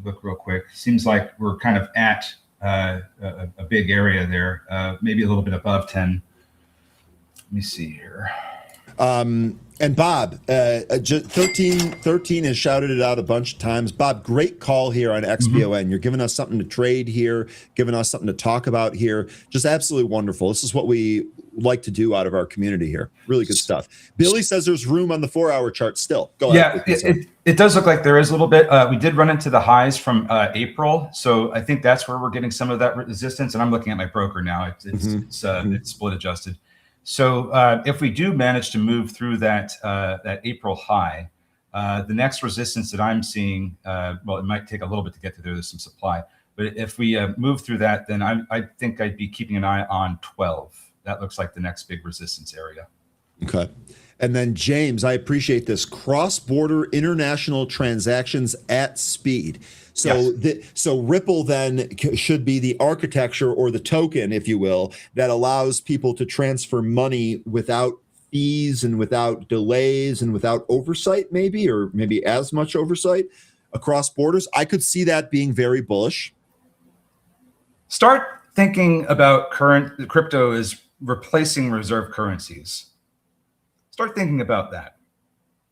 look real quick. Seems like we're kind of at a big area there, maybe a little bit above 10. Let me see here.
And Bob, 13 has shouted it out a bunch of times. Bob, great call here on XPON. Mm-hmm. You're giving us something to trade here, giving us something to talk about here. Just absolutely wonderful. This is what we like to do out of our community here. Really good stuff. Billy says there's room on the 4-hour chart still. Go ahead.
Yeah, it does look like there is a little bit. We did run into the highs from April. So I think that's where we're getting some of that resistance. And I'm looking at my broker now. It's split adjusted. So if we do manage to move through that April high, the next resistance that I'm seeing, well, it might take a little bit to get to there. There's some supply. But if we move through that, then I think I'd be keeping an eye on 12. That looks like the next big resistance area. Okay.
And then James, I appreciate this. Cross-border international transactions at speed. So, yes. So Ripple then should be the architecture or the token, if you will, that allows people to transfer money without fees and without delays and without oversight, maybe, or maybe as much oversight across borders. I could see that being very bullish.
Start thinking about crypto as replacing reserve currencies. Start thinking about that.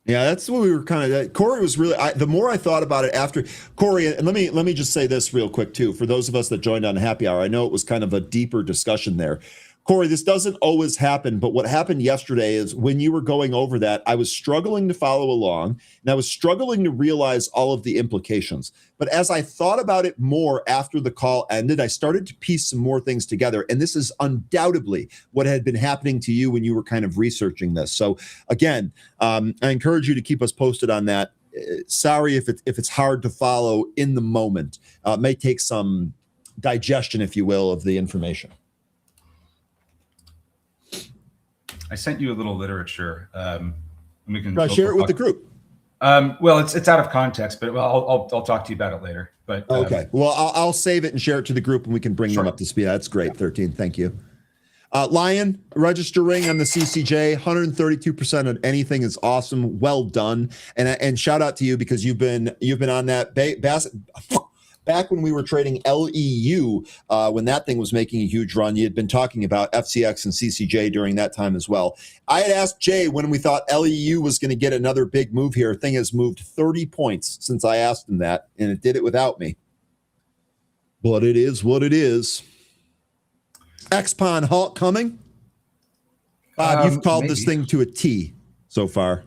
Yeah, that's what we were kind of. Corey was really. The more I thought about it after Corey, and let me just say this real quick too, for those of us that joined on Happy Hour, I know it was kind of a deeper discussion there. Corey, this doesn't always happen, but what happened yesterday is when you were going over that, I was struggling to follow along, and I was struggling to realize all of the implications. But as I thought about it more after the call ended, I started to piece some more things together, and this is undoubtedly what had been happening to you when you were kind of researching this. So again, I encourage you to keep us posted on that. sorry if it's hard to follow in the moment. It may take some digestion, if you will, of the information.
I sent you a little literature. And we can
share it with the group.
Well, it's out of context, but I'll talk to you about it later. But
okay, well, I'll save it and share it to the group, and we can bring them up to speed. That's great. 13. Thank you. Lion registering on the CCJ, 132% on anything is awesome. Well done, and shout out to you because you've been on that back when we were trading LEU, when that thing was making a huge run. You had been talking about FCX and CCJ during that time as well. I had asked Jay when we thought LEU was going to get another big move here. Thing has moved 30 points since I asked him that, and it did it without me. But it is what it is. Xpon halt coming. Bob, you've called this thing to a T so far.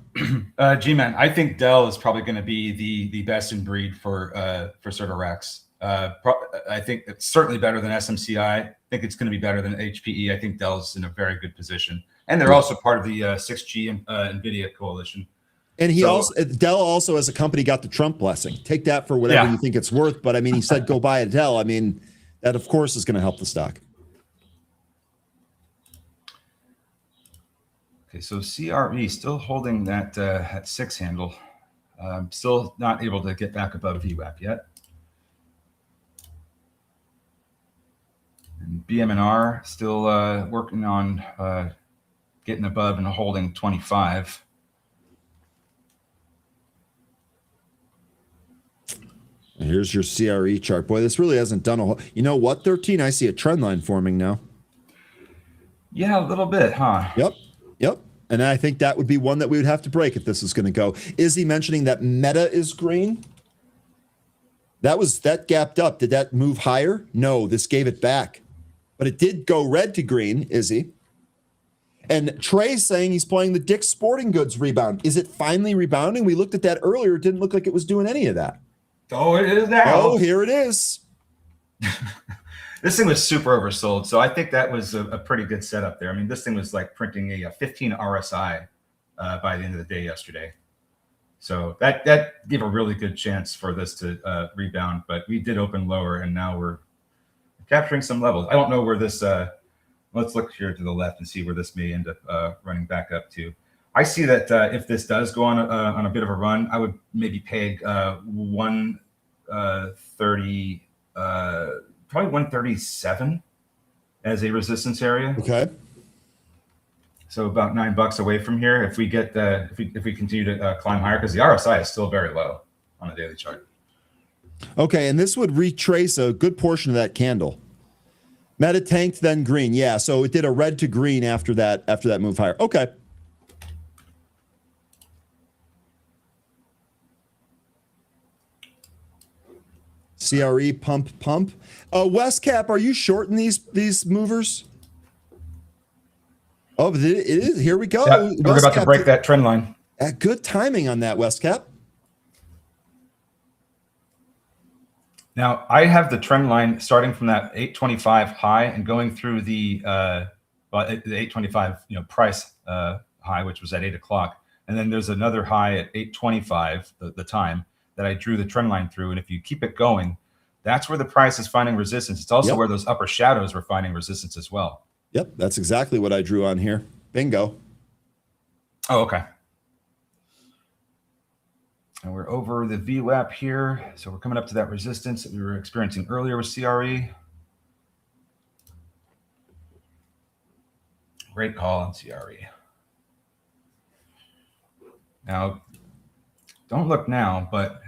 G-Man, I think Dell is probably going to be the best in breed for server racks. I think it's certainly better than SMCI. I think it's going to be better than HPE. I think Dell's in a very good position, and they're also part of the 6G NVIDIA coalition. And
Dell also as a company got the Trump blessing. Take that for whatever you think it's worth. But I mean, he said go buy a Dell. I mean, that of course is going to help the stock.
Okay, so CRE still holding that at 6 handle. Still not able to get back above VWAP yet. And BM&R still working on getting above and holding 25.
Here's your CRE chart. Boy, this really hasn't done a whole. You know what, 13? I see a trend line forming now.
Yeah, a little bit, huh?
Yep. And I think that would be one that we would have to break if this is going to go. Is he mentioning that Meta is green? That gapped up. Did that move higher? No, this gave it back. But it did go red to green, Izzy. And Trey's saying he's playing the Dick's Sporting Goods rebound. Is it finally rebounding? We looked at that earlier. It didn't look like it was doing any of that.
Oh, it is now.
Oh, here it is.
This thing was super oversold, so I think that was a pretty good setup there. I mean, this thing was like printing a 15 RSI by the end of the day yesterday. So that gave a really good chance for this to rebound, but we did open lower, and now we're capturing some levels. I don't know where this, let's look here to the left and see where this may end up running back up to. I see that if this does go on a bit of a run, I would maybe peg 130, probably 137 as a resistance area.
Okay.
So about $9 away from here. If we get if we continue to climb higher, because the RSI is still very low on a daily chart.
Okay, and this would retrace a good portion of that candle. Meta tanked, then green. Yeah, so it did a red to green after that move higher. Okay. CRE pump. Westcap, are you shorting these movers? Oh, it is. Here we go.
Yeah, we're about to break that trend line.
Good timing on that, Westcap.
Now, I have the trend line starting from that 825 high and going through the 825 price high, which was at 8 o'clock. And then there's another high at 825, the time that I drew the trend line through. And if you keep it going, that's where the price is finding resistance. It's also where those upper shadows were finding resistance as well.
Yep, that's exactly what I drew on here. Bingo.
Oh, okay. And we're over the VWAP here. So we're coming up to that resistance that we were experiencing earlier with CRE. Great call on CRE. Now, don't look now, but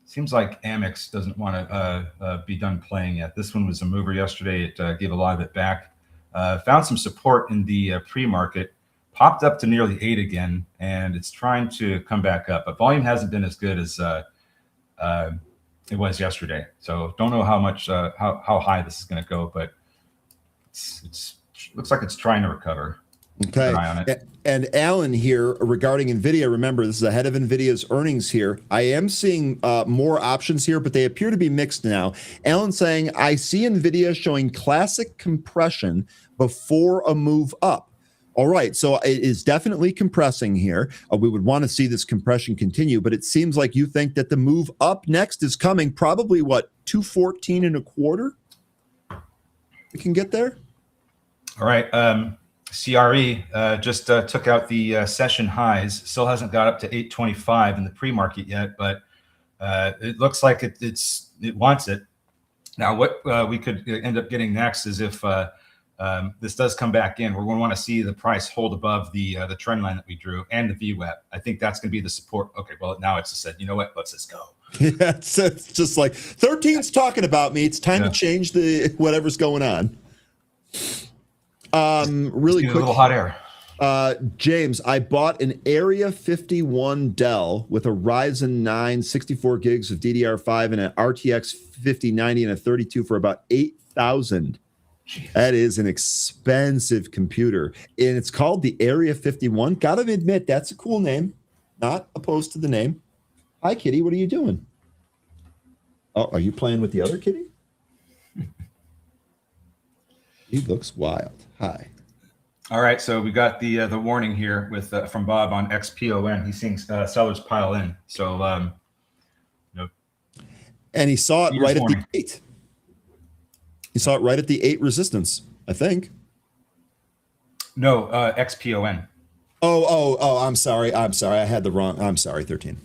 seems like Amex doesn't want to be done playing yet. This one was a mover yesterday. It gave a lot of it back. Found some support in the pre-market, popped up to nearly 8 again, and it's trying to come back up. But volume hasn't been as good as it was yesterday. So don't know how much, how high this is going to go, but it's looks like it's trying to recover.
Okay.
Keep an eye on it.
And Alan here regarding NVIDIA, remember, this is ahead of NVIDIA's earnings here. I am seeing more options here, but they appear to be mixed now. Alan saying, I see NVIDIA showing classic compression before a move up. All right, so it is definitely compressing here. We would want to see this compression continue, but it seems like you think that the move up next is coming. Probably what, 214.25? We can get there.
All right. CRE just took out the session highs. Still hasn't got up to 825 in the pre-market yet, but it looks like it wants it. Now, what we could end up getting next is if this does come back in, we're going to want to see the price hold above the trend line that we drew and the VWAP. I think that's going to be the support. Okay, well, now it's just said, you know what? Let's just go.
Yeah, it's just like 13's talking about me. It's time to change the whatever's going on. Really quick,
a little hot air.
James, I bought an Area 51 Dell with a Ryzen 9, 64 gigs of DDR5 and an RTX 5090 and a 32 for about $8,000. That is an expensive computer, and it's called the Area 51. Gotta admit, that's a cool name. Not opposed to the name. Hi, kitty. What are you doing? Oh, are you playing with the other kitty? He looks wild. Hi.
All right, so we got the warning here with from Bob on XPON. He's seeing sellers pile in. So,
and he saw it right at the 8. He saw it right at the 8 resistance, I think.
No, XPON.
Oh, I'm sorry. I had the wrong. I'm sorry, 13.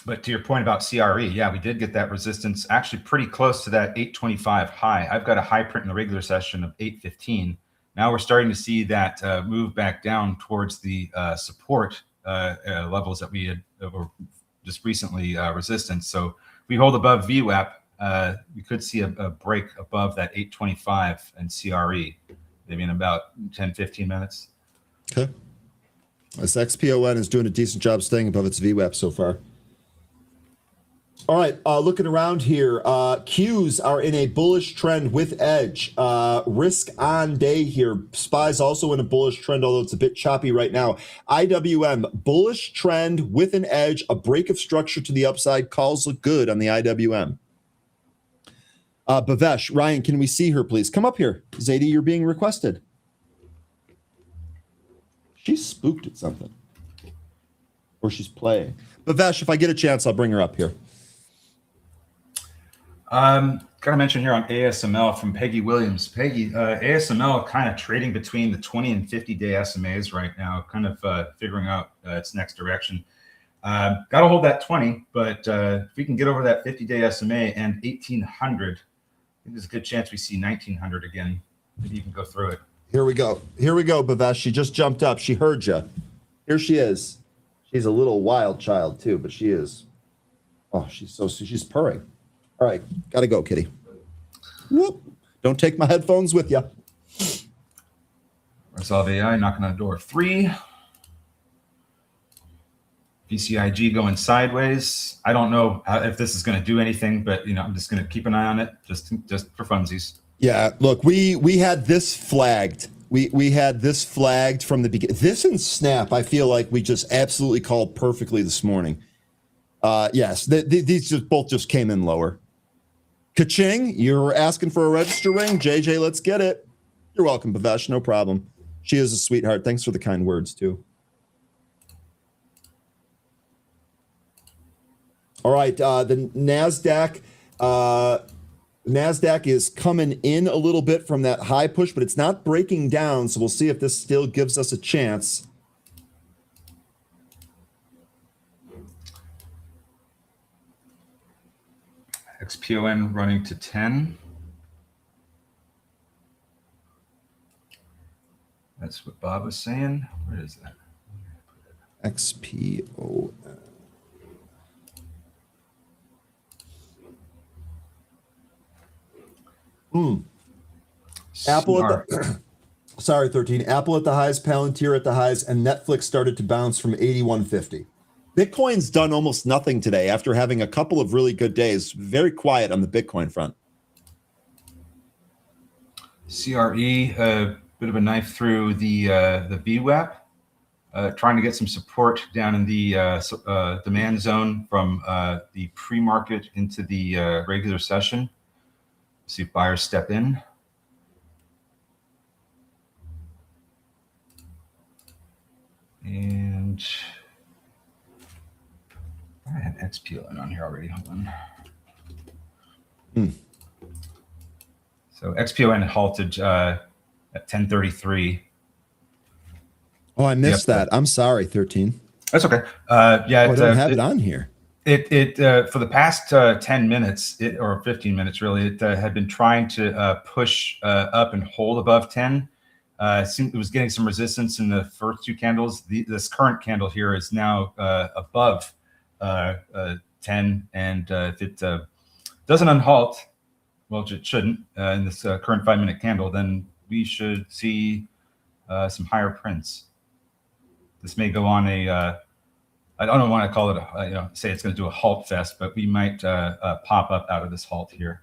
But to your point about CRE, yeah, we did get that resistance actually pretty close to that 825 high. I've got a high print in the regular session of 815. Now we're starting to see that move back down towards the support levels that we had were just recently resistance. So if we hold above VWAP, we could see a break above that 825 and CRE, maybe in about 10, 15 minutes.
Okay. This XPON is doing a decent job staying above its VWAP so far. All right, looking around here, Qs are in a bullish trend with Edge. Risk on day here. SPY's also in a bullish trend, although it's a bit choppy right now. IWM, bullish trend with an edge. A break of structure to the upside. Calls look good on the IWM. Bhavesh, Ryan, can we see her, please? Come up here. Zadie, you're being requested. She's spooked at something. Or she's playing. Bhavesh, if I get a chance, I'll bring her up here.
Got to mention here on ASML from Peggy Williams. Peggy, ASML kind of trading between the 20 and 50-day SMAs right now, kind of figuring out its next direction. Got to hold that 20, but if we can get over that 50-day SMA and 1800, I think there's a good chance we see 1900 again. Maybe you can go through it. Here we go,
Bhavesh. She just jumped up. She heard you. Here she is. She's a little wild child too, but she is. Oh, she's purring. All right, gotta go, kitty. Whoop. Don't take my headphones with you.
Rabizadeh AI knocking on door 3. PCIG going sideways. I don't know if this is going to do anything, but I'm just going to keep an eye on it, just for funsies.
Yeah, look, we had this flagged. We had this flagged from the beginning. This and Snap, I feel like we just absolutely called perfectly this morning. Yes, these both just came in lower. Ka-ching, you're asking for a register ring? JJ, let's get it. You're welcome, Bhavesh, no problem. She is a sweetheart. Thanks for the kind words, too. All right, the NASDAQ is coming in a little bit from that high push, but it's not breaking down, so we'll see if this still gives us a chance.
XPON running to 10. That's what Bob was saying. Where is that?
XPON. Apple at the, sorry, 13. Apple at the highs, Palantir at the highs, and Netflix started to bounce from 81.50. Bitcoin's done almost nothing today after having a couple of really good days. Very quiet on the Bitcoin front.
CRE, a bit of a knife through the VWAP, trying to get some support down in the demand zone from the pre-market into the regular session. See if buyers step in. And I had XPON on here already. Hold on. So XPON halted at 10:33.
Oh, I missed that. I'm sorry, 13.
That's okay.
I don't have it on here.
It for the past 10 minutes or 15 minutes, really, it had been trying to push up and hold above 10. It was getting some resistance in the first two candles. This current candle here is now above 10, and if it doesn't unhalt, well, it shouldn't in this current 5-minute candle, then we should see some higher prints. This may go on a I don't want to call it say it's going to do a halt fest, but we might pop up out of this halt here.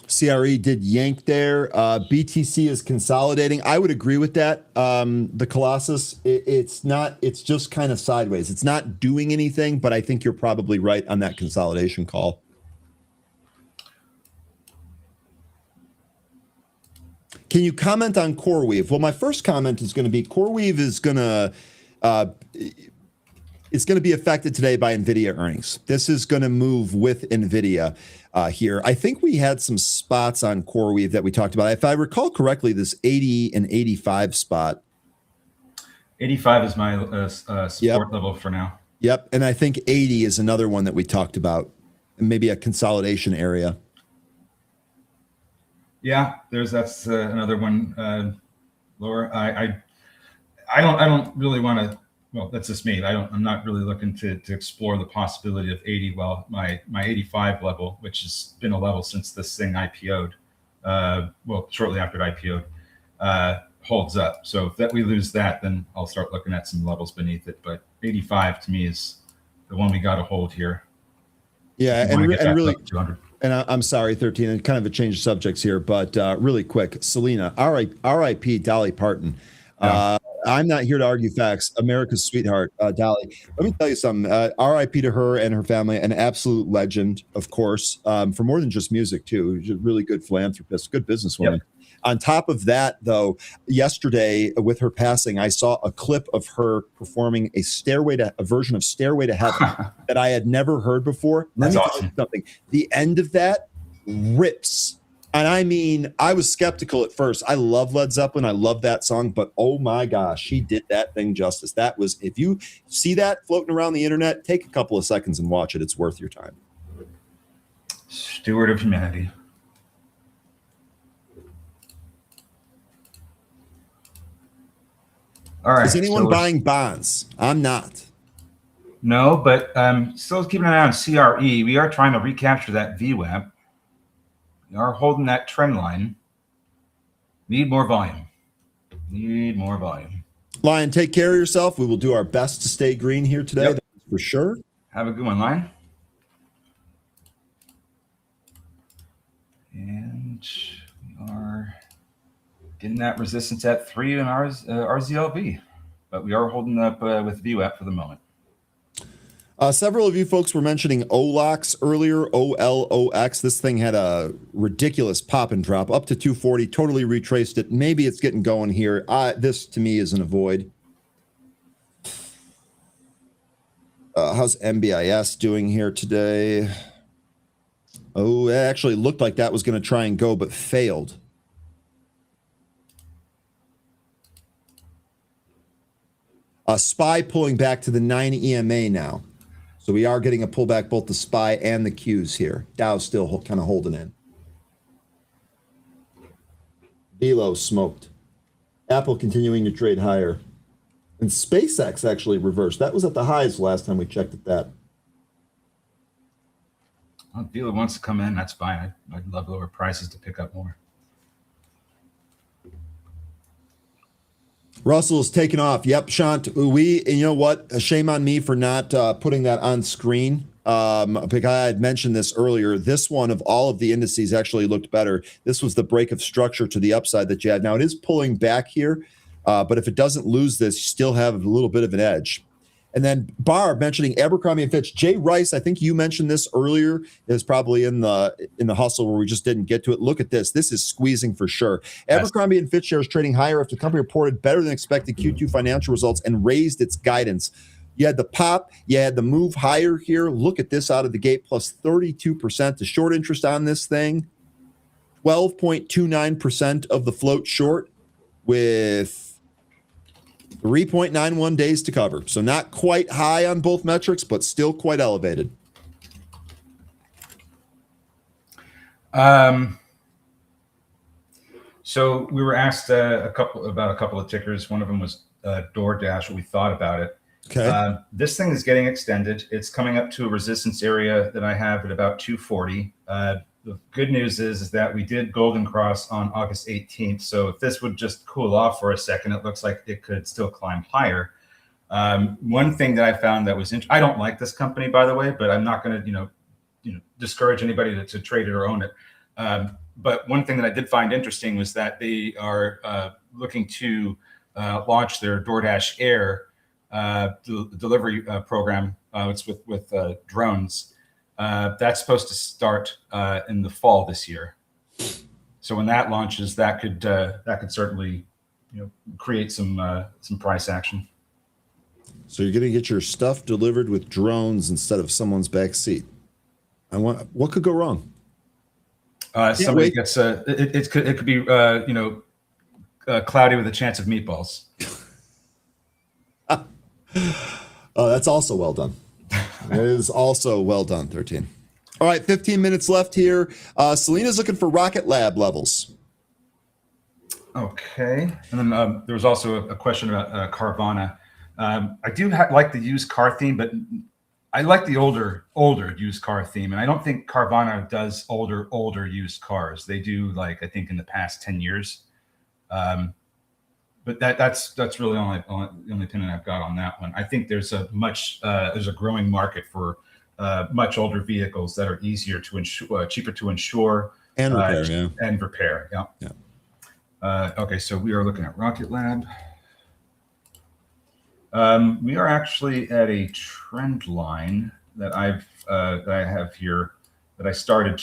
CRE did yank there. BTC is consolidating. I would agree with that. The Colossus, it's just kind of sideways. It's not doing anything, but I think you're probably right on that consolidation call. Can you comment on CoreWeave? Well, my first comment is going to be CoreWeave is going to be affected today by NVIDIA earnings. This is going to move with NVIDIA here. I think we had some spots on CoreWeave that we talked about. If I recall correctly, this 80 and 85 spot.
85 is my support level for now.
Yep, and I think 80 is another one that we talked about, maybe a consolidation area.
Yeah, that's another one lower. I don't really want to. Well, that's just me. I'm not really looking to explore the possibility of 80. Well, my 85 level, which has been a level since this thing IPO'd, shortly after it IPO'd, holds up. So if we lose that, then I'll start looking at some levels beneath it. But 85 to me is the one we got to hold here.
Yeah, and really,
200.
And I'm sorry, 13, and kind of a change of subjects here, but really quick, Selena, R.I.P. Dolly Parton. I'm not here to argue facts. America's sweetheart, Dolly. Let me tell you something. R.I.P. to her and her family, an absolute legend, of course, for more than just music, too. She's a really good philanthropist, good businesswoman. Yep. On top of that, though, yesterday with her passing, I saw a clip of her performing a version of Stairway to Heaven that I had never heard before.
That's awesome.
Something. The end of that rips. And I mean, I was skeptical at first. I love Led Zeppelin. I love that song, but oh my gosh, she did that thing justice. That was, if you see that floating around the internet, take a couple of seconds and watch it. It's worth your time.
Steward of humanity. All right.
Is anyone buying bonds? I'm not.
No, but still keeping an eye on CRE. We are trying to recapture that VWAP. We are holding that trend line. Need more volume. Need more volume.
Lion, take care of yourself. We will do our best to stay green here today.
Yep.
That's for sure.
Have a good one, Lion. And we are getting that resistance at 3 in RZLV, but we are holding up with VWAP for the moment.
Several of you folks were mentioning OLOX earlier, OLOX. This thing had a ridiculous pop and drop up to 240, totally retraced it. Maybe it's getting going here. This to me is an avoid. How's MBIS doing here today? Oh, it actually looked like that was going to try and go, but failed. SPY pulling back to the 9 EMA now. So we are getting a pullback, both the SPY and the Qs here. Dow's still kind of holding in. Velo smoked. Apple continuing to trade higher. And SpaceX actually reversed. That was at the highs last time we checked at that.
Well, if Velo wants to come in, that's fine. I'd love lower prices to pick up more.
Russell is taking off. Yep, Shant. You know what? Shame on me for not putting that on screen. Because I had mentioned this earlier. This one of all of the indices actually looked better. This was the break of structure to the upside that you had. Now it is pulling back here, but if it doesn't lose this, you still have a little bit of an edge. And then Barb mentioning Abercrombie and Fitch. Jay Rice, I think you mentioned this earlier, is probably in the hustle where we just didn't get to it. Look at this. This is squeezing for sure. Abercrombie and Fitch shares trading higher after the company reported better than expected Q2 financial results and raised its guidance. You had the pop, you had the move higher here. Look at this out of the gate, plus 32%. The short interest on this thing, 12.29% of the float short with 3.91 days to cover. So not quite high on both metrics, but still quite elevated.
So we were asked about a couple of tickers. One of them was DoorDash, what we thought about it.
Okay.
This thing is getting extended. It's coming up to a resistance area that I have at about 240. The good news is that we did Golden Cross on August 18th. So if this would just cool off for a second, it looks like it could still climb higher. One thing that I found that was I don't like this company, by the way, but I'm not going to discourage anybody to trade it or own it. But one thing that I did find interesting was that they are looking to launch their DoorDash Air delivery program. It's with drones. That's supposed to start in the fall this year. So when that launches, that could certainly create some price action.
So you're going to get your stuff delivered with drones instead of someone's back seat. What could go wrong?
Somebody gets it could be cloudy with a chance of meatballs.
Oh, that's also well done. It is also well done, 13. All right, 15 minutes left here. Selena's looking for Rocket Lab levels.
Okay. And then there was also a question about Carvana. I do like the used car theme, but I like the older used car theme. And I don't think Carvana does older used cars. They do, like, I think in the past 10 years. But that's really the only opinion I've got on that one. I think there's a growing market for much older vehicles that are easier to insure, cheaper to insure
and repair.
And repair. Yeah. Okay, so we are looking at Rocket Lab. We are actually at a trend line that I have here that I started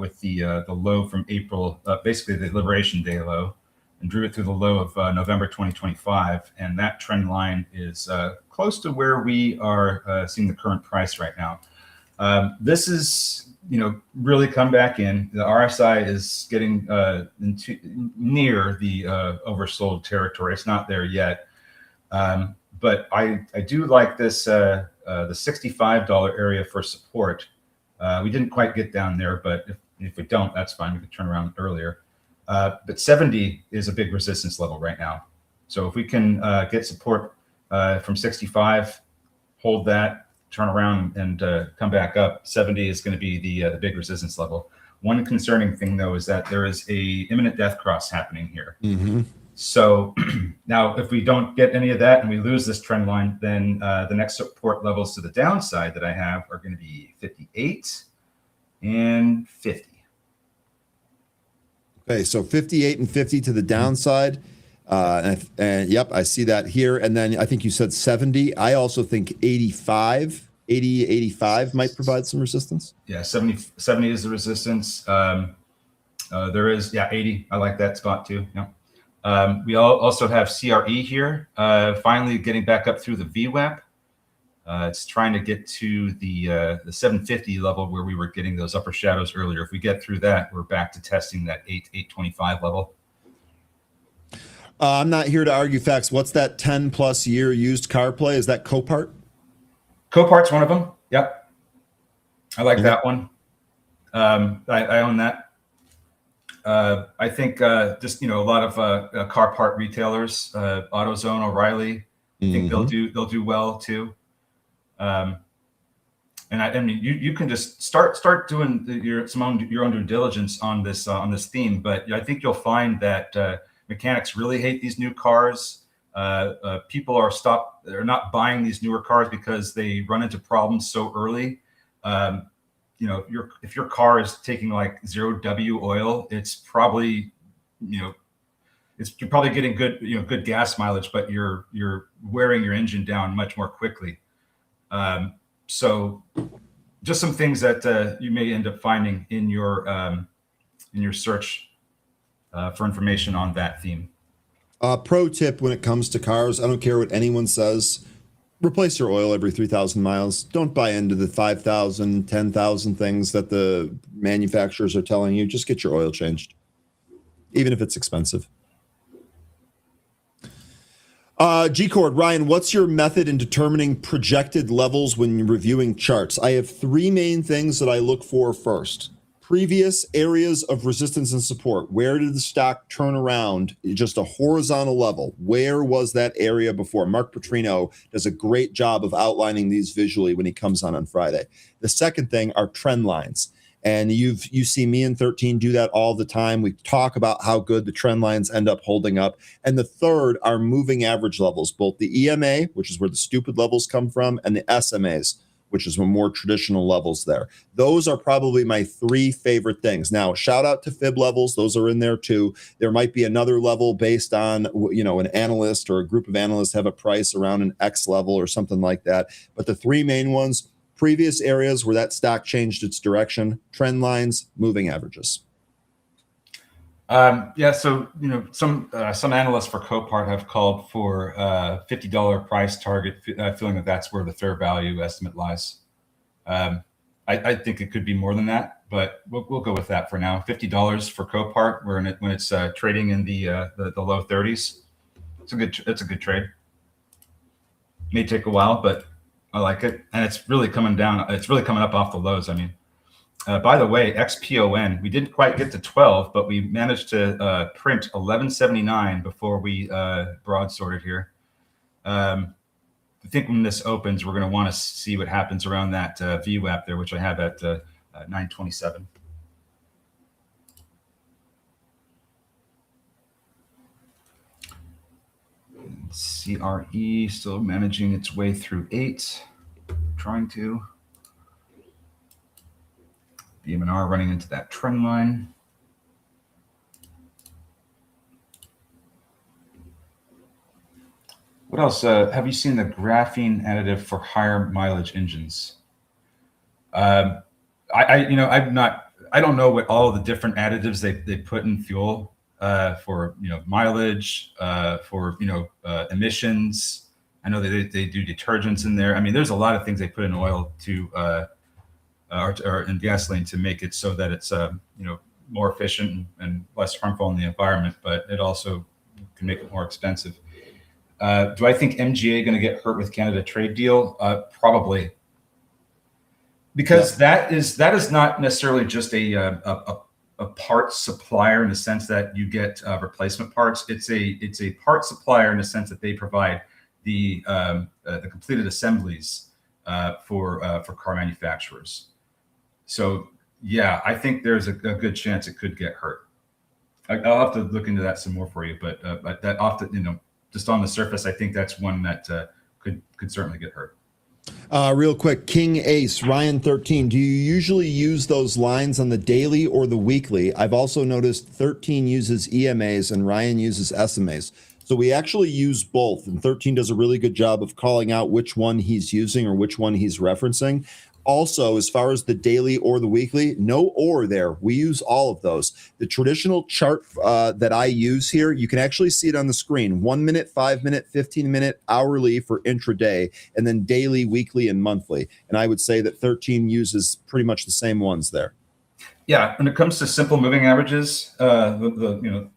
with the low from April, basically the Liberation Day low, and drew it through the low of November 2025. And that trend line is close to where we are seeing the current price right now. This is, really come back in. The RSI is getting near the oversold territory. It's not there yet. But I do like this, the $65 area for support. We didn't quite get down there, but if we don't, that's fine. We could turn around earlier. But 70 is a big resistance level right now. So if we can get support from 65, hold that, turn around and come back up, 70 is going to be the big resistance level. One concerning thing, though, is that there is a imminent death cross happening here.
Mm-hmm.
So now if we don't get any of that and we lose this trend line, then the next support levels to the downside that I have are going to be 58 and 50.
Okay, so 58 and 50 to the downside. And yep, I see that here. And then I think you said 70. I also think 85 might provide some resistance.
Yeah, 70 is the resistance. There is, 80. I like that spot too. Yeah. We also have CRE here, finally getting back up through the VWAP. It's trying to get to the 750 level where we were getting those upper shadows earlier. If we get through that, we're back to testing that 825 level.
I'm not here to argue facts. What's that 10 plus year used car play? Is that Copart?
Copart's one of them. Yep. I like that one. I own that. I think just, a lot of car part retailers, AutoZone, O'Reilly, I think they'll do well too. And I mean, you can just start doing your own due diligence on this theme. But I think you'll find that mechanics really hate these new cars. People they're not buying these newer cars because they run into problems so early. If your car is taking like 0W oil, it's probably, you're probably getting good gas mileage, but you're wearing your engine down much more quickly. So just some things that you may end up finding in your search for information on that theme.
Pro tip when it comes to cars, I don't care what anyone says, replace your oil every 3,000 miles. Don't buy into the 5,000, 10,000 things that the manufacturers are telling you. Just get your oil changed, even if it's expensive. G-Cord, Ryan, what's your method in determining projected levels when you're reviewing charts? I have three main things that I look for first. Previous areas of resistance and support. Where did the stock turn around? Just a horizontal level. Where was that area before? Mark Petrino does a great job of outlining these visually when he comes on Friday. The second thing are trend lines. And you see me and 13 do that all the time. We talk about how good the trend lines end up holding up. And the third are moving average levels, both the EMA, which is where the stupid levels come from, and the SMAs, which is more traditional levels there. Those are probably my three favorite things. Now, shout out to fib levels. Those are in there too. There might be another level based on, an analyst or a group of analysts have a price around an X level or something like that. But the three main ones, previous areas where that stock changed its direction, trend lines, moving averages.
So some analysts for Copart have called for $50 price target, feeling that that's where the fair value estimate lies. I think it could be more than that, but we'll go with that for now. $50 for Copart, when it's trading in the low 30s. It's a good trade. May take a while, but I like it, and it's really coming down. It's really coming up off the lows. I mean. By the way, XPON, we didn't quite get to 12, but we managed to print 1179 before we broad sorted here. I think when this opens, we're going to want to see what happens around that VWAP there, which I have at 927. CRE still managing its way through 8, trying to. BMNR running into that trend line. What else? Have you seen the graphene additive for higher mileage engines? I don't know what all the different additives they put in fuel for mileage, for emissions. I know they do detergents in there. I mean, there's a lot of things they put in oil to. Or in gasoline to make it so that it's more efficient and less harmful in the environment, but it also can make it more expensive. Do I think MGA going to get hurt with Canada trade deal? Probably, because that is not necessarily just a parts supplier in the sense that you get replacement parts. It's a part supplier in the sense that they provide the completed assemblies for car manufacturers. So yeah, I think there's a good chance it could get hurt. I'll have to look into that some more for you, but that often, just on the surface, I think that's one that could certainly get hurt.
Real quick, King Ace, Ryan 13, do you usually use those lines on the daily or the weekly? I've also noticed 13 uses EMAs and Ryan uses SMAs. So we actually use both, and 13 does a really good job of calling out which one he's using or which one he's referencing. Also, as far as the daily or the weekly, no or there. We use all of those. The traditional chart that I use here, you can actually see it on the screen. 1 minute, 5 minute, 15 minute, hourly for intraday, and then daily, weekly, and monthly. And I would say that 13 uses pretty much the same ones there.
Yeah, when it comes to simple moving averages, the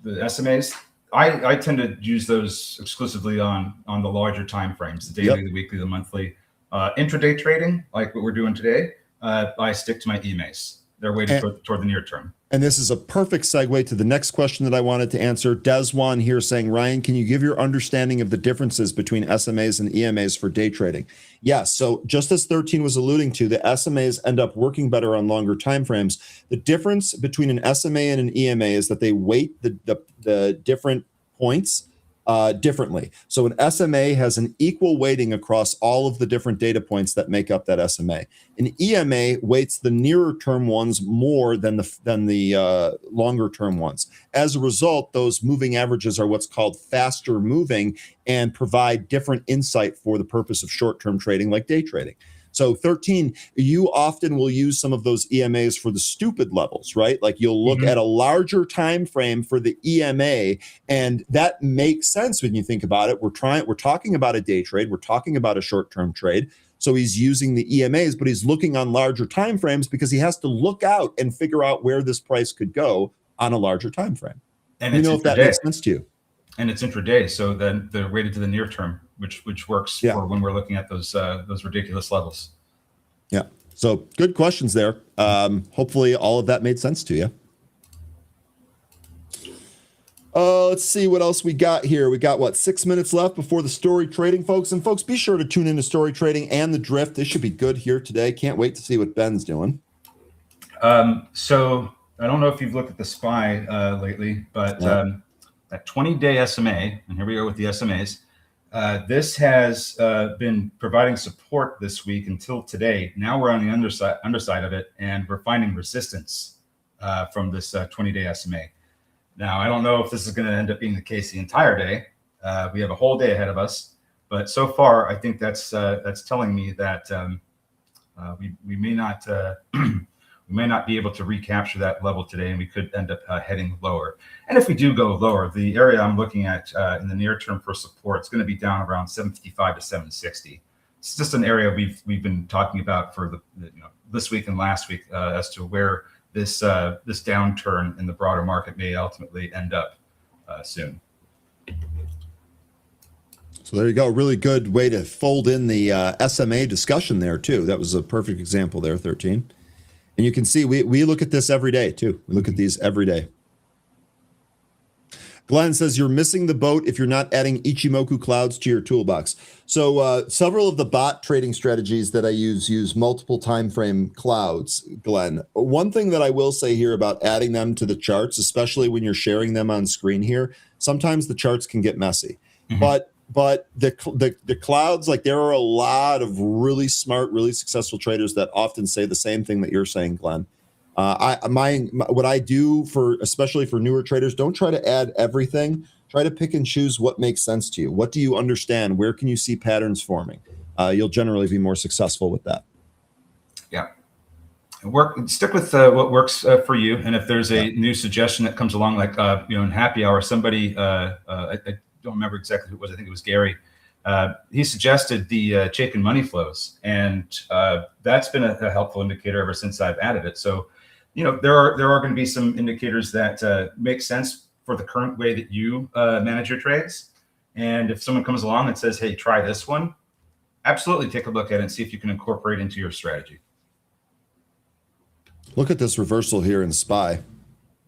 SMAs, I tend to use those exclusively on the larger time frames, the daily, the weekly, the monthly. Intraday trading, like what we're doing today, I stick to my EMAs. They're weighted toward the near term. And
this is a perfect segue to the next question that I wanted to answer. Deswan here saying, Ryan, can you give your understanding of the differences between SMAs and EMAs for day trading? Yes. So just as 13 was alluding to, the SMAs end up working better on longer time frames. The difference between an SMA and an EMA is that they weight the different points differently. So an SMA has an equal weighting across all of the different data points that make up that SMA. An EMA weights the nearer term ones more than the longer term ones. As a result, those moving averages are what's called faster moving and provide different insight for the purpose of short-term trading like day trading. So 13, you often will use some of those EMAs for the stupid levels, right? Like you'll look at a larger time frame for the EMA, and that makes sense when you think about it. We're talking about a day trade, we're talking about a short-term trade. So he's using the EMAs, but he's looking on larger time frames because he has to look out and figure out where this price could go on a larger time frame.
And
you know if that makes sense to you.
And it's intraday, so then they're weighted to the near term, which works for when we're looking at those ridiculous levels.
Yeah. So good questions there. Hopefully all of that made sense to you. Let's see what else we got here. We got 6 minutes left before the story trading, folks. And folks, be sure to tune into story trading and the drift. This should be good here today. Can't wait to see what Ben's doing.
So I don't know if you've looked at the SPY lately, but that 20-day SMA, and here we go with the SMAs. This has been providing support this week until today. Now we're on the underside of it, and we're finding resistance from this 20-day SMA. Now, I don't know if this is going to end up being the case the entire day. We have a whole day ahead of us, but so far, I think that's telling me that we may not we may not be able to recapture that level today, and we could end up heading lower. And if we do go lower, the area I'm looking at in the near term for support is going to be down around 755 to 760. It's just an area we've been talking about for this week and last week as to where this this downturn in the broader market may ultimately end up soon.
So there you go. Really good way to fold in the SMA discussion there too. That was a perfect example there, 13. And you can see we look at this every day too. We look at these every day. Glenn says you're missing the boat if you're not adding Ichimoku clouds to your toolbox. So several of the bot trading strategies that I use multiple time frame clouds, Glenn. One thing that I will say here about adding them to the charts, especially when you're sharing them on screen here, sometimes the charts can get messy. Mm-hmm. But the clouds, like there are a lot of really smart, really successful traders that often say the same thing that you're saying, Glenn. What I do especially for newer traders, don't try to add everything. Try to pick and choose what makes sense to you. What do you understand? Where can you see patterns forming? You'll generally be more successful with that. Yeah.
Stick with what works for you. And if there's a new suggestion that comes along, like in happy hour, somebody I don't remember exactly who it was. I think it was Gary. He suggested the Chaikin money flows, and that's been a helpful indicator ever since I've added it. So, there are going to be some indicators that make sense for the current way that you manage your trades. And if someone comes along and says, "Hey, try this one," absolutely take a look at it and see if you can incorporate it into your strategy.
Look at this reversal here in SPY.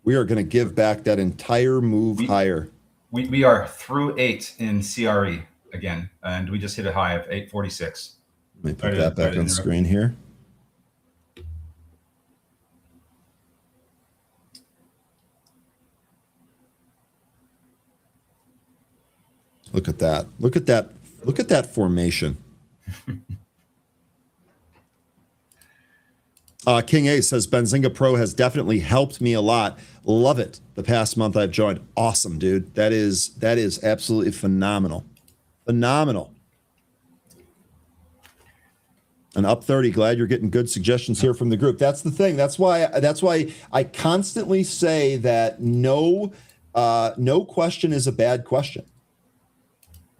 We are going to give back that entire move higher.
We are through 8 in CRE again, and we just hit a high of 846.
Let me put that back on screen here. Look at that. Look at that. Look at that formation. King A says Benzinga Pro has definitely helped me a lot. Love it. The past month I've joined. Awesome, dude. That is absolutely phenomenal. Phenomenal. And up 30. Glad you're getting good suggestions here from the group. That's the thing. That's why I constantly say that no question is a bad question.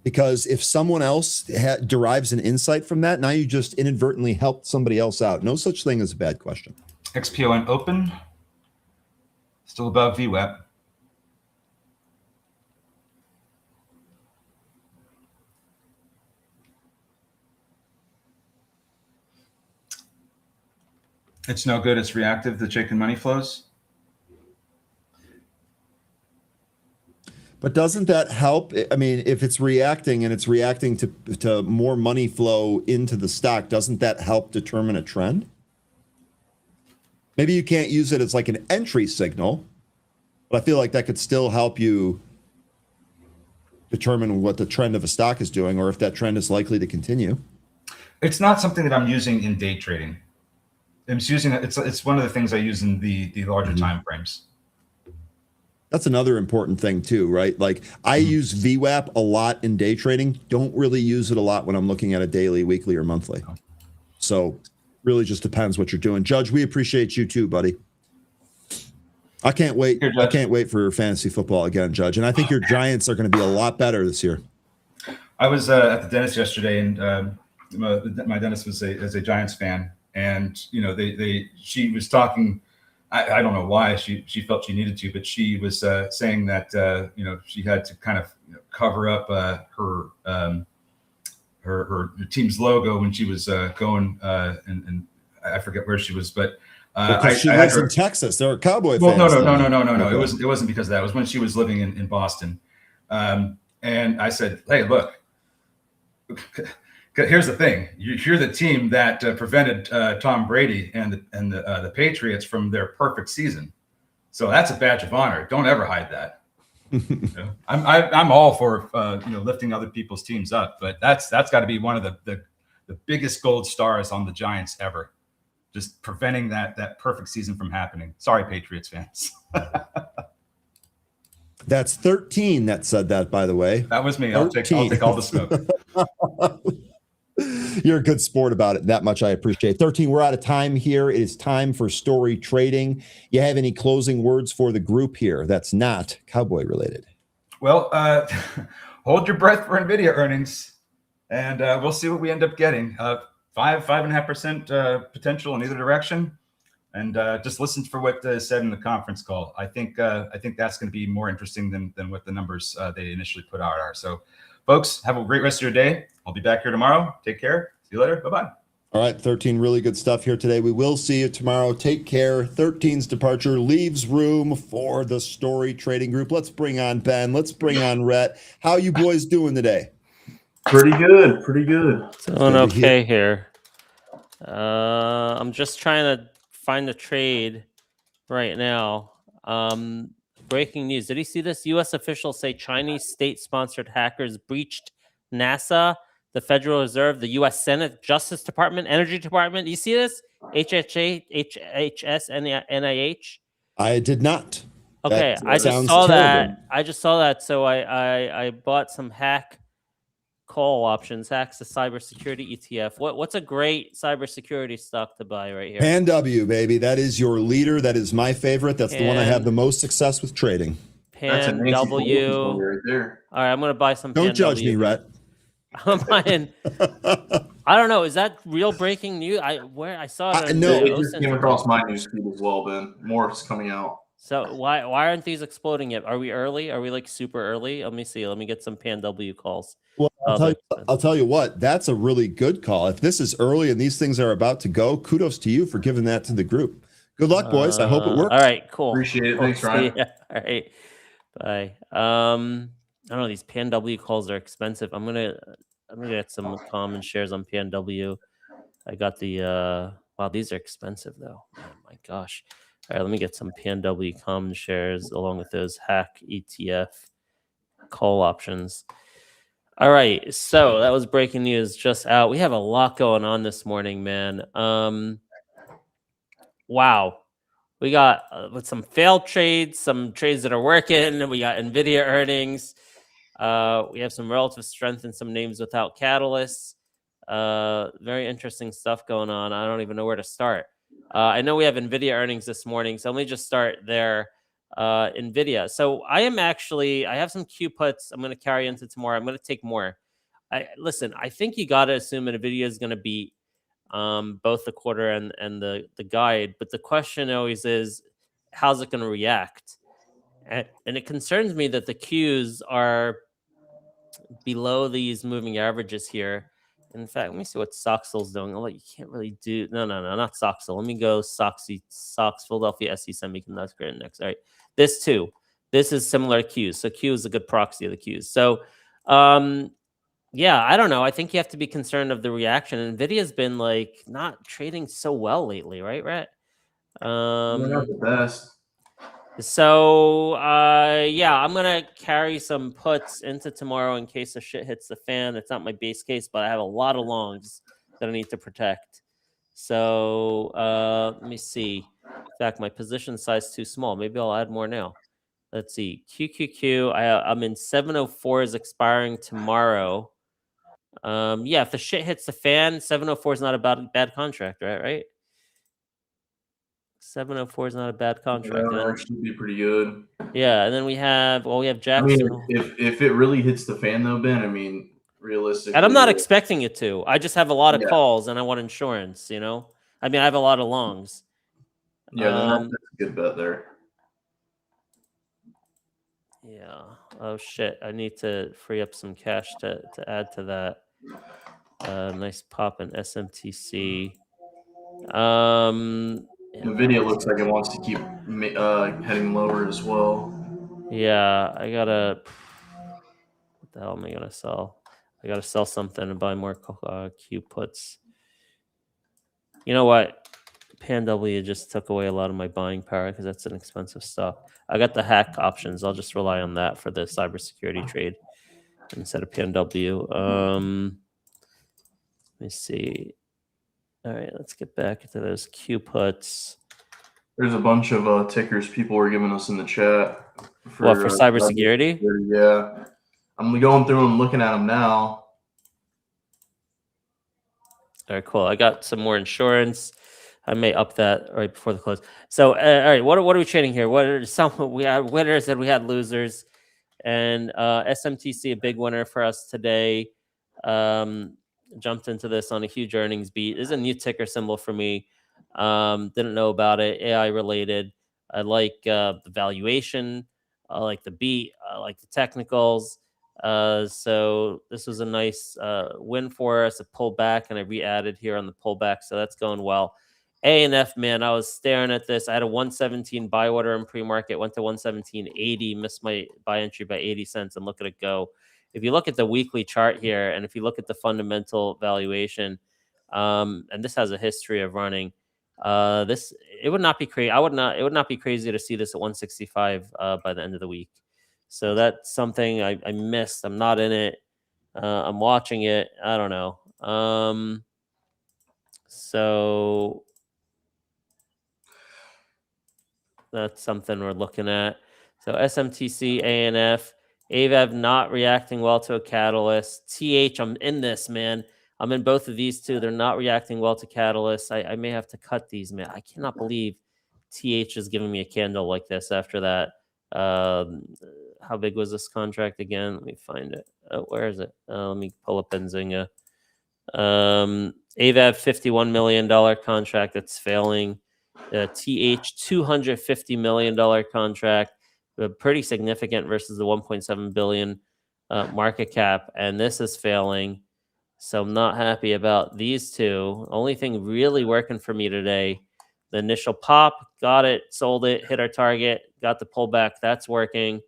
Because if someone else derives an insight from that, now you just inadvertently helped somebody else out. No such thing as a bad question.
XPON open, still above VWAP. It's no good. It's reactive. The Chaikin money flows.
But doesn't that help? I mean, if it's reacting and it's reacting to more money flow into the stock, doesn't that help determine a trend? Maybe you can't use it as like an entry signal, but I feel like that could still help you determine what the trend of a stock is doing or if that trend is likely to continue.
It's not something that I'm using in day trading. It's one of the things I use in the larger time frames.
That's another important thing too, right? Like I use VWAP a lot in day trading. Don't really use it a lot when I'm looking at a daily, weekly, or monthly. So really just depends what you're doing. Judge, we appreciate you too, buddy. I can't wait.
Here,
I can't wait for fantasy football again, Judge. And I think your Giants are going to be a lot better this year.
I was at the dentist yesterday, and my dentist was a Giants fan, and she was talking. I don't know why she felt she needed to, but she was saying that she had to kind of cover up her team's logo when she was going and I forget where she was, but
she lives in Texas. They're Cowboy fans.
No.
Okay.
It wasn't because of that. It was when she was living in Boston, and I said, "Hey, look. Here's the thing. You're the team that prevented Tom Brady and the Patriots from their perfect season. So that's a badge of honor. Don't ever hide that." I'm all for lifting other people's teams up, but that's got to be one of the biggest gold stars on the Giants ever. Just preventing that perfect season from happening. Sorry, Patriots fans.
That's 13 that said that, by the way.
That was me. I'll take all the smoke.
You're a good sport about it. That much I appreciate. 13, we're out of time here. It is time for story trading. You have any closing words for the group here that's not Cowboy related?
Well, hold your breath for NVIDIA earnings, and we'll see what we end up getting. 5.5% potential in either direction. And just listen for what is said in the conference call. I think that's going to be more interesting than what the numbers they initially put out are. So, folks, have a great rest of your day. I'll be back here tomorrow. Take care. See you later. Bye-bye.
All right, 13, really good stuff here today. We will see you tomorrow. Take care. 13's departure leaves room for the story trading group. Let's bring on Ben. Let's bring on Rhett. How you boys doing today?
Pretty good.
Doing okay here. I'm just trying to find the trade right now. Breaking news. Did you see this? U.S. officials say Chinese state-sponsored hackers breached NASA, the Federal Reserve, the U.S. Senate, Justice Department, Energy Department. You see this? HHS, NIH.
I did not.
Okay, I just saw that. So I bought some hack call options. Hacks the cybersecurity ETF. What's a great cybersecurity stock to buy right here?
PanW, baby. That is your leader. That is my favorite. That's the one I have the most success with trading.
PanW.
Right there.
All right, I'm gonna buy some.
Don't judge me, Rhett.
I'm buying. I don't know. Is that real breaking news? I saw it.
No,
it just came across my news feed as well, Ben. More is coming out.
So why aren't these exploding yet? Are we early? Are we like super early? Let me see. Let me get some PanW calls.
Well, I'll tell you what. That's a really good call. If this is early and these things are about to go, kudos to you for giving that to the group. Good luck, boys. I hope it works.
All right, cool.
Appreciate it. Thanks, Ryan.
Yeah, all right. Bye. I don't know. These PanW calls are expensive. I'm gonna get some common shares on PanW. I got the wow. These are expensive though. Oh my gosh. All right, let me get some PanW common shares along with those hack ETF call options. All right, so that was breaking news just out. We have a lot going on this morning, man. Wow. We got with some failed trades, some trades that are working. We got NVIDIA earnings. We have some relative strength in some names without catalysts. Very interesting stuff going on. I don't even know where to start. I know we have NVIDIA earnings this morning, so let me just start there. NVIDIA. So I have some Q puts I'm going to carry into tomorrow. I'm going to take more. Listen, I think you got to assume that NVIDIA is going to beat both the quarter and the guide. But the question always is, how's it going to react? And it concerns me that the Qs are below these moving averages here. In fact, let me see what Soxel's doing. You can't really do. No, not Soxel. Let me go Sox, Philadelphia SE Semiconductor Index. All right. This too. This is similar to Qs. So Q is a good proxy of the Qs. So, yeah, I don't know. I think you have to be concerned of the reaction. NVIDIA's been not trading so well lately, right, Rhett?
They're not the best.
So yeah, I'm gonna carry some puts into tomorrow in case the shit hits the fan. It's not my base case, but I have a lot of longs that I need to protect. So let me see. In fact, my position size is too small. Maybe I'll add more now. Let's see. QQQ. I'm in 704 is expiring tomorrow. Yeah, if the shit hits the fan, 704 is not a bad contract, right? 704 is not a bad contract.
Yeah,
And then,
that should be pretty good.
yeah, and then we have
I mean,
Jackson.
if it really hits the fan though, Ben, I mean, realistically,
And I'm not expecting it to. I just have a lot of
Yeah.
calls and I want insurance, you know? I mean, I have a lot of longs.
yeah, then that's a good bet there.
Yeah. Oh shit. I need to free up some cash to add to that. Nice pop in SMTC.
NVIDIA looks like it wants to keep heading lower as well.
Yeah, I gotta. What the hell am I gonna sell? I gotta sell something and buy more Q puts. You know what? PanW just took away a lot of my buying power because that's an expensive stock. I got the hack options. I'll just rely on that for the cybersecurity trade instead of PanW. Let me see. All right, let's get back to those Q puts.
There's a bunch of tickers people were giving us in the chat.
For cybersecurity?
Yeah. I'm going through and looking at them now.
All right, cool. I got some more insurance. I may up that right before the close. So, all right, what are we trading here? What are some? We had winners and we had losers, and SMTC a big winner for us today. Jumped into this on a huge earnings beat. This is a new ticker symbol for me. Didn't know about it. AI related. I like the valuation. I like the beat. I like the technicals. So this was a nice win for us. A pullback, and I re-added here on the pullback, so that's going well. A&F, man, I was staring at this. I had a 117 buy order in pre-market, went to 117.80, missed my buy entry by 80 cents, and look at it go. If you look at the weekly chart here, and if you look at the fundamental valuation, and this has a history of running, it would not be crazy. It would not be crazy to see this at 165 by the end of the week. So that's something I missed. I'm not in it. I'm watching it. I don't know. So that's something we're looking at. So SMTC, ANF, AVAV not reacting well to a catalyst. TH, I'm in this, man. I'm in both of these two. They're not reacting well to catalysts. I may have to cut these, man. I cannot believe TH is giving me a candle like this after that. How big was this contract again? Let me find it. Oh, where is it? Let me pull up Benzinga. AVAV $51 million contract that's failing. TH $250 million contract, pretty significant versus the 1.7 billion market cap, and this is failing. So I'm not happy about these two. Only thing really working for me today, the initial pop, got it, sold it, hit our target, got the pullback. That's working.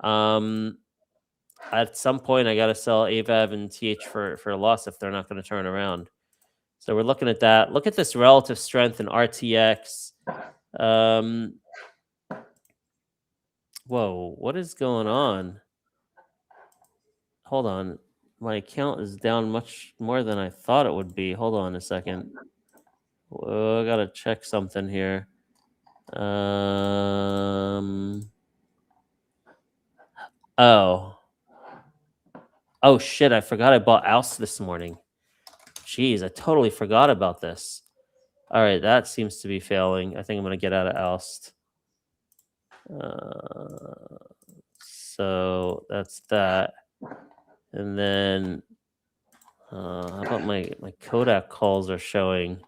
At some point, I got to sell AVAV and TH for a loss if they're not going to turn around. So we're looking at that. Look at this relative strength in RTX. Whoa, what is going on? Hold on. My account is down much more than I thought it would be. Hold on a second. Whoa, I got to check something here. Oh, shit. I forgot I bought Oust this morning. Jeez, I totally forgot about this. All right, that seems to be failing. I think I'm going to get out of Oust. So that's that. And then how about my Kodak calls are showing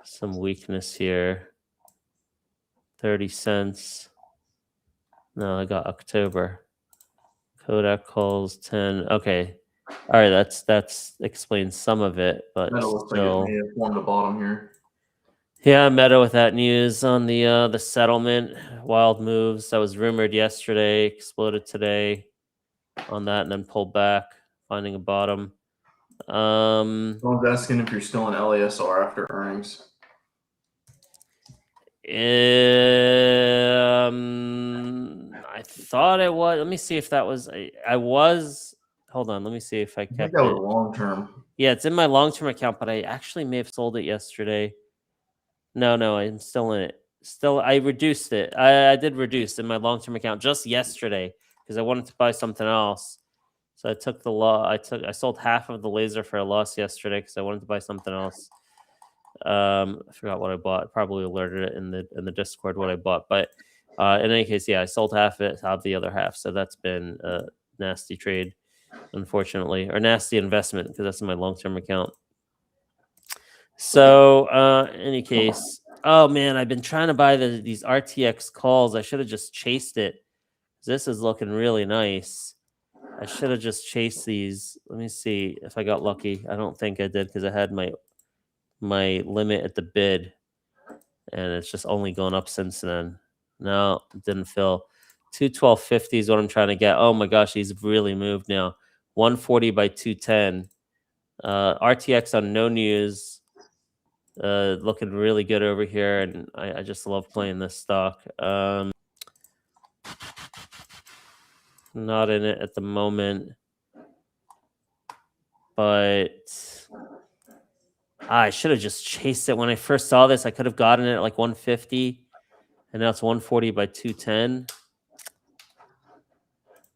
some weakness here. 30 cents. No, I got October. Kodak calls 10. Okay. All right, that's explains some of it, but
That looks
still.
like it may have formed a bottom here.
Yeah, Meta with that news on the settlement, wild moves that was rumored yesterday, exploded today on that, and then pulled back, finding a bottom.
Someone's asking if you're still in LASR after earnings.
thought it was. Let me see if that was. I was. Hold on. Let me see if I
I think
kept
that
it.
was long term.
Yeah, it's in my long-term account, but I actually may have sold it yesterday. No, I'm still in it. Still, I reduced it. I did reduce in my long-term account just yesterday because I wanted to buy something else. So I took the I sold half of the laser for a loss yesterday because I wanted to buy something else. I forgot what I bought. Probably alerted it in the Discord what I bought. But in any case, yeah, I sold half it, have the other half. So that's been a nasty trade, unfortunately, or nasty investment because that's in my long-term account. So, in any case, oh man, I've been trying to buy these RTX calls. I should have just chased it. This is looking really nice. I should have just chased these. Let me see if I got lucky. I don't think I did because I had my limit at the bid, and it's just only gone up since then. No, it didn't fill. 212.50 is what I'm trying to get. Oh my gosh, he's really moved now. 140 by 210. RTX on no news. Looking really good over here, and I just love playing this stock. Not in it at the moment, but I should have just chased it when I first saw this. I could have gotten it at like 150, and now it's 140 by 210.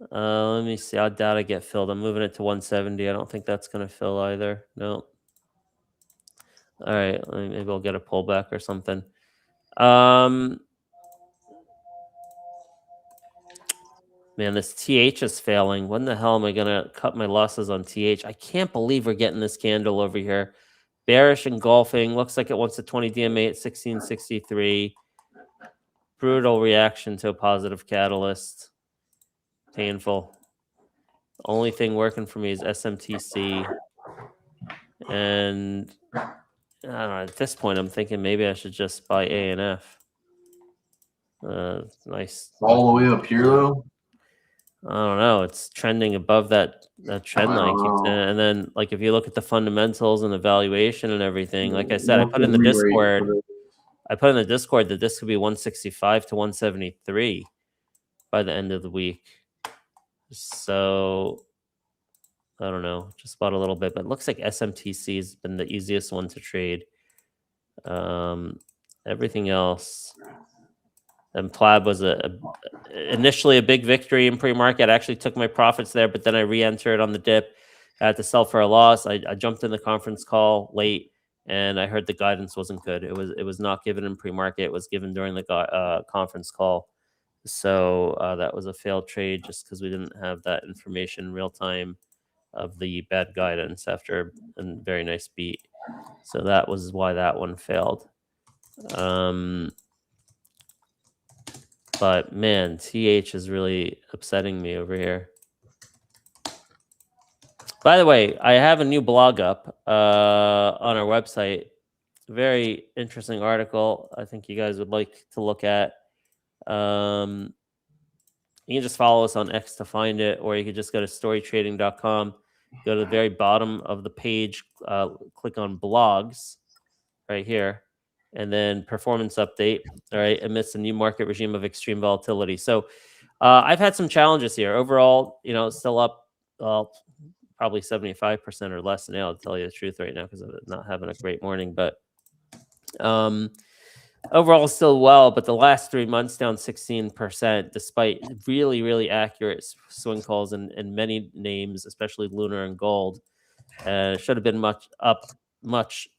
Let me see. I doubt I get filled. I'm moving it to 170. I don't think that's going to fill either. No. All right. Maybe I'll get a pullback or something. Man, this TH is failing. When the hell am I going to cut my losses on TH? I can't believe we're getting this candle over here. Bearish engulfing. Looks like it wants a 20 DMA at 1663. Brutal reaction to a positive catalyst. Painful. Only thing working for me is SMTC. And I don't know, at this point, I'm thinking maybe I should just buy ANF. Nice.
All the way up here, though?
I don't know. It's trending above that trend line. And then, like, if you look at the fundamentals and the valuation and everything, like I said, I put in the Discord that this could be 165 to 173 by the end of the week. So I don't know, just bought a little bit, but it looks like SMTC has been the easiest one to trade. Everything else. And Plab was initially a big victory in pre-market. I actually took my profits there, but then I re-entered on the dip. I had to sell for a loss. I jumped in the conference call late, and I heard the guidance wasn't good. It was not given in pre-market. It was given during the conference call. So that was a failed trade just because we didn't have that information in real time of the bad guidance after a very nice beat. So that was why that one failed. But man, TH is really upsetting me over here. By the way, I have a new blog up on our website. Very interesting article. I think you guys would like to look at. You can just follow us on X to find it, or you could just go to storytrading.com, go to the very bottom of the page, click on blogs right here, and then performance update, all right, amidst a new market regime of extreme volatility. So I've had some challenges here. Overall, still up probably 75% or less now, to tell you the truth right now, because I'm not having a great morning. But overall, still well, but the last 3 months down 16%, despite really, really accurate swing calls in many names, especially Lunar and Gold. Should have been much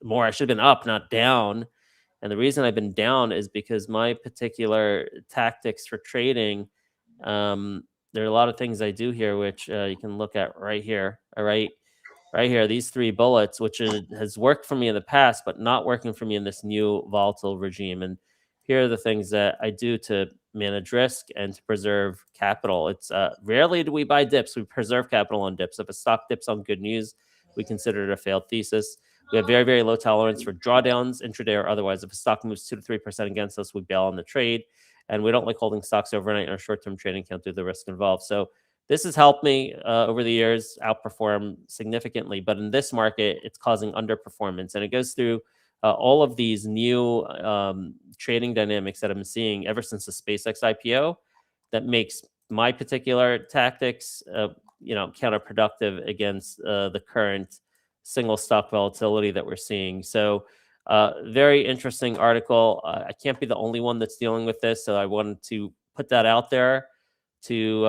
more. I should have been up, not down. And the reason I've been down is because my particular tactics for trading, there are a lot of things I do here, which you can look at right here. All right. Right here, these 3 bullets, which has worked for me in the past, but not working for me in this new volatile regime. And here are the things that I do to manage risk and to preserve capital. It's rarely do we buy dips. We preserve capital on dips. If a stock dips on good news, we consider it a failed thesis. We have very, very low tolerance for drawdowns, intraday or otherwise. If a stock moves 2 to 3% against us, we bail on the trade. And we don't like holding stocks overnight in our short-term trading account due to the risk involved. So this has helped me over the years outperform significantly. But in this market, it's causing underperformance. And it goes through all of these new trading dynamics that I'm seeing ever since the SpaceX IPO that makes my particular tactics, counterproductive against the current single stock volatility that we're seeing. So very interesting article. I can't be the only one that's dealing with this, so I wanted to put that out there to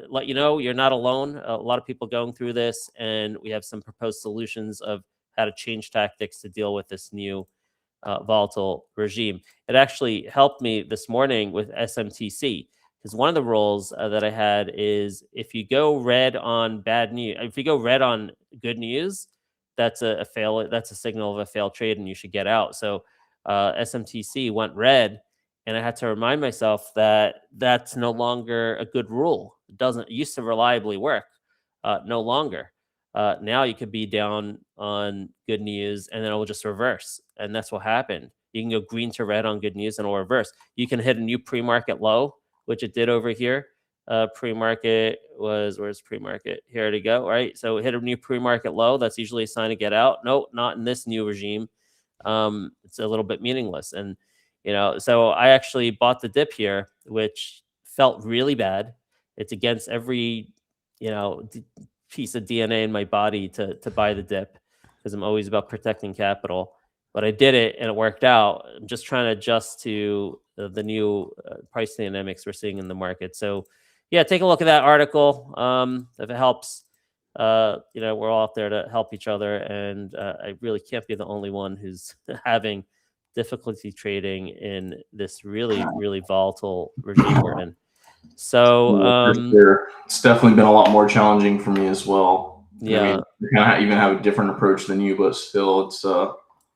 let you know you're not alone. A lot of people going through this, and we have some proposed solutions of how to change tactics to deal with this new volatile regime. It actually helped me this morning with SMTC, because one of the rules that I had is if you go red on bad news, if you go red on good news, that's a fail. That's a signal of a failed trade, and you should get out. So SMTC went red, and I had to remind myself that that's no longer a good rule. It used to reliably work, no longer. Now you could be down on good news, and then it will just reverse, and that's what happened. You can go green to red on good news, and it'll reverse. You can hit a new pre-market low, which it did over here. Pre-market where's pre-market? Here to go, right? So hit a new pre-market low. That's usually a sign to get out. No, not in this new regime. It's a little bit meaningless. And, so I actually bought the dip here, which felt really bad. It's against every, piece of DNA in my body to buy the dip, because I'm always about protecting capital. But I did it, and it worked out. I'm just trying to adjust to the new price dynamics we're seeing in the market. So, yeah, take a look at that article. If it helps, we're all out there to help each other. And I really can't be the only one who's having difficulty trading in this really, really volatile regime we're in. So,
sure. It's definitely been a lot more challenging for me as well.
Yeah.
I even have a different approach than you, but still, it's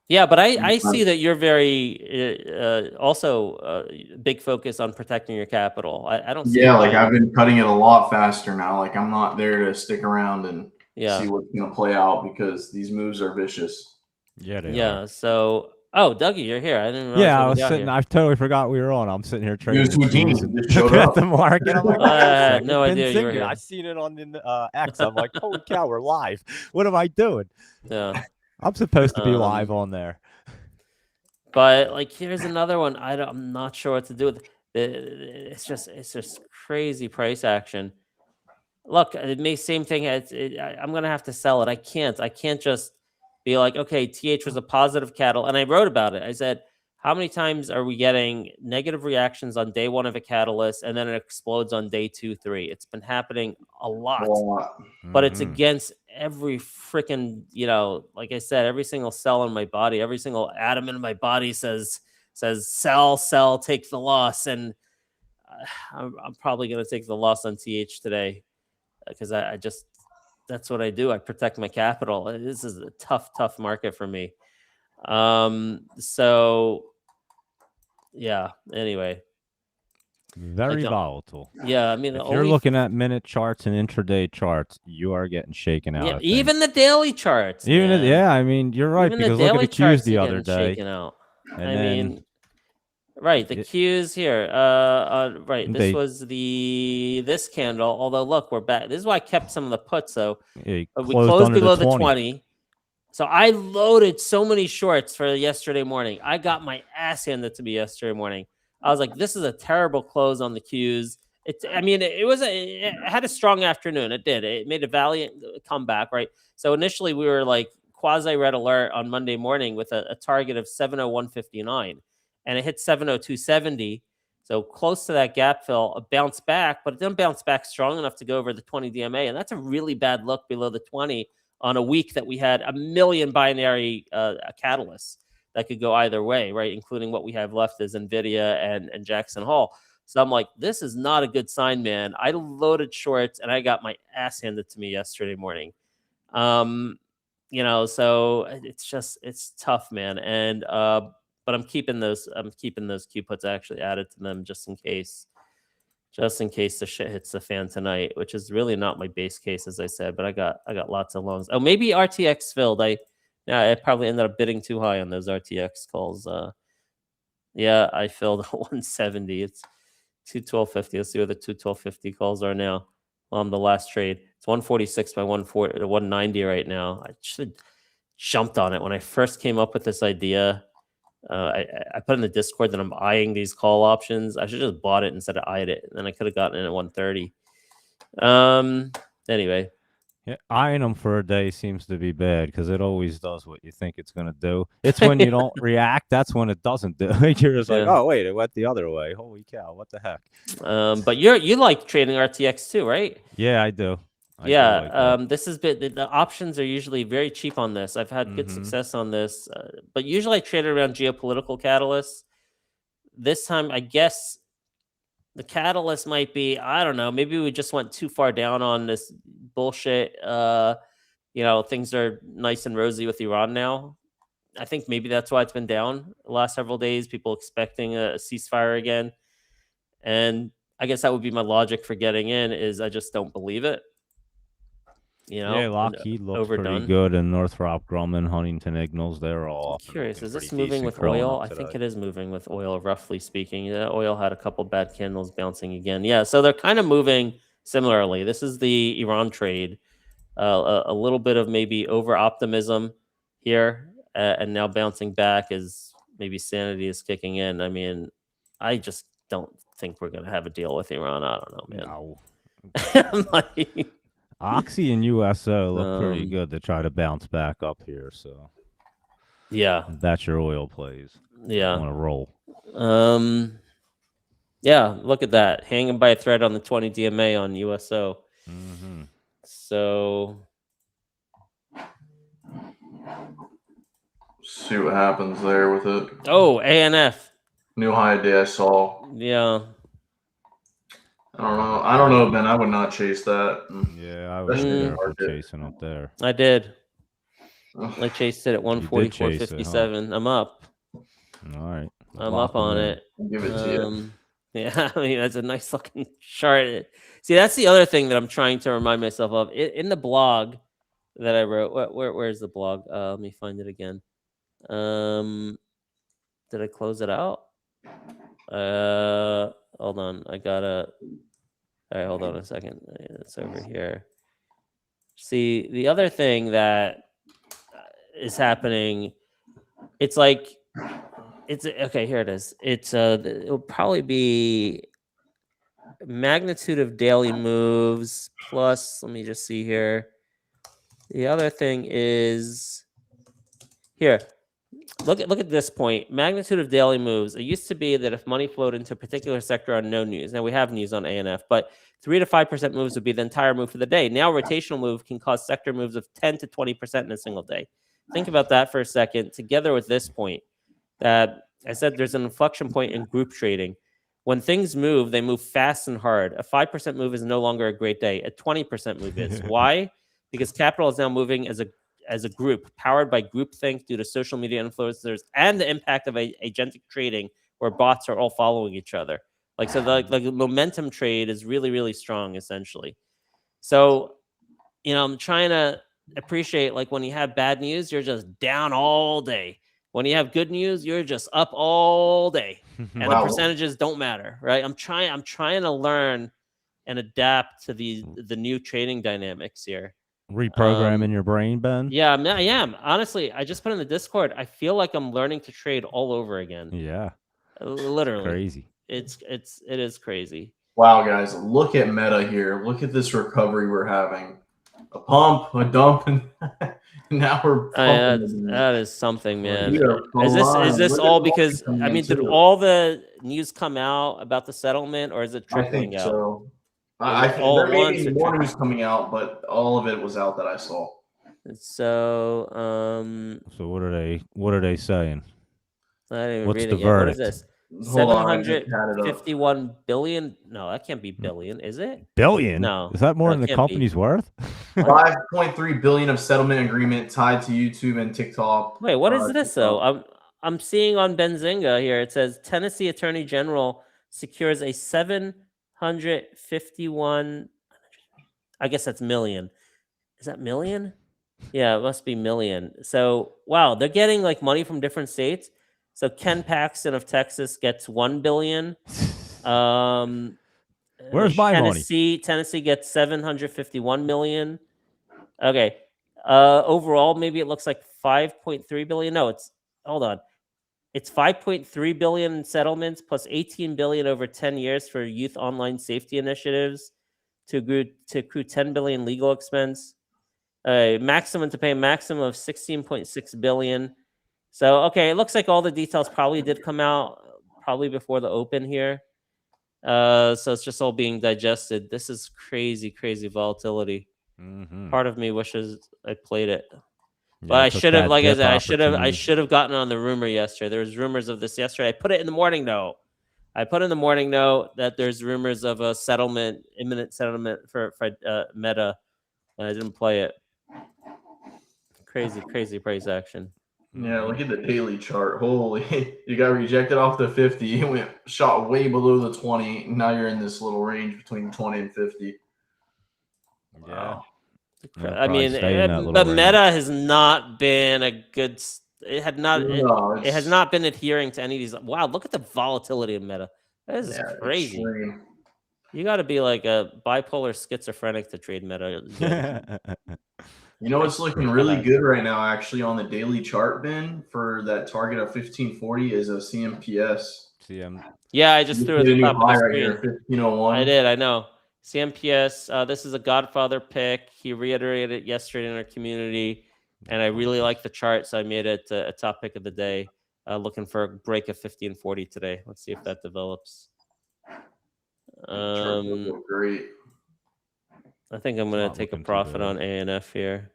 yeah, but I see that you're very also big focus on protecting your capital. I don't see.
Yeah, like I've been cutting it a lot faster now. Like I'm not there to stick around and see what's going to play out, because these moves are vicious.
Yeah, they are.
So, Dougie, you're here. I didn't realize
I was sitting. I totally forgot we were on. I'm sitting here trading
just showed
at
up.
the market. I'm like,
I had no idea you were here.
I seen it on the X. I'm like, holy cow, we're live. What am I doing?
Yeah.
I'm supposed to be live on there.
But here's another one. I'm not sure what to do with it. It's just crazy price action. Look, it may same thing. I'm gonna have to sell it. I can't just be like, okay, TH was a positive cattle, and I wrote about it. I said, how many times are we getting negative reactions on day one of a catalyst, and then it explodes on day 2, 3? It's been happening a lot. But it's against every freaking, like I said, every single cell in my body, every single atom in my body says sell, take the loss. And I'm probably going to take the loss on TH today, because I just, that's what I do. I protect my capital. This is a tough market for me. So yeah, anyway.
Very volatile.
Yeah, I mean,
if you're looking at minute charts and intraday charts, you are getting shaken out.
Yeah, even the daily charts.
I mean, you're right,
even
because look at the Qs the other day.
Out.
And
right, the Qs here. Right, this was this candle. Although, look, we're back. This is why I kept some of the puts. So
we
closed below the 20. So I loaded so many shorts for yesterday morning. I got my ass handed to me yesterday morning. I was like, this is a terrible close on the Qs. It had a strong afternoon. It did. It made a valiant comeback, right? So initially we were like quasi red alert on Monday morning with a target of 701.59, and it hit 702.70. So close to that gap fill, a bounce back, but it didn't bounce back strong enough to go over the 20 DMA. And that's a really bad look below the 20 on a week that we had a million binary catalysts that could go either way, right? Including what we have left is NVIDIA and Jackson Hole. So I'm like, this is not a good sign, man. I loaded shorts and I got my ass handed to me yesterday morning. So it's tough, man. And but I'm keeping those Q puts actually added to them just in case the shit hits the fan tonight, which is really not my base case, as I said, but I got lots of longs. Oh, maybe RTX filled. I probably ended up bidding too high on those RTX calls. I filled 170. It's 212.50. Let's see where the 212.50 calls are now. On the last trade, it's 146 by 140 to 190 right now. I should have jumped on it when I first came up with this idea. I put in the Discord that I'm eyeing these call options. I should just bought it instead of eyed it, and then I could have gotten in at 130. Anyway.
Yeah, eyeing them for a day seems to be bad because it always does what you think it's going to do. It's when you don't react, that's when it doesn't do. You're just like, oh, wait, it went the other way. Holy cow, what the heck?
But you like trading RTX too, right?
Yeah, I do.
This has been the options are usually very cheap on this. I've had good success on this, but usually I trade around geopolitical catalysts. This time, I guess the catalyst might be, I don't know, maybe we just went too far down on this bullshit. Things are nice and rosy with Iran now. I think maybe that's why it's been down the last several days. People expecting a ceasefire again. And I guess that would be my logic for getting in is I just don't believe it.
Lockheed looks pretty good, and Northrop Grumman, Huntington Ingalls, they're all
curious. Is this moving with oil? I think it is moving with oil, roughly speaking. Yeah, oil had a couple bad candles bouncing again. Yeah, so they're kind of moving similarly. This is the Iran trade. A little bit of maybe over optimism here, and now bouncing back as maybe sanity is kicking in. I mean, I just don't think we're going to have a deal with Iran. I don't know, man.
No. Oxy and USO look pretty good to try to bounce back up here. So,
yeah,
that's your oil plays.
Yeah,
on a roll.
Yeah, look at that, hanging by a thread on the 20 DMA on USO. So,
see what happens there with it.
Oh, ANF.
New high day I saw.
Yeah.
I don't know, Ben. I would not chase that.
Yeah, I was chasing up there.
I did. I chased it at 144.57. I'm up.
All right.
I'm up on it.
I'll give it to you.
Yeah, I mean, that's a nice looking chart. See, that's the other thing that I'm trying to remind myself of. In the blog that I wrote, where's the blog? Let me find it again. Did I close it out? Hold on. I gotta. All right, hold on a second. It's over here. See, the other thing that is happening, it's like, it's okay. Here it is. It'll probably be magnitude of daily moves plus. Let me just see here. The other thing is here. Look at this point. Magnitude of daily moves. It used to be that if money flowed into a particular sector on no news, now we have news on ANF, but 3 to 5% moves would be the entire move for the day. Now rotational move can cause sector moves of 10 to 20% in a single day. Think about that for a second. Together with this point, that I said there's an inflection point in group trading. When things move, they move fast and hard. A 5% move is no longer a great day. A 20% move is. Why? Because capital is now moving as a group, powered by groupthink due to social media influencers and the impact of agentic trading, where bots are all following each other. Like the momentum trade is really, really strong, essentially. So, I'm trying to appreciate, like, when you have bad news, you're just down all day. When you have good news, you're just up all day, and the percentages don't matter, right? I'm trying to learn and adapt to the new trading dynamics here.
Reprogramming your brain, Ben?
Yeah, I am. Honestly, I just put in the Discord. I feel like I'm learning to trade all over again.
Yeah.
Literally.
Crazy.
It is crazy.
Wow, guys, look at meta here. Look at this recovery we're having. A pump, a dump, and now we're pumping.
That is something, man. Is this all because did all the news come out about the settlement, or is it trickling out?
So. I think there may be more news coming out, but all of it was out that I saw.
So,
so what are they saying?
I didn't even
What's
read
the
it yet.
verdict?
What is this? 751 billion? No, that can't be billion, is it?
Billion?
No.
Is that more than the company's worth?
5.3 billion of settlement agreement tied to YouTube and TikTok.
Wait, what is this though? I'm seeing on Benzinga here. It says Tennessee Attorney General secures a 751. I guess that's million. Is that million? Yeah, it must be million. So wow, they're getting like money from different states. So Ken Paxton of Texas gets 1 billion.
Where's my money?
Tennessee gets 751 million. Okay. Overall, maybe it looks like 5.3 billion. No, hold on. It's 5.3 billion in settlements plus 18 billion over 10 years for youth online safety initiatives to accrue 10 billion legal expense. Maximum to pay a maximum of 16.6 billion. So okay, it looks like all the details probably did come out probably before the open here. So it's just all being digested. This is crazy volatility. Part of me wishes I played it. But I should have, like I said, I should have gotten on the rumor yesterday. There was rumors of this yesterday. I put it in the morning note. I put in the morning note that there's rumors of a settlement, imminent settlement for Meta. And I didn't play it. Crazy price action.
Yeah, look at the daily chart. Holy, you got rejected off the 50. You shot way below the 20. Now you're in this little range between 20 and 50.
Wow.
I mean, but Meta has not been a good. It had not. It has not been adhering to any of these. Wow, look at the volatility of Meta. That is crazy. Extreme. You got to be like a bipolar schizophrenic to trade Meta.
You know what's looking really good right now, actually, on the daily chart, Ben, for that target of 1540 is a CMPS.
Yeah, I just threw it at the top of the screen.
Right here, 1501.
I did. I know. CMPS. This is a Godfather pick. He reiterated it yesterday in our community, and I really like the chart, so I made it a top pick of the day. Looking for a break of 1540 today. Let's see if that develops.
Great.
I think I'm going to take a profit on ANF here.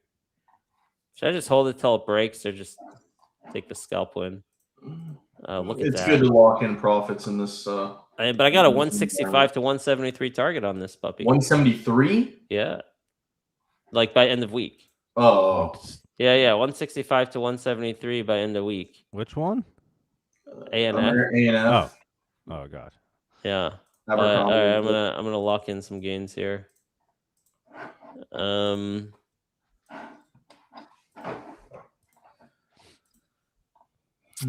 Should I just hold it till it breaks or just take the scalp win? Look at that.
It's good to lock in profits in this.
But I got a 165 to 173 target on this puppy.
173?
Yeah. Like by end of week.
Oh.
Yeah. 165 to 173 by end of week.
Which one?
ANF.
ANF.
Oh God.
Yeah. All right, I'm gonna lock in some gains here.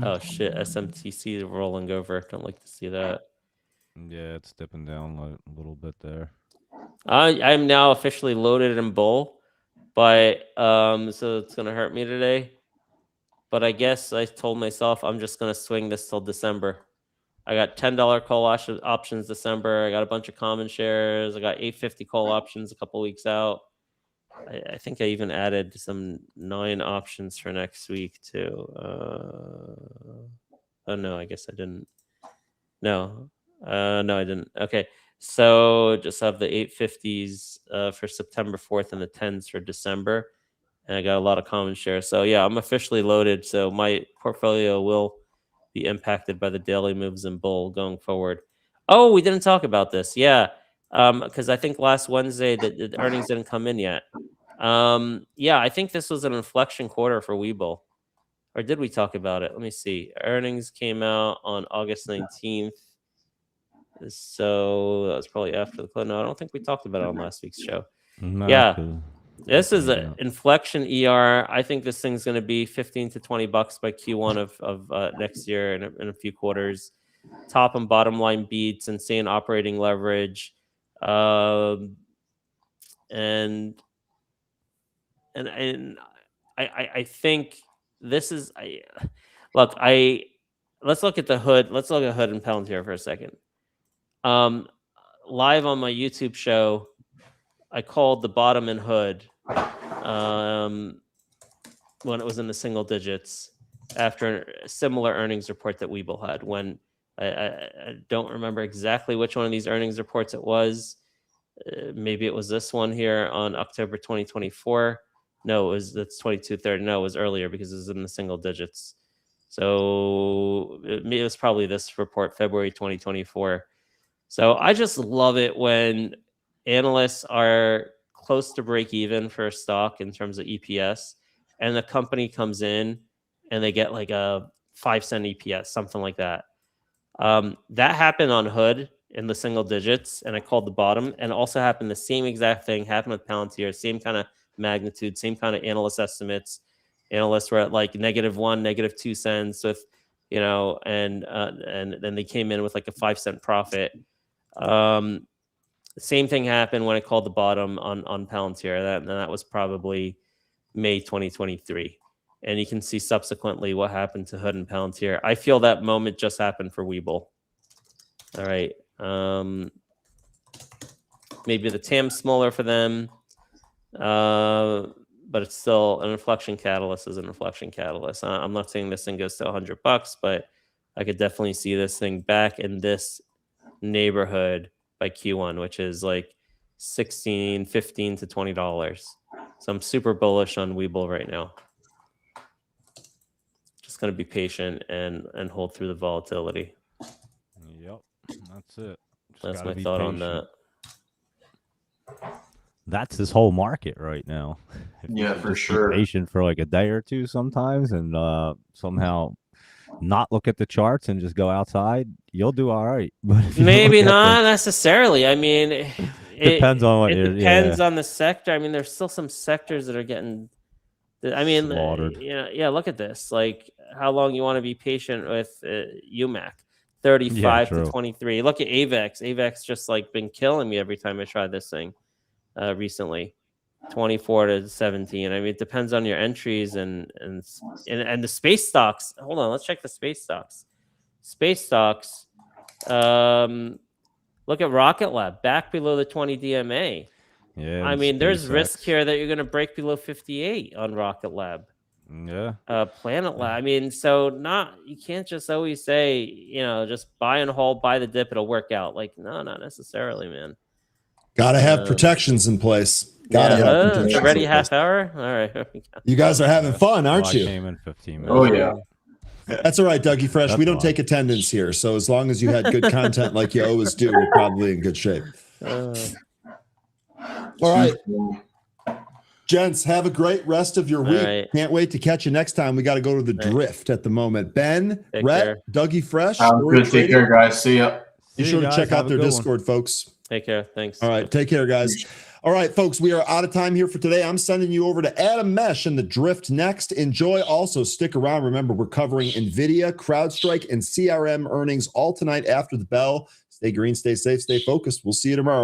Oh shit, SMTC is rolling over. Don't like to see that.
Yeah, it's dipping down a little bit there.
I'm now officially loaded in bull, but so it's gonna hurt me today. But I guess I told myself I'm just gonna swing this till December. I got $10 call options December. I got a bunch of common shares. I got 850 call options a couple weeks out. I think I even added some 9 options for next week too. Oh no, I guess I didn't. No, I didn't. Okay, so just have the 850s for September 4th and the 10s for December, and I got a lot of common shares. So yeah, I'm officially loaded. So my portfolio will be impacted by the daily moves in bull going forward. Oh, we didn't talk about this. Yeah, because I think last Wednesday the earnings didn't come in yet. Yeah, I think this was an inflection quarter for Webull. Or did we talk about it? Let me see. Earnings came out on August 19th. So that was probably after the close. No, I don't think we talked about it on last week's show.
No,
yeah. This is an inflection ER. I think this thing's going to be $15 to $20 by Q1 of next year in a few quarters. Top and bottom line beats, insane operating leverage, and I think this is let's look at the hood. Let's look at hood and Palantir for a second. Live on my YouTube show, I called the bottom in hood when it was in the single digits after a similar earnings report that Webull had. When I don't remember exactly which one of these earnings reports it was. Maybe it was this one here on October 2024. No, that's 2230. No, it was earlier because it was in the single digits. So it was probably this report, February 2024. So I just love it when analysts are close to break even for a stock in terms of EPS, and the company comes in and they get like a 5-cent EPS, something like that. That happened on Hood in the single digits, and I called the bottom, and also happened the same exact thing happened with Palantir, same kind of magnitude, same kind of analyst estimates. Analysts were at like -1, -2 cents with, and then they came in with like a 5-cent profit. Same thing happened when I called the bottom on Palantir. That was probably May 2023. And you can see subsequently what happened to Hood and Palantir. I feel that moment just happened for Webull. All right. Maybe the TAM's smaller for them. But it's still an inflection catalyst is an inflection catalyst. I'm not saying this thing goes to $100, but I could definitely see this thing back in this neighborhood by Q1, which is like $16, $15 to $20. So I'm super bullish on Webull right now. Just going to be patient and hold through the volatility.
Yep, that's it.
That's my thought on that.
That's this whole market right now.
Yeah, for sure.
Patient for like a day or two sometimes, and somehow not look at the charts and just go outside, you'll do all right. But
maybe not necessarily. I mean, it
depends on what
it depends on the sector. I mean, there's still some sectors that are getting. I mean,
slaughtered.
Yeah. Look at this. Like, how long you want to be patient with UMAC? 35 to 23. Look at AVEX. AVEX just like been killing me every time I try this thing. Recently, 24 to 17. I mean, it depends on your entries and the space stocks. Hold on, let's check the space stocks. Space stocks. Look at Rocket Lab back below the 20 DMA.
Yeah.
I mean, there's risk here that you're going to break below 58 on Rocket Lab.
Yeah.
Planet Lab. I mean, so you can't just always say, just buy and hold, buy the dip, it'll work out. Like, no, not necessarily, man.
Gotta have protections in place. Gotta have protections.
It's already half hour. All right.
You guys are having fun, aren't you?
Came in 15 minutes.
Oh yeah.
That's all right, Dougie Fresh. We don't take attendance here, so as long as you had good content like you always do, we're probably in good shape. All right, gents, have a great rest of your week.
Right.
Can't wait to catch you next time. We got to go to the drift at the moment. Ben,
Take
Rhett,
care.
Dougie Fresh.
Good. Take care, guys. See ya.
Be sure to check out their Discord, folks.
Take care. Thanks.
All right. Take care, guys. All right, folks, we are out of time here for today. I'm sending you over to Adam Mesh and the Drift next. Enjoy. Also, stick around. Remember, we're covering NVIDIA, CrowdStrike, and CRM earnings all tonight after the bell. Stay green, stay safe, stay focused. We'll see you tomorrow.